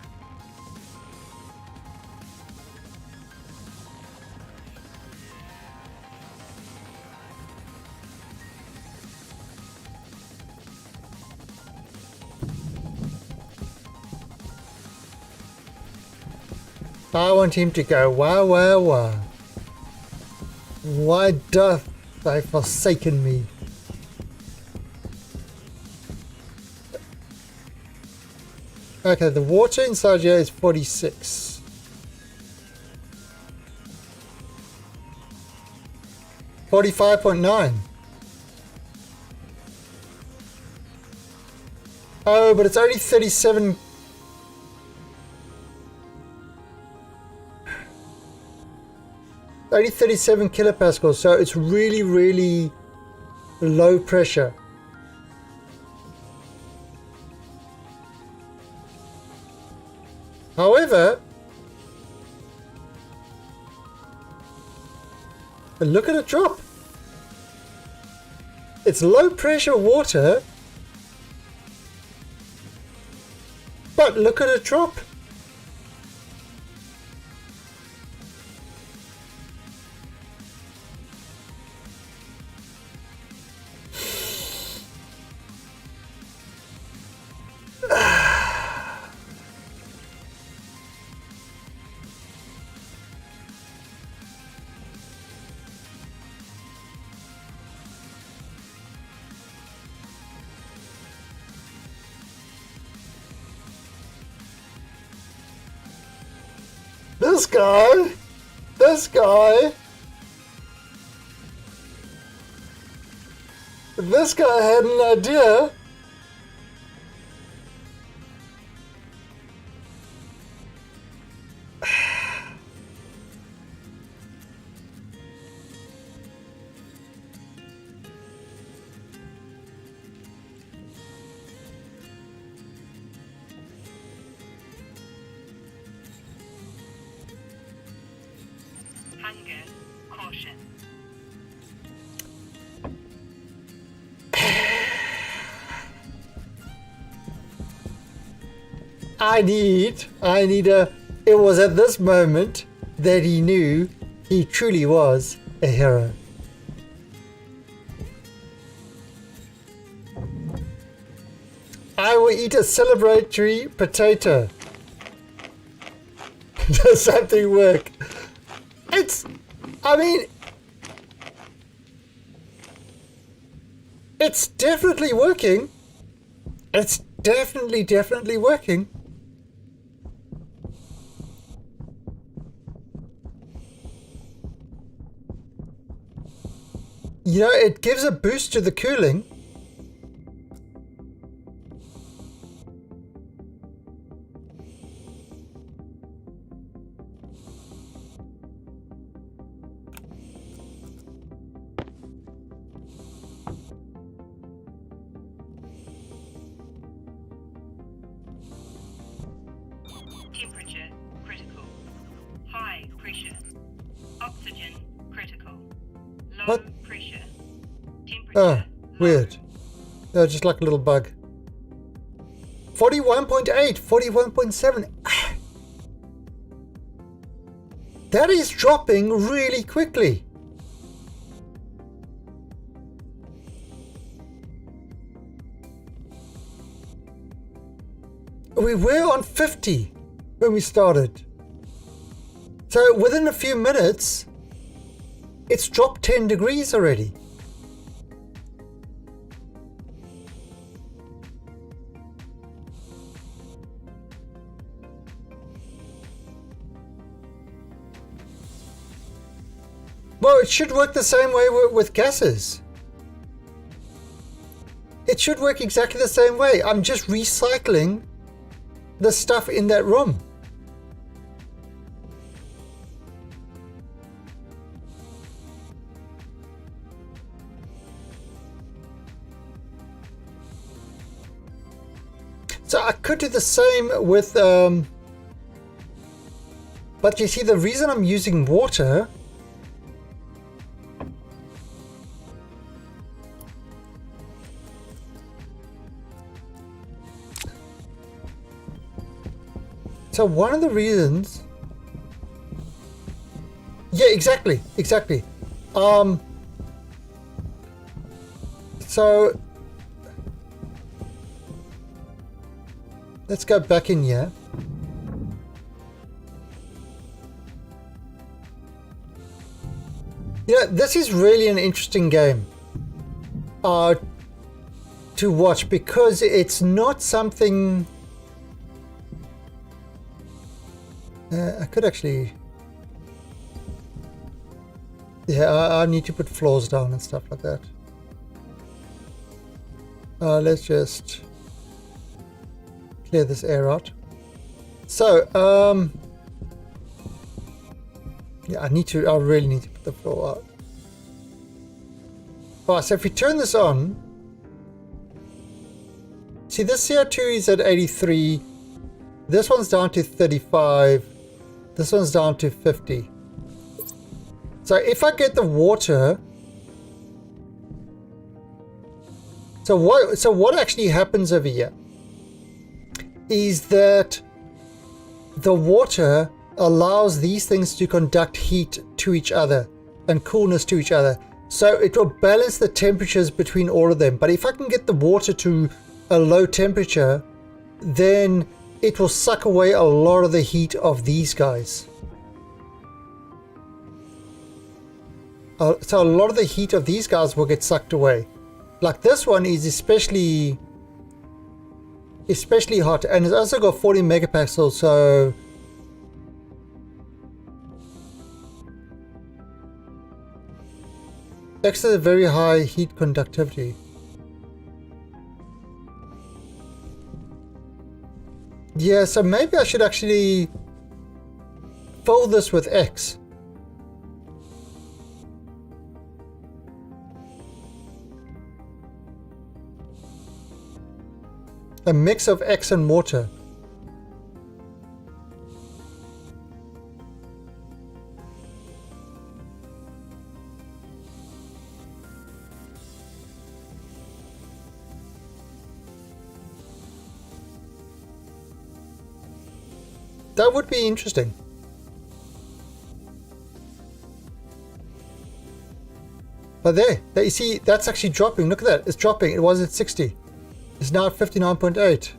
I want him to go, wow, wow, wow. Why doth thy forsaken me? Okay, the water inside here is 46. $45.9. Oh, but it's only 37. Only 37 kilopascals, so it's really, really low pressure. However, look at it drop. It's low pressure water, but look at it drop. This guy had an idea. Hunger. Caution. I need a... It was at this moment that he knew he truly was a hero. I will eat a celebratory potato. Does something work? I mean, it's definitely working. It's definitely working. You know, it gives a boost to the cooling. Temperature critical. High pressure. Oxygen critical. Low What? pressure. Temperature. Oh, weird. Oh, just like a little bug. 41.8, 41.7. That is dropping really quickly. We were on 50 when we started. So within a few minutes, it's dropped 10 degrees already. Well, it should work the same way with gases. It should work exactly the same way. I'm just recycling the stuff in that room. So I could do the same with, but you see, the reason I'm using water so one of the reasons, yeah, exactly. So let's go back in here. You know, this is really an interesting game to watch, because it's not something... I could actually... Yeah, I need to put floors down and stuff like that. Let's just clear this air out. So, yeah, I really need to put the floor out. Alright, so if we turn this on, see, this CO2 is at 83, this one's down to 35, this one's down to 50. So if I get the water, so what actually happens over here is that the water allows these things to conduct heat to each other and coolness to each other. So it will balance the temperatures between all of them. But if I can get the water to a low temperature, then it will suck away a lot of the heat of these guys. So a lot of the heat of these guys will get sucked away. Like this one is especially hot, and it's also got 40 megapixels, so X is a very high heat conductivity. Yeah, so maybe I should actually fill this with X. A mix of X and water. That would be interesting. But there, you see, that's actually dropping. Look at that, it's dropping. It was at 60. It's now at 59.8.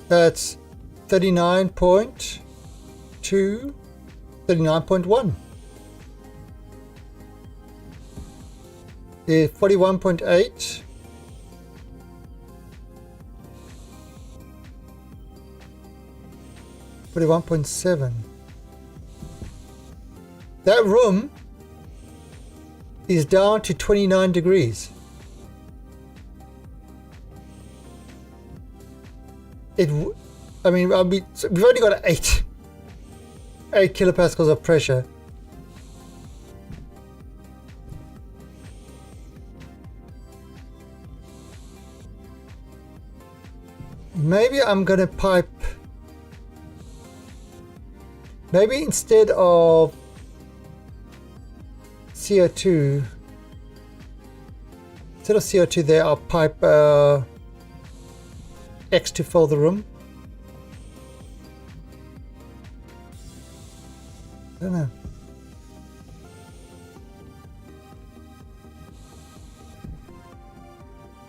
That's 39.2, 39.1. 41.8. 41.7. That room is down to 29 degrees. I mean, so we've only got 8 kilopascals of pressure. Maybe I'm gonna pipe. Maybe instead of CO2, there, I'll pipe X to fill the room. I don't know.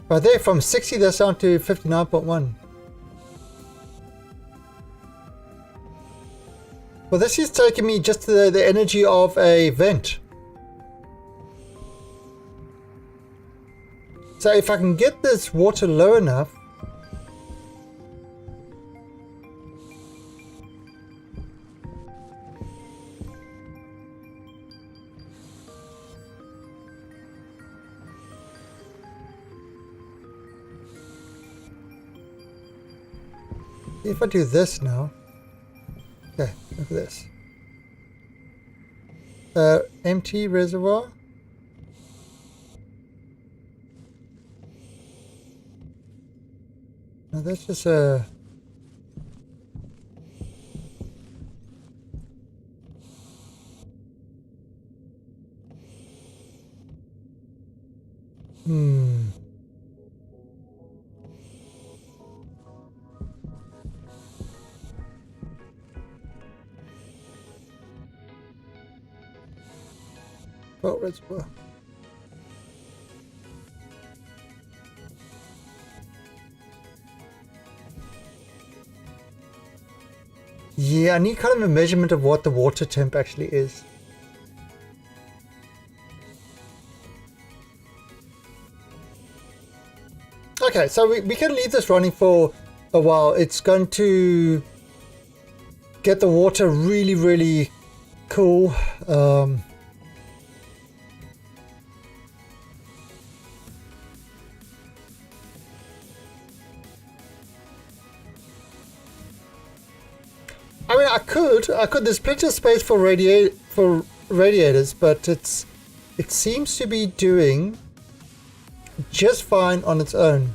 Right there, from 60 that's down to 59.1. Well, this is taking me just to the energy of a vent. So if I can get this water low enough, if I do this now, okay, look at this. Empty reservoir. No, that's just a... Well, reservoir. Yeah, I need kind of a measurement of what the water temp actually is. Okay, so we can leave this running for a while. It's going to get the water really, really cool. I mean, I could. There's plenty of space for radiators, but it seems to be doing just fine on its own.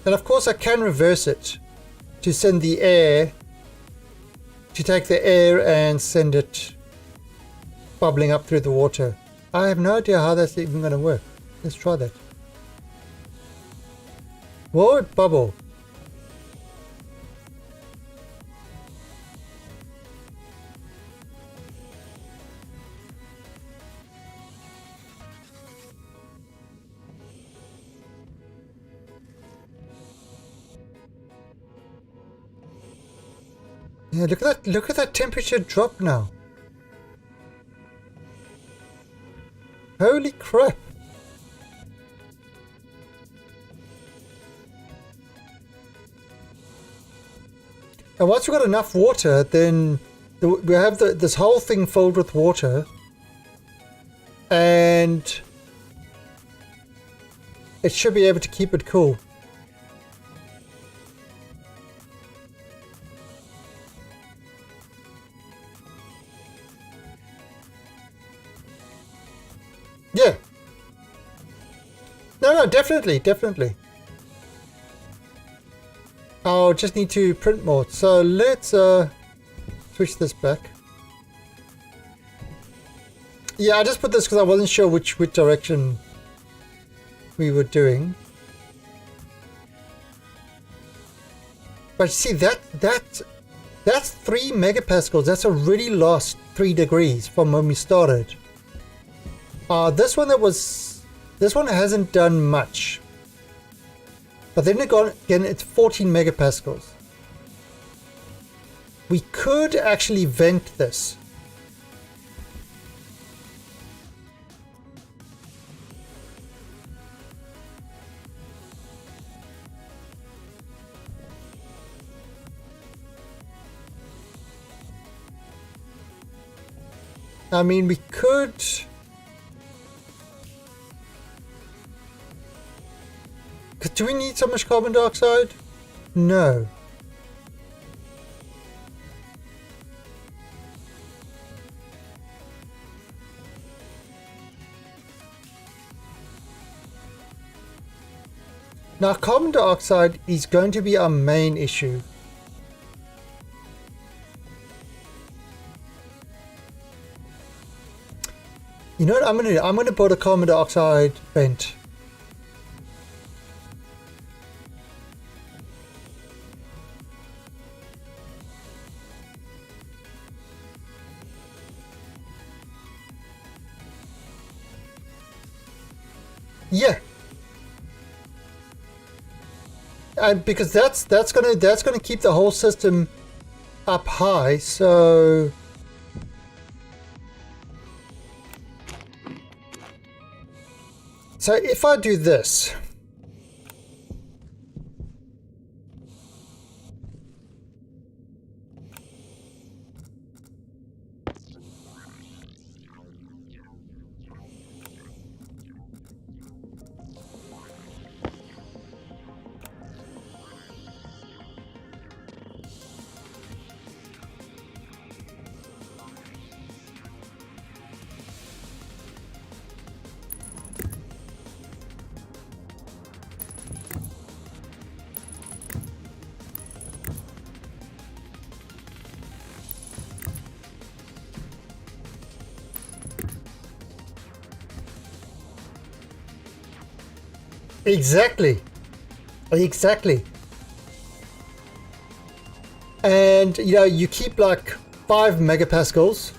And of course, I can reverse it to send the air, to take the air and send it bubbling up through the water. I have no idea how that's even going to work. Let's try that. Will it bubble? Yeah, look at that temperature drop now. Holy crap. And once we've got enough water, then we have this whole thing filled with water. And it should be able to keep it cool. Yeah. No, definitely, definitely. I'll just need to print more. So let's switch this back. Yeah, I just put this because I wasn't sure which direction we were doing. But see, that's 3 megapascals. That's already lost 3 degrees from when we started. This one hasn't done much. But then again, it's 14 megapascals. We could actually vent this. I mean, we could... Do we need so much carbon dioxide? No. Now, carbon dioxide is going to be our main issue. You know what I'm going to do? I'm going to put a carbon dioxide vent. Yeah. And because that's gonna keep the whole system up high, so if I do this, exactly. And you know, you keep like 5 megapascals.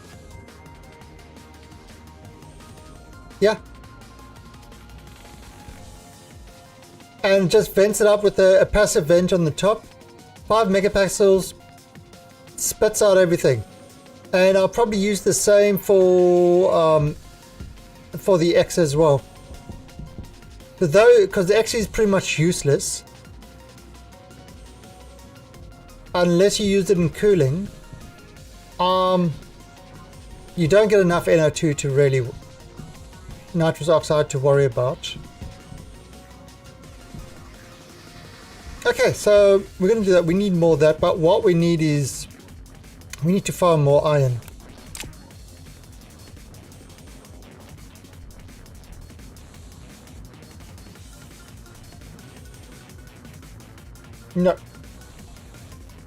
Yeah. And just vents it up with a passive vent on the top. 5 megapascals, spits out everything. And I'll probably use the same for the X as well. Because the X is pretty much useless unless you use it in cooling. You don't get enough NO2 to really nitrous oxide to worry about. Okay, so we're going to do that. We need more of that, but what we need is we need to find more iron. No.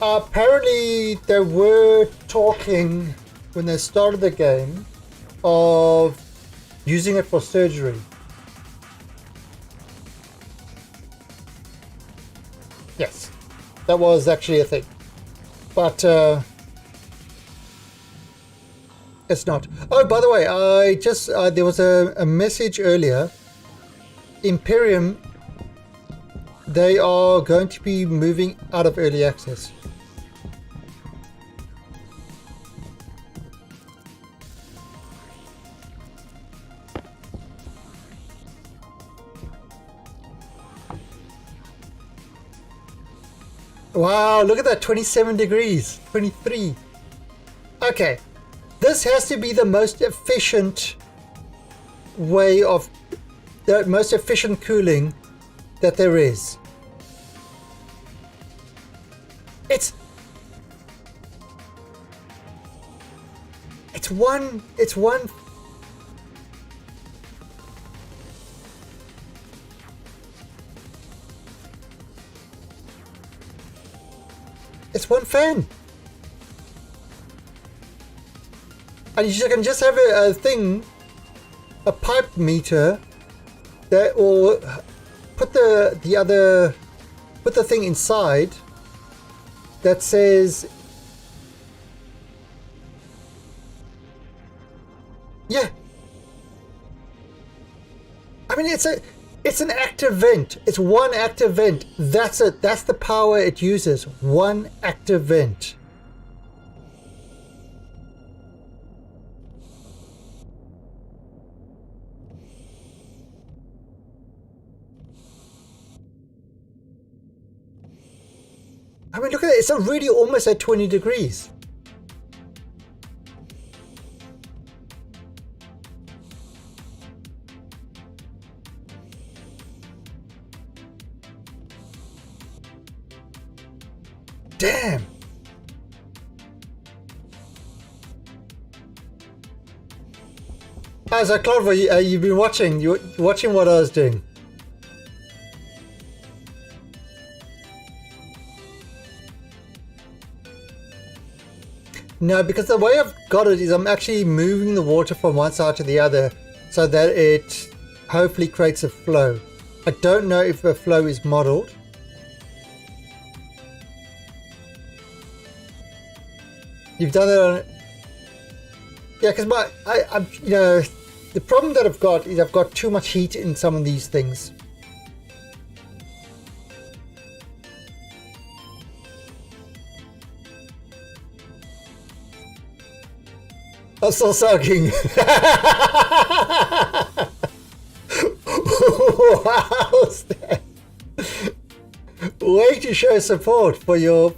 Apparently they were talking when they started the game of using it for surgery. Yes, that was actually a thing. But it's not. Oh, by the way, I just there was a message earlier. Imperium, they are going to be moving out of early access. Wow, look at that, 27 degrees, 23. Okay, this has to be the most efficient way of, the most efficient cooling that there is. It's one, it's one fan. And you can just have a thing, a pipe meter that, or put the thing inside that says, yeah. I mean, it's an active vent. It's one active vent. That's it. That's the power it uses. One active vent. I mean, look at it. It's already almost at 20 degrees. Damn. How's that, Clover? You've been watching. You're watching what I was doing. No, because the way I've got it is I'm actually moving the water from one side to the other so that it hopefully creates a flow. I don't know if the flow is modeled. You've done it on... Yeah, because I'm, you know, the problem that I've got is I've got too much heat in some of these things. I'm still soaking. Wow, Stan. Way to show support for your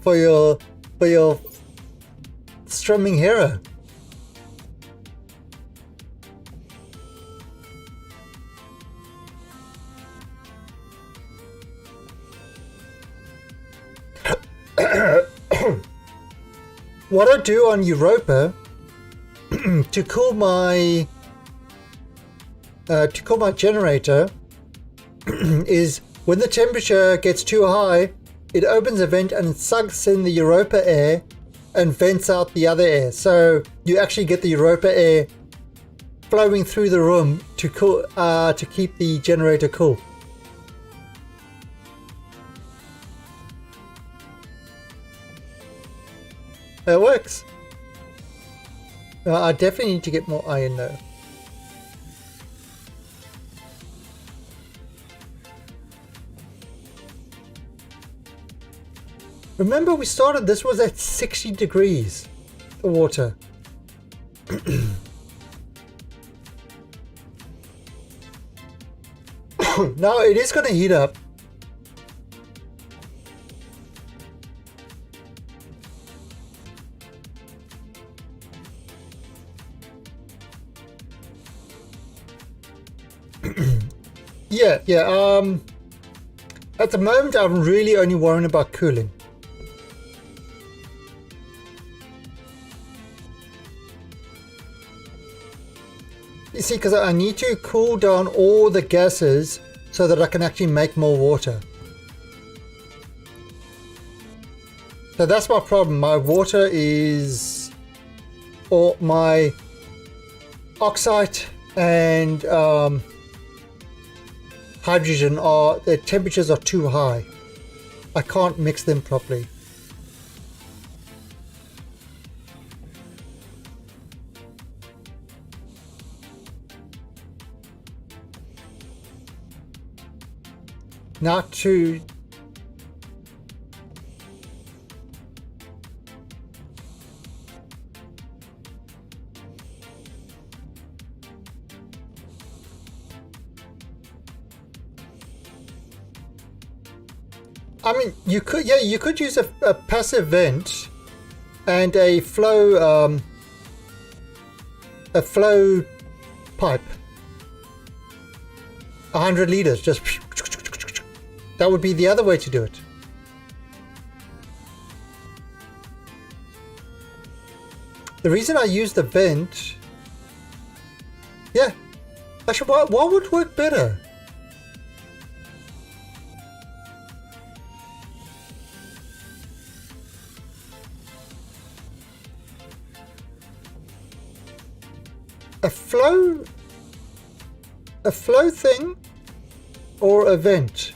strumming hero. What I do on Europa to cool my generator is when the temperature gets too high, it opens a vent and it sucks in the Europa air and vents out the other air. So you actually get the Europa air flowing through the room to cool, to keep the generator cool. It works. I definitely need to get more iron though. Remember we started, this was at 60 degrees, the water. Now it is going to heat up. Yeah. At the moment, I'm really only worrying about cooling. You see, because I need to cool down all the gases so that I can actually make more water. So that's my problem. My water is, or my oxide and hydrogen the temperatures are too high. I can't mix them properly. Now to I mean, you could use a passive vent and a flow pipe. 100 liters, just that would be the other way to do it. The reason I use the vent, yeah, actually, what would work better? A flow thing or a vent?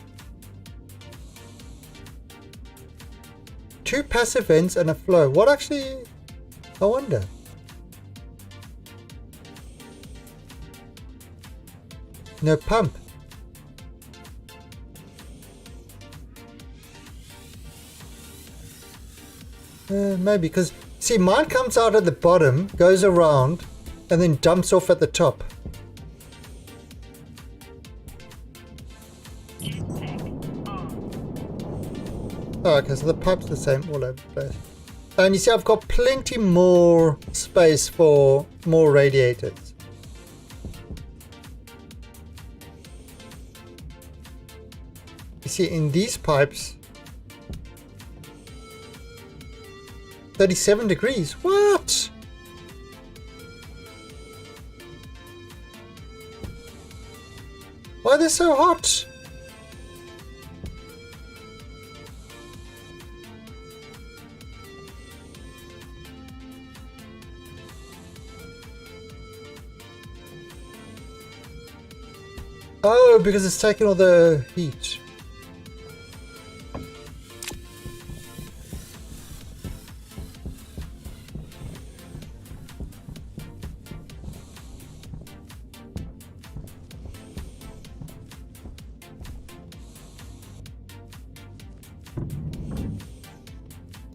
Two passive vents and a flow. What actually? I wonder. No pump. Maybe because see, mine comes out at the bottom, goes around, and then dumps off at the top. Oh, okay, so the pipe's the same all over the place. And you see, I've got plenty more space for more radiators. You see, in these pipes, 37 degrees. What? Why are they so hot? Oh, because it's taking all the heat.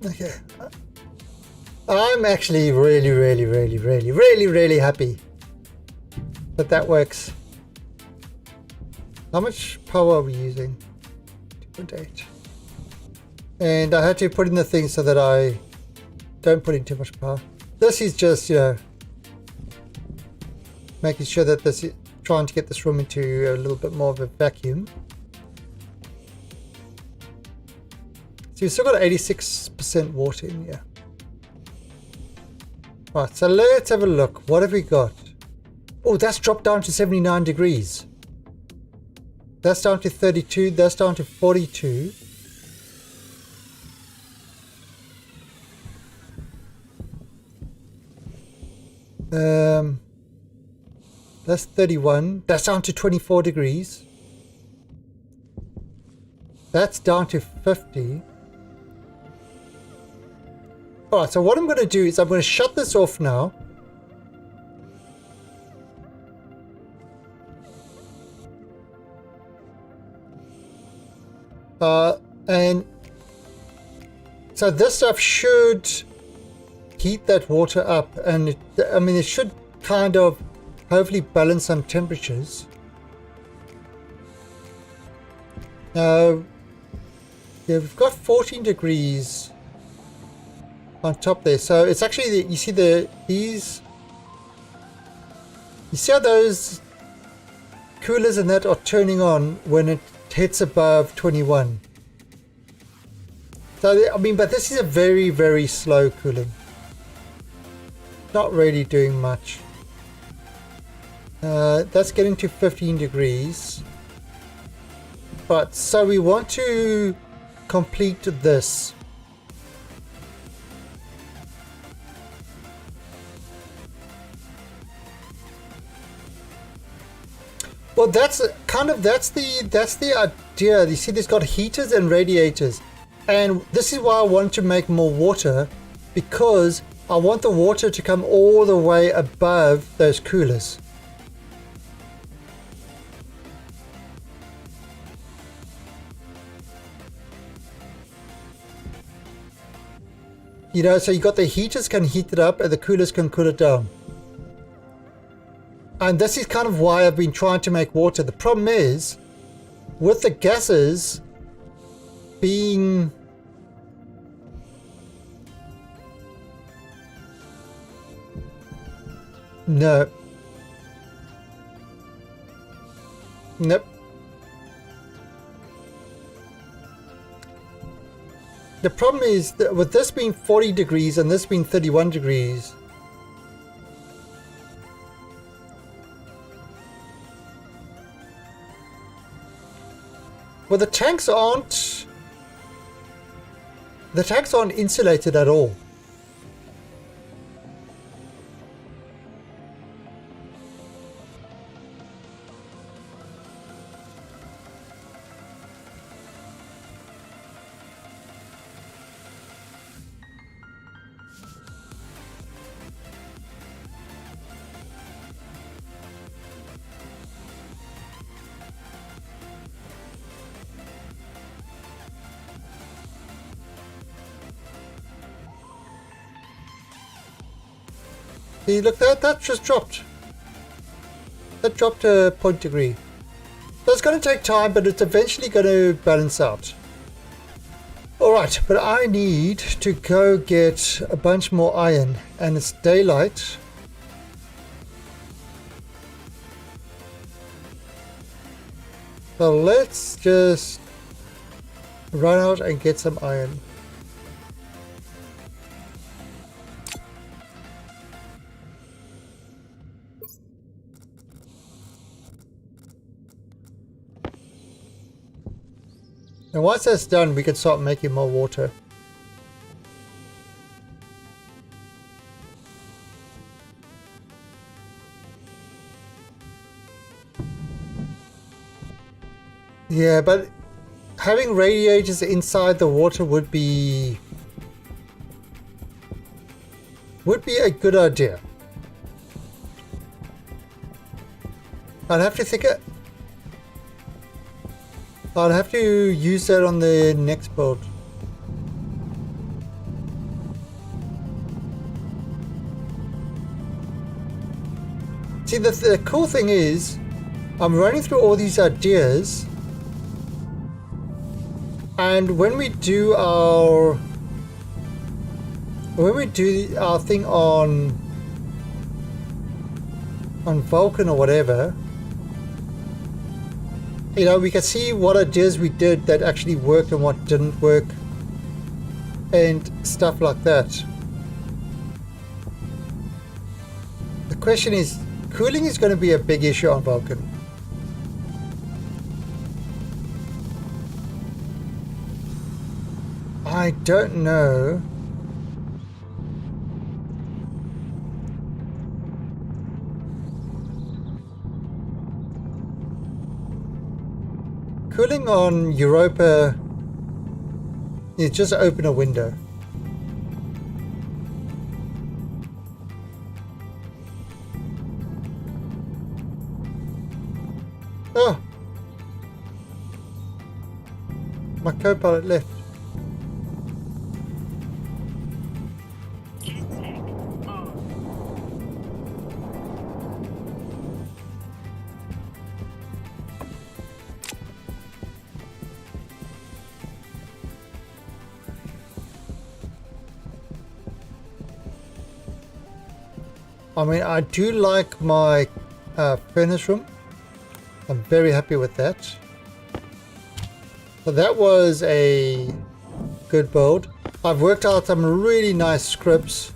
Okay. I'm actually really happy that that works. How much power are we using? 2.8. And I had to put in the thing so that I don't put in too much power. This is just, you know, making sure that this is trying to get this room into a little bit more of a vacuum. So you've still got 86% water in here. Right, so let's have a look. What have we got? Oh, that's dropped down to 79 degrees. That's down to 32. That's down to 42. That's 31. That's down to 24 degrees. That's down to 50. Alright, so what I'm going to do is I'm going to shut this off now. And so this stuff should heat that water up, and it should kind of hopefully balance some temperatures. Now, yeah, we've got 14 degrees on top there, so it's actually you see how those coolers and that are turning on when it hits above 21. So I mean, but this is a very slow cooling, not really doing much. That's getting to 15 degrees. But so we want to complete this. Well, that's the idea. You see, there's got heaters and radiators, and this is why I want to make more water, because I want the water to come all the way above those coolers. You know, so you got the heaters can heat it up and the coolers can cool it down. And this is kind of why I've been trying to make water. The problem is, with the gases, being... No. Nope. The problem is that with this being 40 degrees and this being 31 degrees, well, the tanks aren't insulated at all. See, look, that just dropped. That dropped a point degree. So it's going to take time, but it's eventually going to balance out. Alright, but I need to go get a bunch more iron, and it's daylight. So let's just run out and get some iron. And once that's done, we can start making more water. Yeah, but having radiators inside the water would be a good idea. I'd have to think it. I'll have to use that on the next build. See, the cool thing is, I'm running through all these ideas, and when we do our thing on Vulcan or whatever, you know, we can see what ideas we did that actually worked and what didn't work and stuff like that. The question is, cooling is going to be a big issue on Vulcan. I don't know. Cooling on Europa is just open a window. Oh! My co-pilot left. Jetpack on. I mean, I do like my furnace room. I'm very happy with that. So that was a good build. I've worked out some really nice scripts.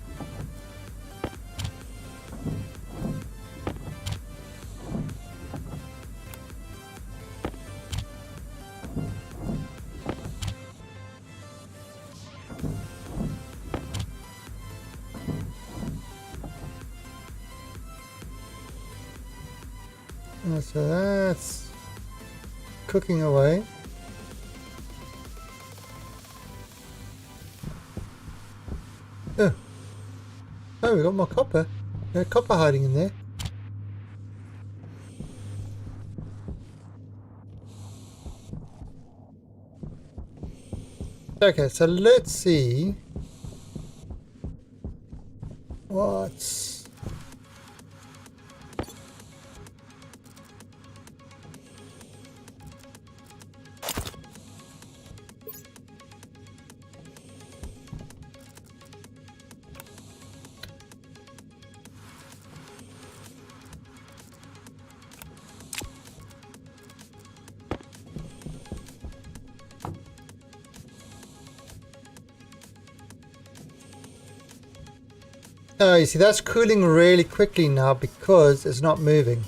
So that's cooking away. Oh, we got more copper. There's copper hiding in there. Okay, so let's see what's... Oh, you see, that's cooling really quickly now because it's not moving.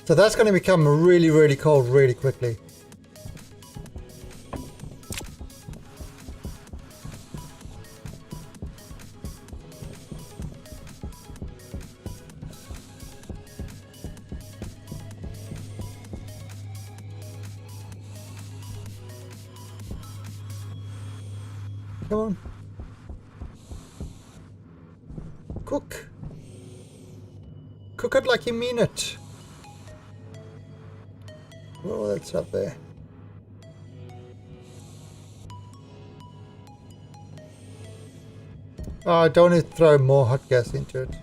So that's going to become really, really cold really quickly. Come on. Cook. Cook it like you mean it. Oh, that's up there. Oh, I don't want to throw more hot gas into it.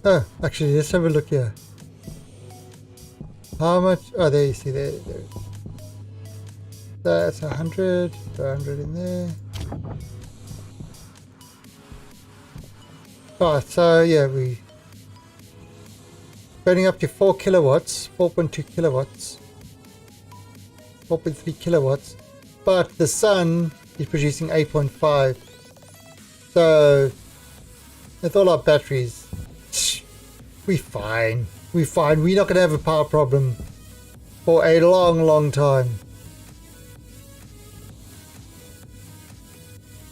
Oh, actually, let's have a look here. How much? Oh, there you see, there. That's 100. Throw 100 in there. Oh, so yeah, we burning up to 4 kilowatts, 4.2 kilowatts, 4.3 kilowatts, but the sun is producing 8.5. So with all our batteries, we're fine. We're fine. We're not going to have a power problem for a long, long time.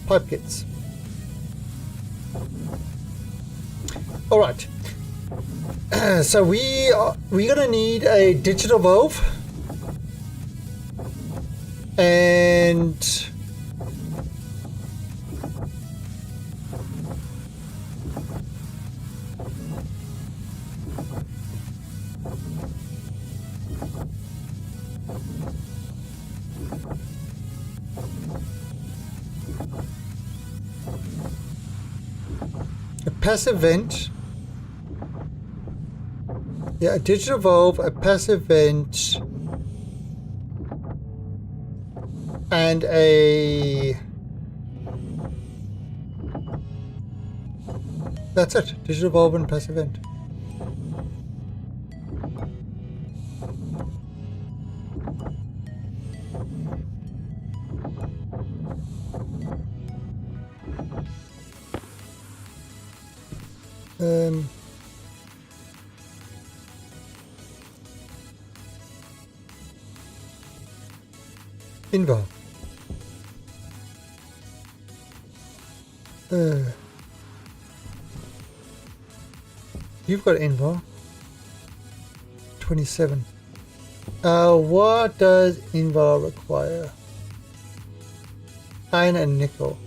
Pipe kits. All right. So we're gonna need a digital valve and a passive vent. Yeah, a digital valve, a passive vent, and a... That's it. Digital valve and passive vent. Invar. You've got Invar. 27. What does Invar require? Iron and nickel.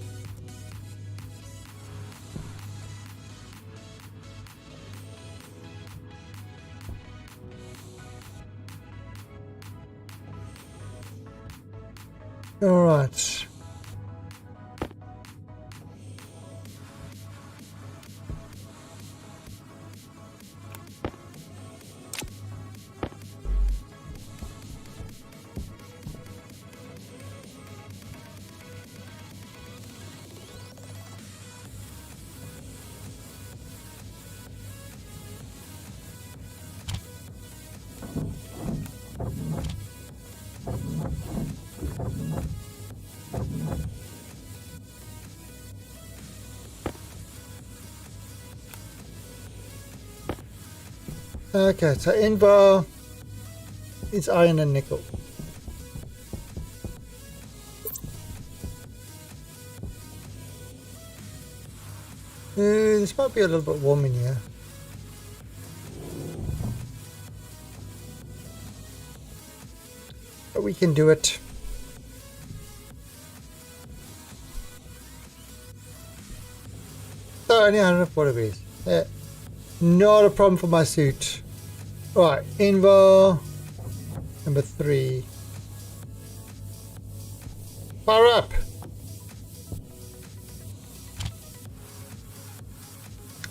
All right. Okay, so Invar is iron and nickel. This might be a little bit warm in here. But we can do it. So only 104 degrees. Yeah. Not a problem for my suit. Right, Invar number 3. Power up.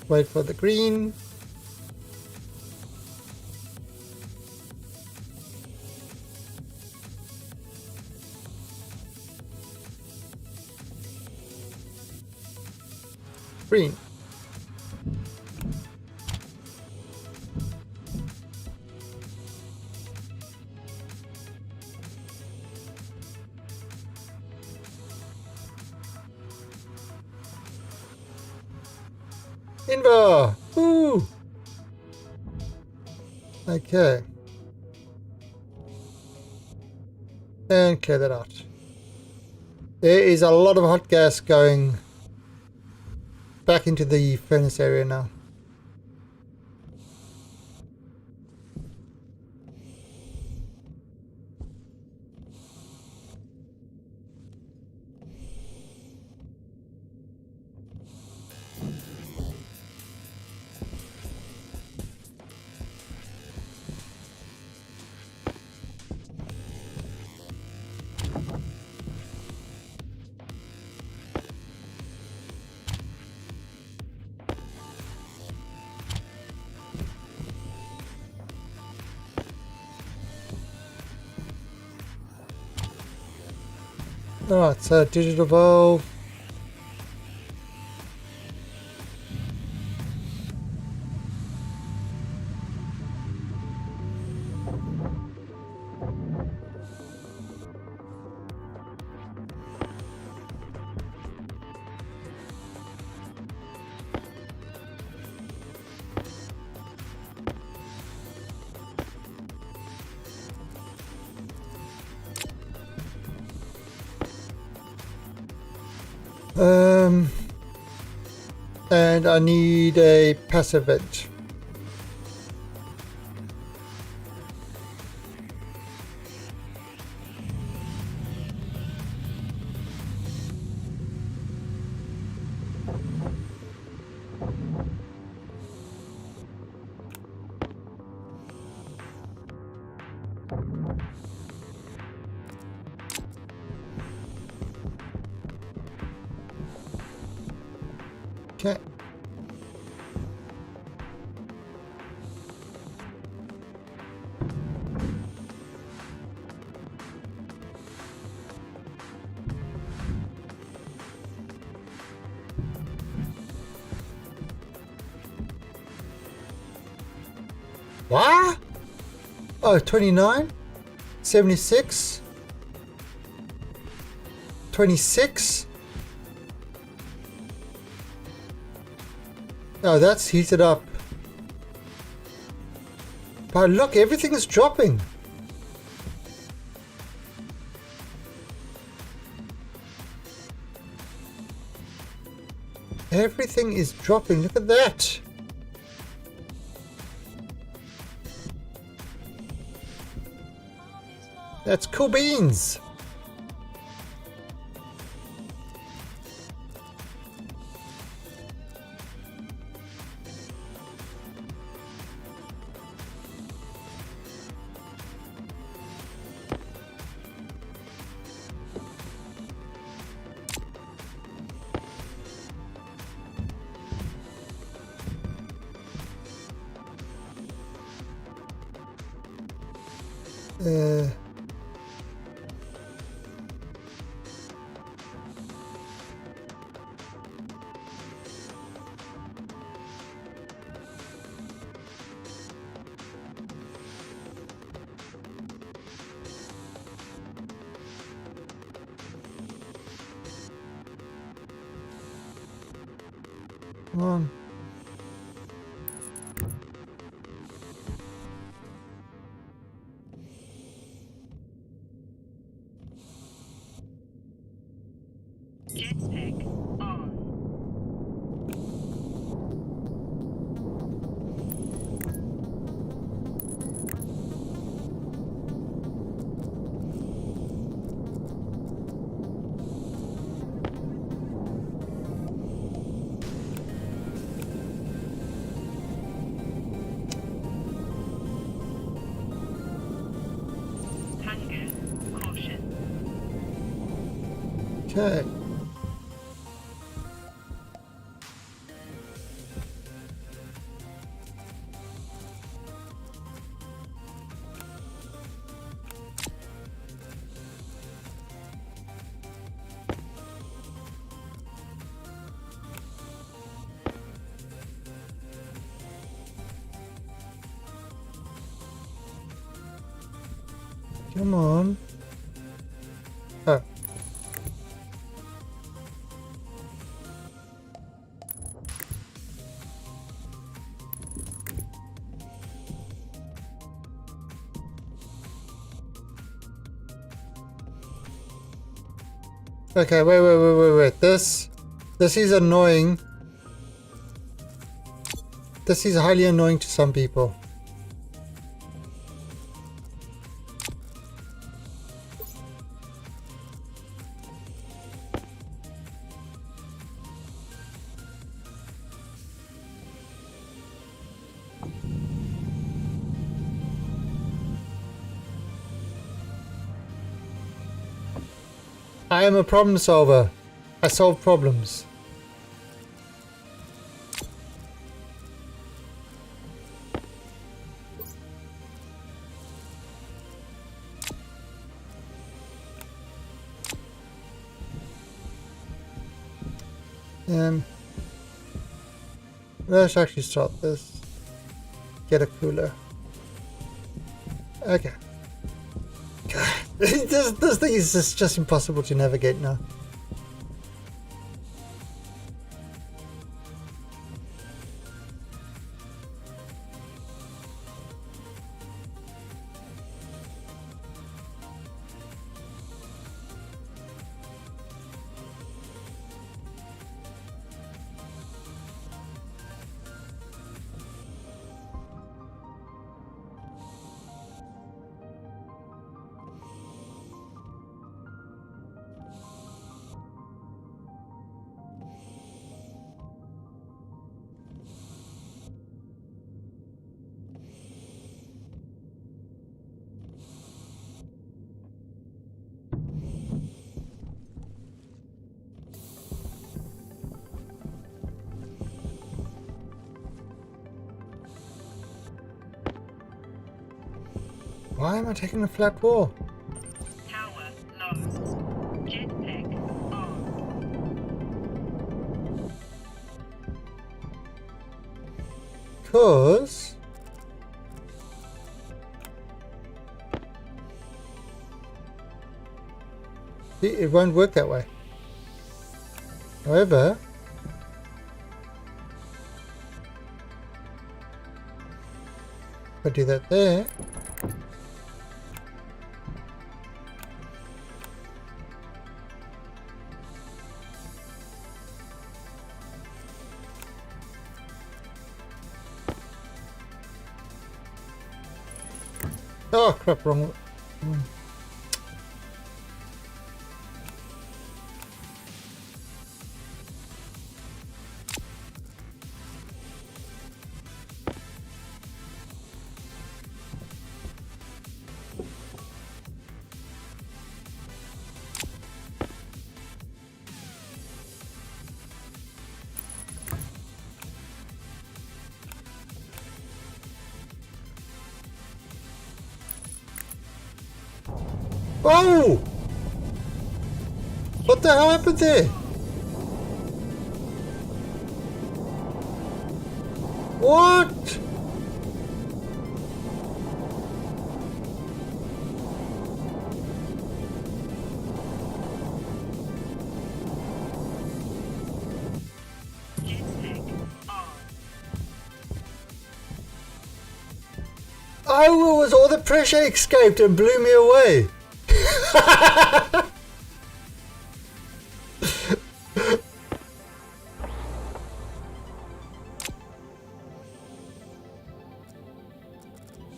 Wait for the green. Green. Invar! Woo! Okay. And clear that out. There is a lot of hot gas going back into the furnace area now. Alright, so digital valve. And I need a passive vent. Okay. What? Oh, 29, 76, 26. Oh, that's heated up. But look, everything is dropping. Everything is dropping. Look at that. That's cool beans. Come on. Jetpack on. Hunger caution. Okay. Come on. Oh. Okay, wait. This is annoying. This is highly annoying to some people. I am a problem solver. I solve problems. Let's actually start this. Get a cooler. Okay. God, this thing is just impossible to navigate now. Why am I taking the flat wall? Tower lost. Jetpack on. Because it won't work that way. However, if I do that there, oh crap, wrong. Oh! What the hell happened there? What? Jetpack on. Oh, it was all the pressure escaped and blew me away.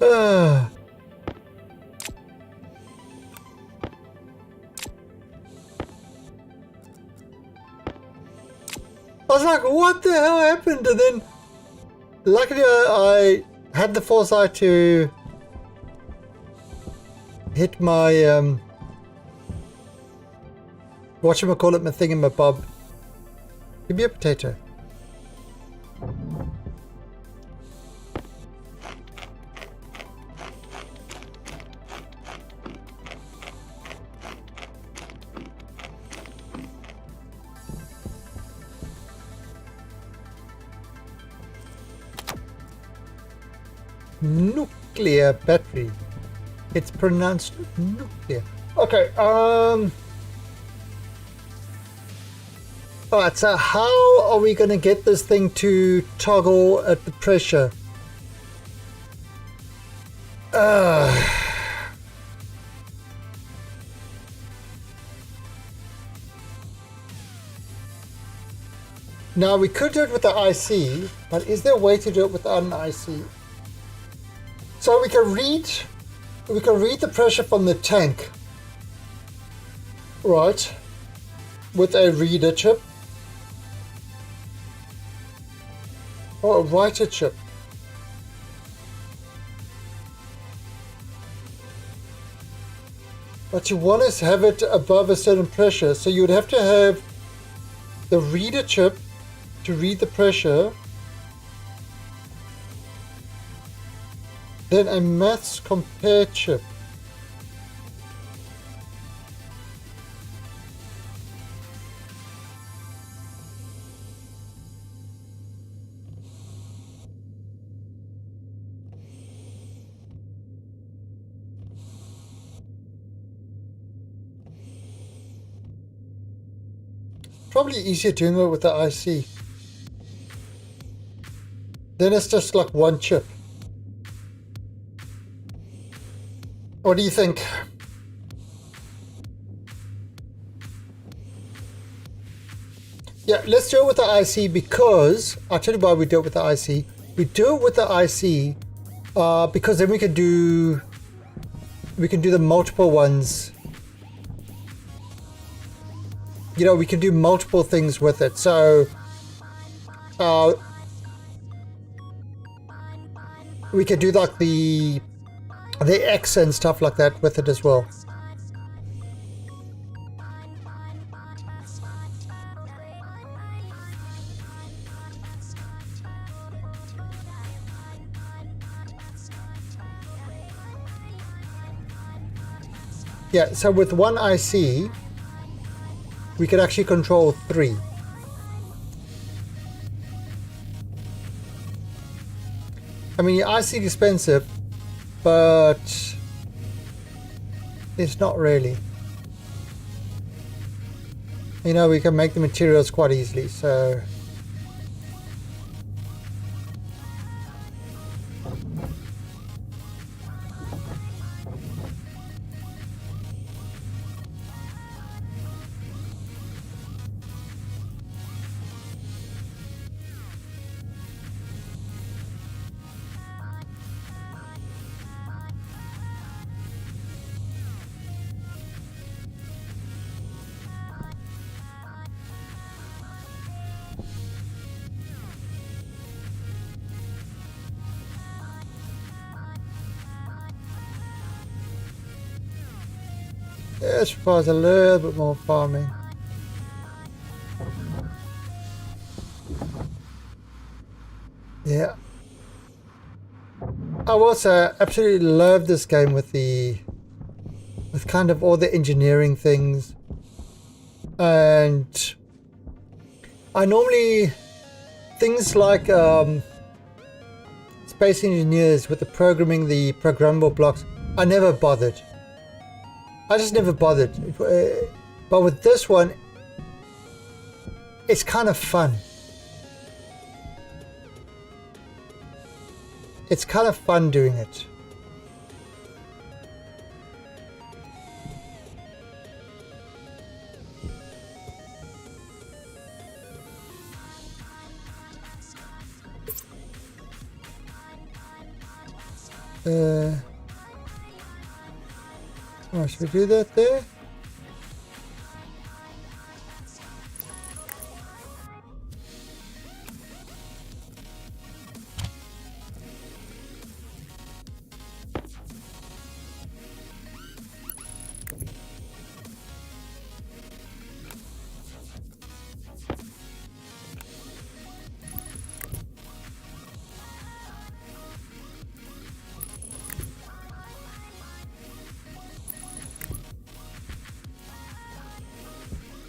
Ah. I was like, what the hell happened? And then luckily I had the foresight to hit my whatchamacallit, my thingamabob. Give me a potato. Nuclear battery. It's pronounced nuclear. Okay, alright, so how are we gonna get this thing to toggle at the pressure? Now we could do it with the IC, but is there a way to do it without an IC? So we can read the pressure from the tank, right, with a reader chip or a writer chip. But you want to have it above a certain pressure, so you would have to have the reader chip to read the pressure, then a maths compare chip. Probably easier doing it with the IC. Then it's just like one chip. What do you think? Yeah, let's do it with the IC because I'll tell you why we do it with the IC. We do it with the IC because then we can do the multiple ones. You know, we can do multiple things with it. So we can do like the X and stuff like that with it as well. Yeah, so with one IC, we can actually control 3. I mean, your IC is expensive, but it's not really. You know, we can make the materials quite easily, so. This requires a little bit more farming. Yeah. I also absolutely love this game with kind of all the engineering things. And I normally, things like Space Engineers with the programming, the programmable blocks, I never bothered. I just never bothered. But with this one, it's kind of fun. It's kind of fun doing it. Oh, should we do that there?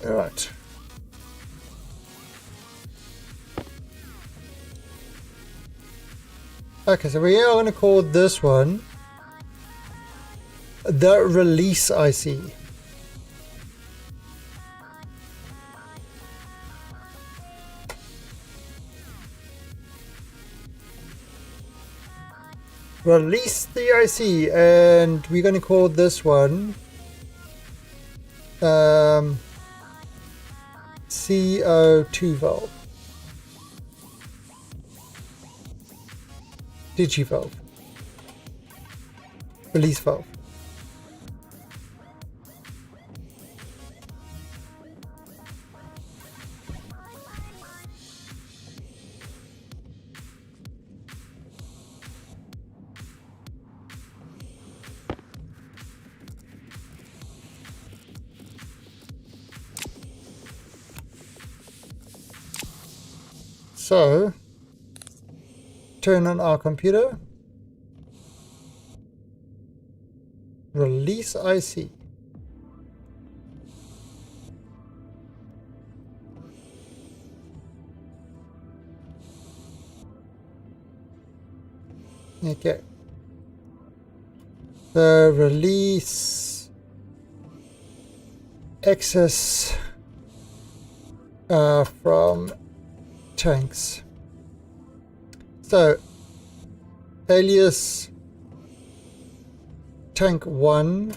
All right. Okay, so we are going to call this one the release IC. Release the IC, and we're going to call this one CO2 valve. digi valve, release valve. So, turn on our computer, release IC. Okay. So, release excess from tanks. So, alias tank 1,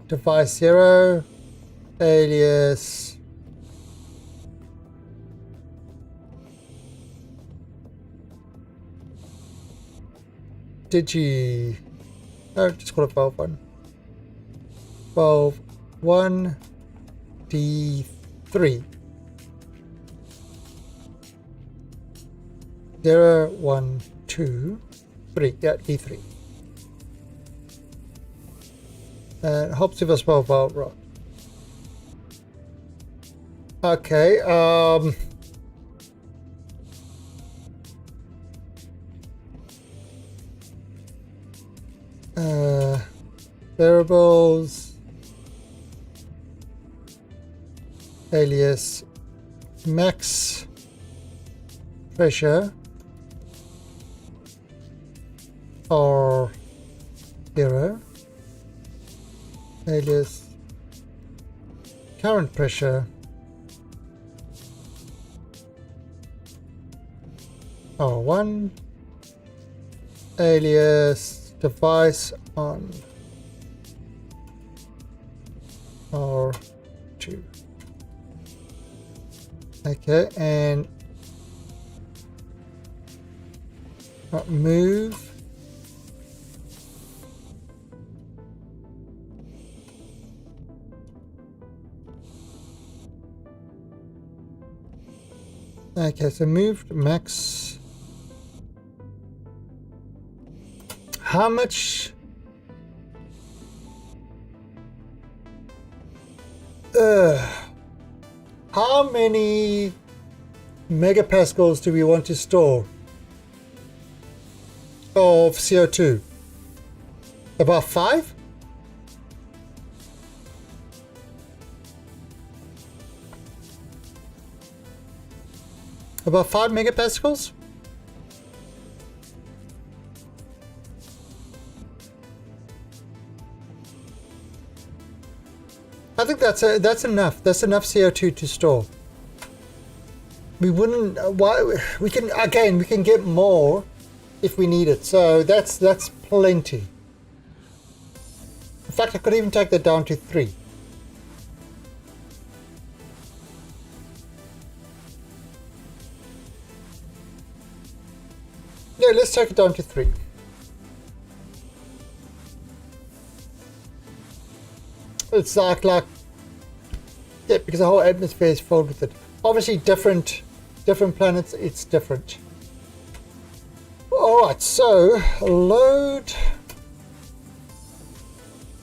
device 0, alias digi, no, just call it valve 1. Valve 1 D3. 0, 1, 2, 3. Yeah, D3. And helps with a small valve rod. Okay, variables, alias max pressure or 0, alias current pressure or 1, alias device on or 2. Okay, and move okay, so moved max. How much how many megapascals do we want to store of CO2? About 5? About 5 megapascals? I think that's enough. That's enough CO2 to store. We wouldn't. Why we can get more if we need it. So that's plenty. In fact, I could even take that down to 3. Yeah, let's take it down to 3. It's like yeah, because the whole atmosphere is filled with it. Obviously, different planets, it's different. All right, so load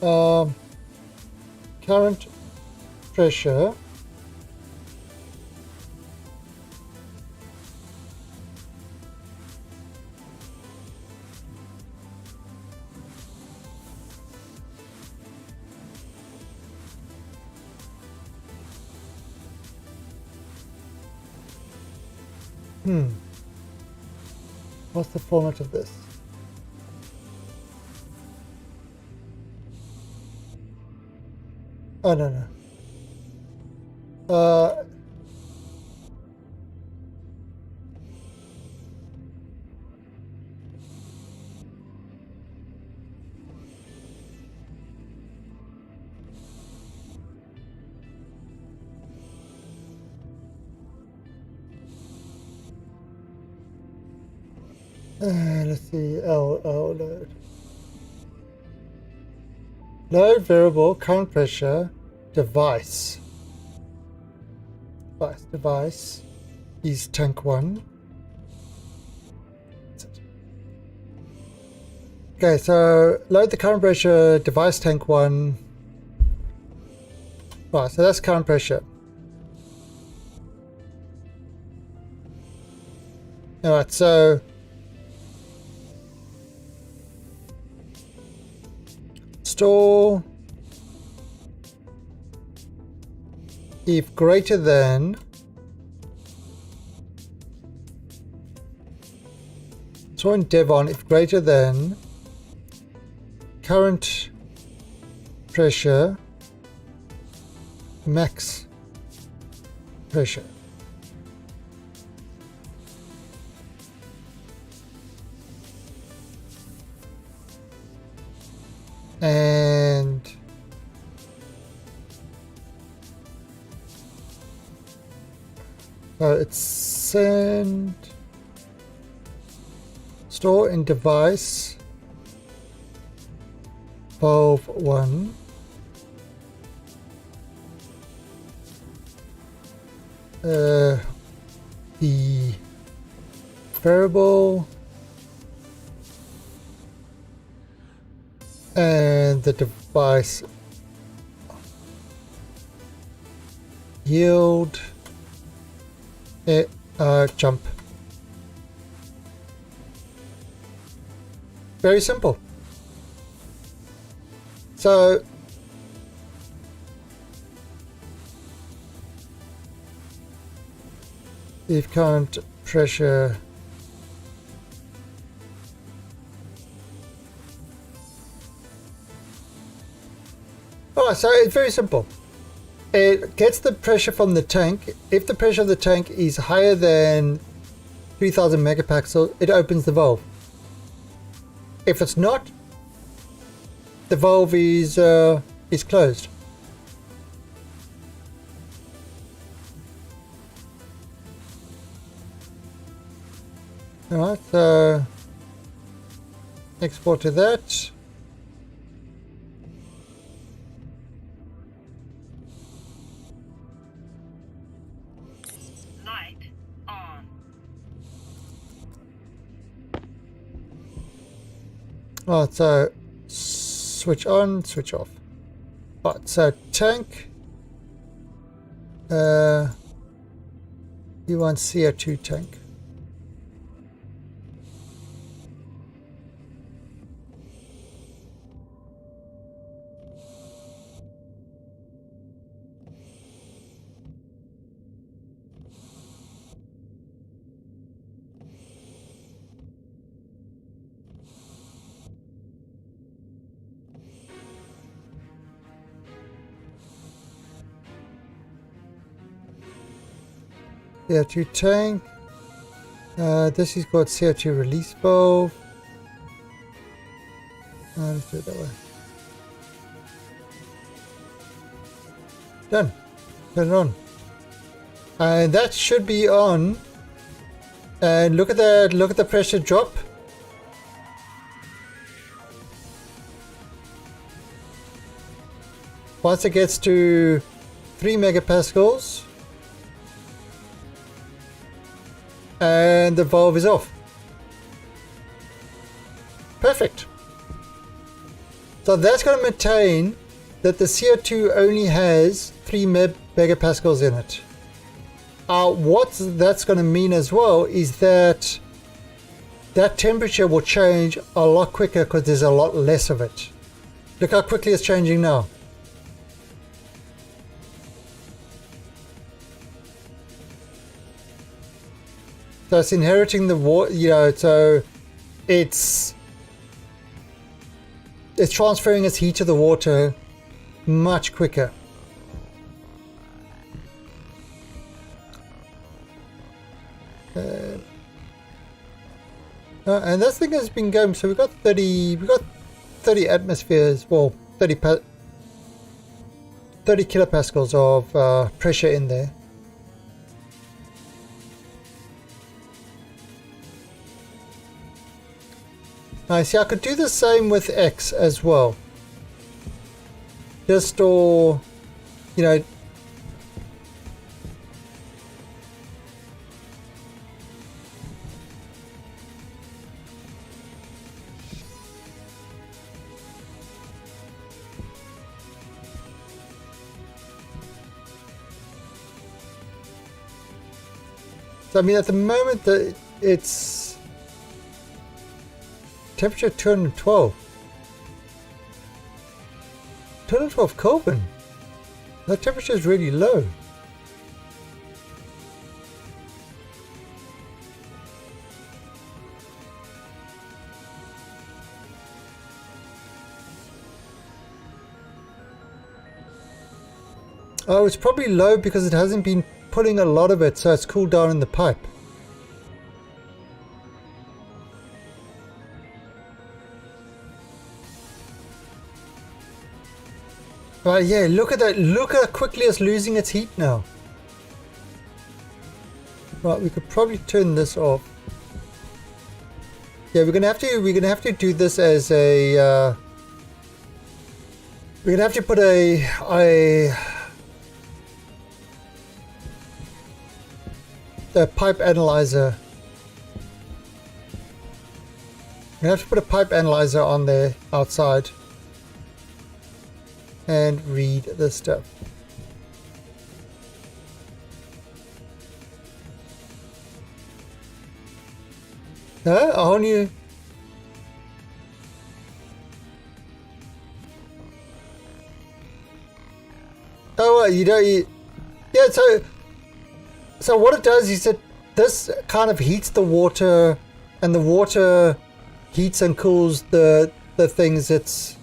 current pressure What's the format of this? Oh, no. Let's see, LL load. Load variable, current pressure, device. Device is tank 1. Okay, so load the current pressure, device tank 1. Right, so that's current pressure. Alright, so store if greater than store in Devon if greater than current pressure max pressure. And so it's send store in device valve 1 the variable and the device yield jump. Very simple. So if current pressure so it's very simple. It gets the pressure from the tank. If the pressure of the tank is higher than 3000 megapascal, it opens the valve. If it's not, the valve is closed. Alright, so export to that. Light on. Alright, so switch on, switch off. Right, so tank. You want CO2 tank. CO2 tank. This is called CO2 release valve. Let's do it that way. Done. Turn it on. And that should be on. And look at that. Look at the pressure drop. Once it gets to 3 megapascals. And the valve is off. Perfect. So that's going to maintain that the CO2 only has 3 megapascals in it. What that's going to mean as well is that that temperature will change a lot quicker because there's a lot less of it. Look how quickly it's changing now. So it's inheriting the water, you know, so it's transferring its heat to the water much quicker. And this thing has been going, so we've got 30 atmospheres, well, 30 kilopascals of pressure in there. Now, see, I could do the same with X as well. Just, or, you know, so, I mean, at the moment, it's temperature 212. 212 Kelvin. The temperature is really low. Oh, it's probably low because it hasn't been pulling a lot of it, so it's cooled down in the pipe. Right, yeah, look at that. Look how quickly it's losing its heat now. Right, we could probably turn this off. Yeah, we're gonna have to do this as a we're gonna have to put a pipe analyzer. We have to put a pipe analyzer on there outside and read this stuff. Huh? A whole new... Oh, you don't... Yeah, so what it does is that this kind of heats the water, and the water heats and cools the things it's...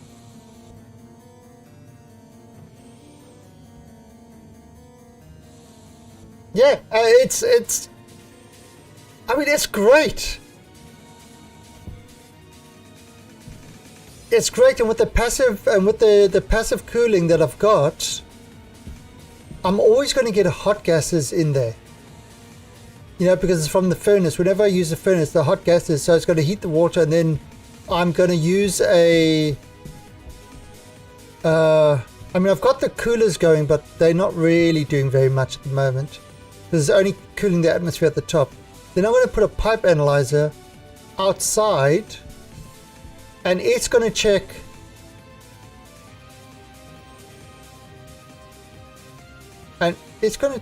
Yeah, it's... I mean, it's great. It's great, and with the passive cooling that I've got, I'm always going to get hot gases in there. You know, because it's from the furnace. Whenever I use the furnace, the hot gases, so it's going to heat the water, and then I'm going to use a... I mean, I've got the coolers going, but they're not really doing very much at the moment. This is only cooling the atmosphere at the top. Then I'm going to put a pipe analyzer outside, and it's going to check and it's going to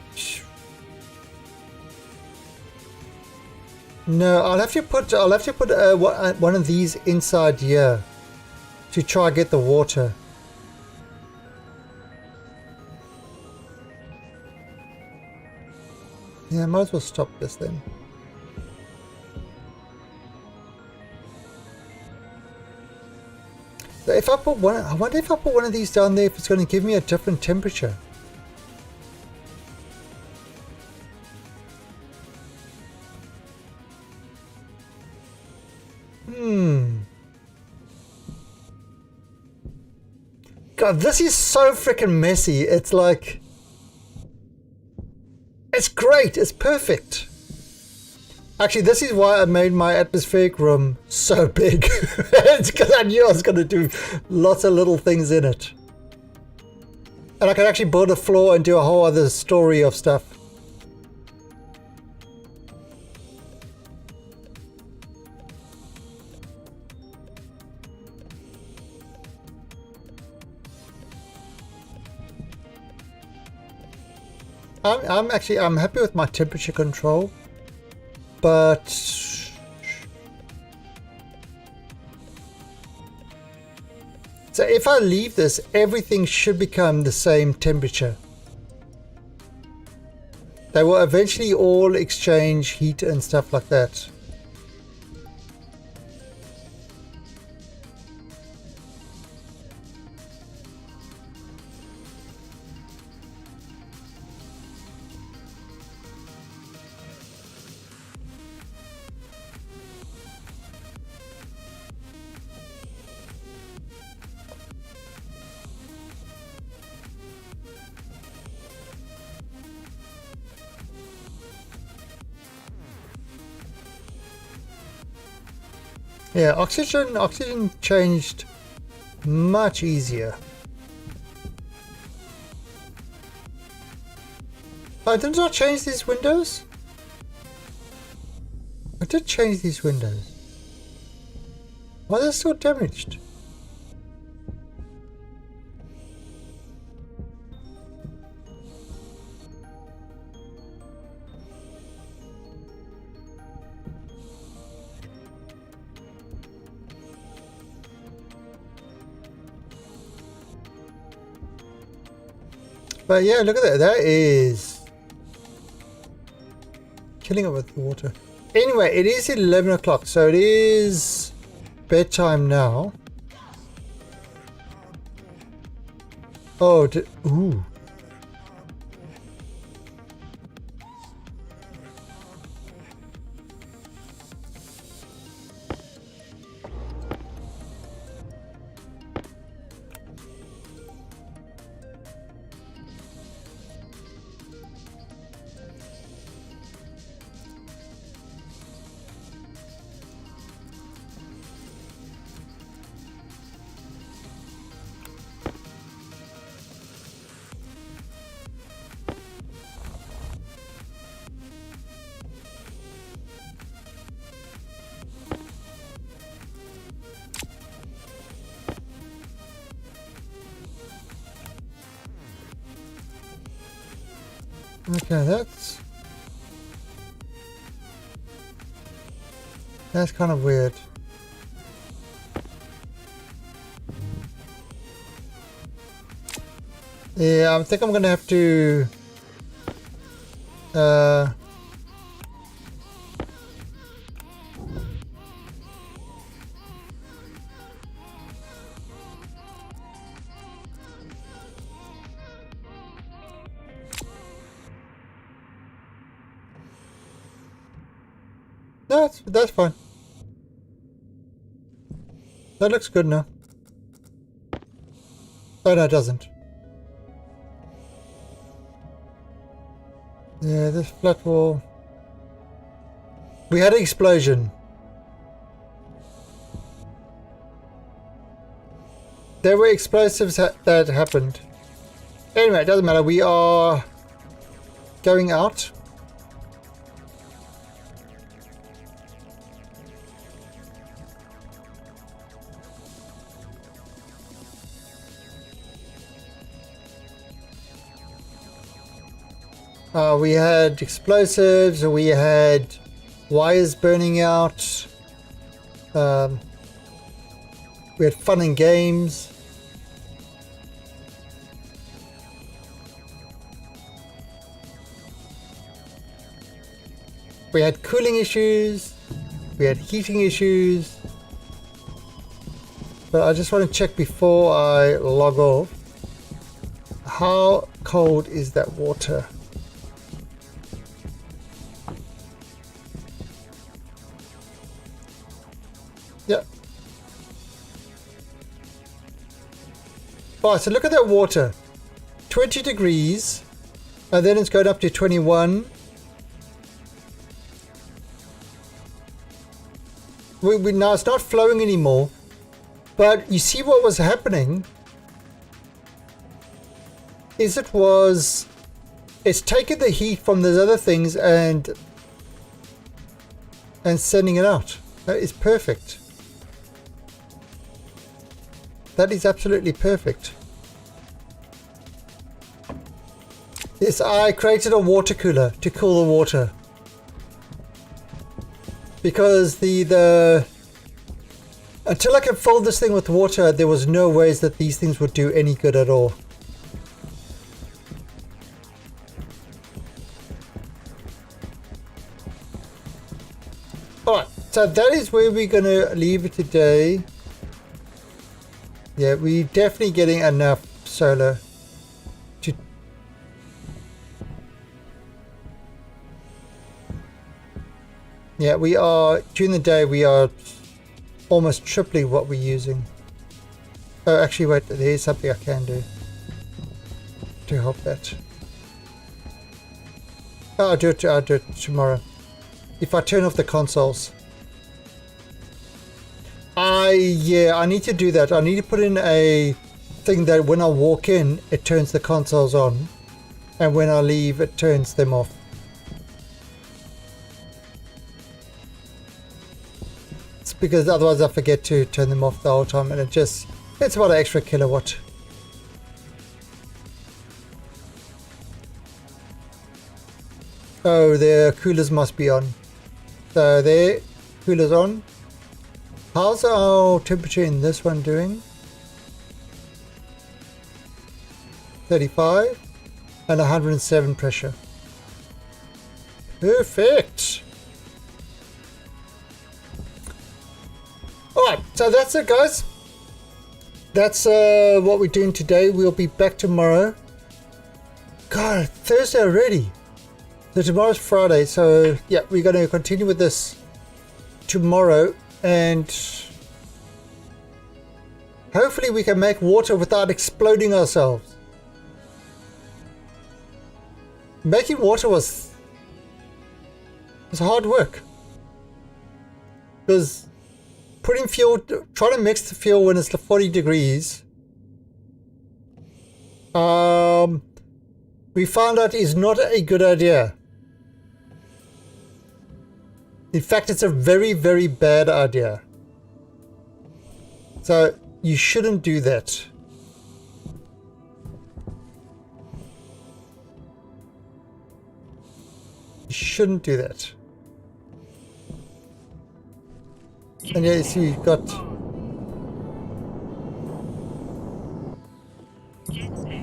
no, I'll have to put one of these inside here to try get the water. Yeah, I might as well stop this then. So if I put one, I wonder if I put one of these down there, if it's going to give me a different temperature. God, this is so freaking messy. It's like... It's great. It's perfect. Actually, this is why I made my atmospheric room so big. It's because I knew I was going to do lots of little things in it. And I could actually build a floor and do a whole other story of stuff. I'm happy with my temperature control, but so if I leave this, everything should become the same temperature. They will eventually all exchange heat and stuff like that. Yeah, oxygen changed much easier. Oh, didn't I change these windows? I did change these windows. Why are they still damaged? But yeah, look at that. That is killing it with water. Anyway, it is 11 o'clock, so it is bedtime now. Oh, ooh. Okay, that's kind of weird. Yeah, I think I'm gonna have to that's fine. That looks good now. Oh no, it doesn't. Yeah, this flat wall. We had an explosion. There were explosives that happened. Anyway, it doesn't matter. We are going out. We had explosives, we had wires burning out, we had fun and games. We had cooling issues, we had heating issues. But I just want to check before I log off. How cold is that water? Yeah. Oh, so look at that water. 20 degrees. And then it's going up to 21. Now it's not flowing anymore. But you see what was happening is it's taken the heat from those other things and sending it out. That is perfect. That is absolutely perfect. Yes, I created a water cooler to cool the water. Because the until I could fill this thing with water, there was no ways that these things would do any good at all. Alright, so that is where we're going to leave it today. Yeah, we're definitely getting enough solar to... Yeah, we are, during the day we are almost tripling what we're using. Oh, actually wait, there's something I can do to help that. Oh, I'll do it tomorrow. If I turn off the consoles. Yeah, I need to do that. I need to put in a thing that when I walk in, it turns the consoles on, and when I leave, it turns them off. It's because otherwise I forget to turn them off the whole time, and it's about an extra kilowatt. Oh, the coolers must be on. So there, coolers on. How's our temperature in this one doing? 35 and 107 pressure. Perfect. Alright, so that's it, guys. That's what we're doing today. We'll be back tomorrow. God, Thursday already. So tomorrow's Friday, so yeah, we're going to continue with this tomorrow, and hopefully we can make water without exploding ourselves. Making water was hard work, because putting fuel, trying to mix the fuel when it's 40 degrees, we found out is not a good idea. In fact, it's a very, very bad idea. So you shouldn't do that. You shouldn't do that. And yeah, you see we've got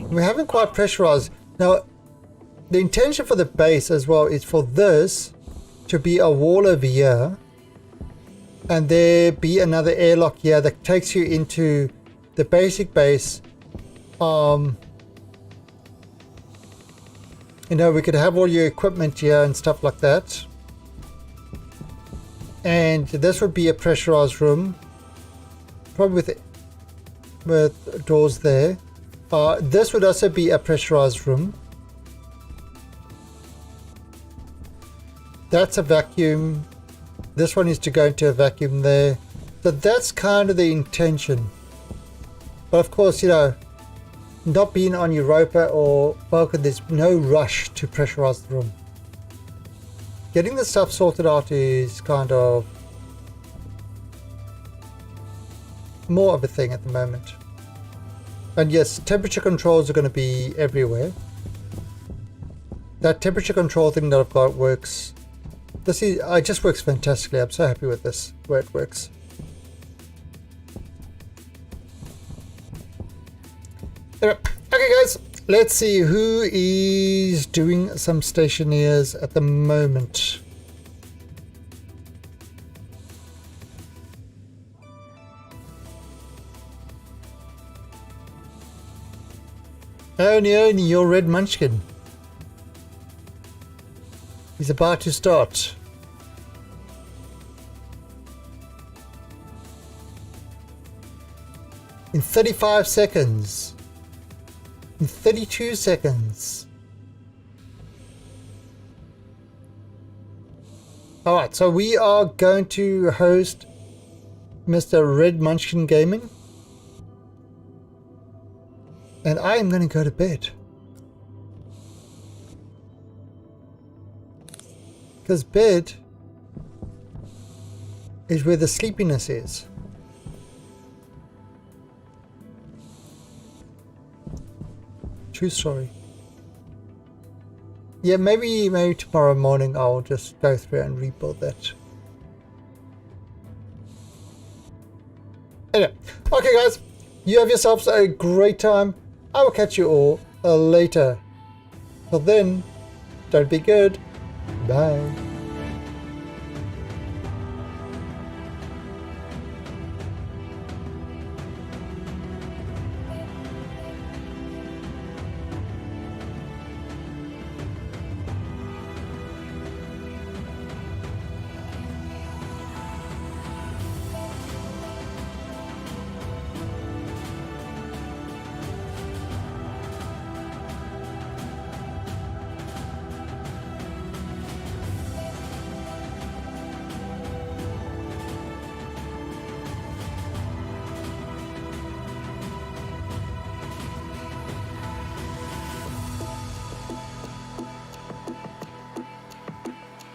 we haven't quite pressurized. Now the intention for the base as well is for this to be a wall over here, and there be another airlock here that takes you into the basic base. You know, we could have all your equipment here and stuff like that, and this would be a pressurized room, probably with doors there. This would also be a pressurized room. That's a vacuum. This one is to go into a vacuum there. So that's kind of the intention. But of course, you know, not being on Europa or Vulcan, there's no rush to pressurize the room. Getting the stuff sorted out is kind of more of a thing at the moment. And yes, temperature controls are going to be everywhere. That temperature control thing that I've got works. It just works fantastically. I'm so happy with this, where it works. Anyway, okay guys, let's see who is doing some stationeers at the moment. Only your red munchkin. He's about to start. In 35 seconds. In 32 seconds. Alright, so we are going to host Mr. Red Munchkin Gaming. And I am going to go to bed. Because bed is where the sleepiness is. True story. Yeah, maybe tomorrow morning I'll just go through and rebuild that. Anyway, okay guys, you have yourselves a great time. I will catch you all later. Till then, don't be good. Bye.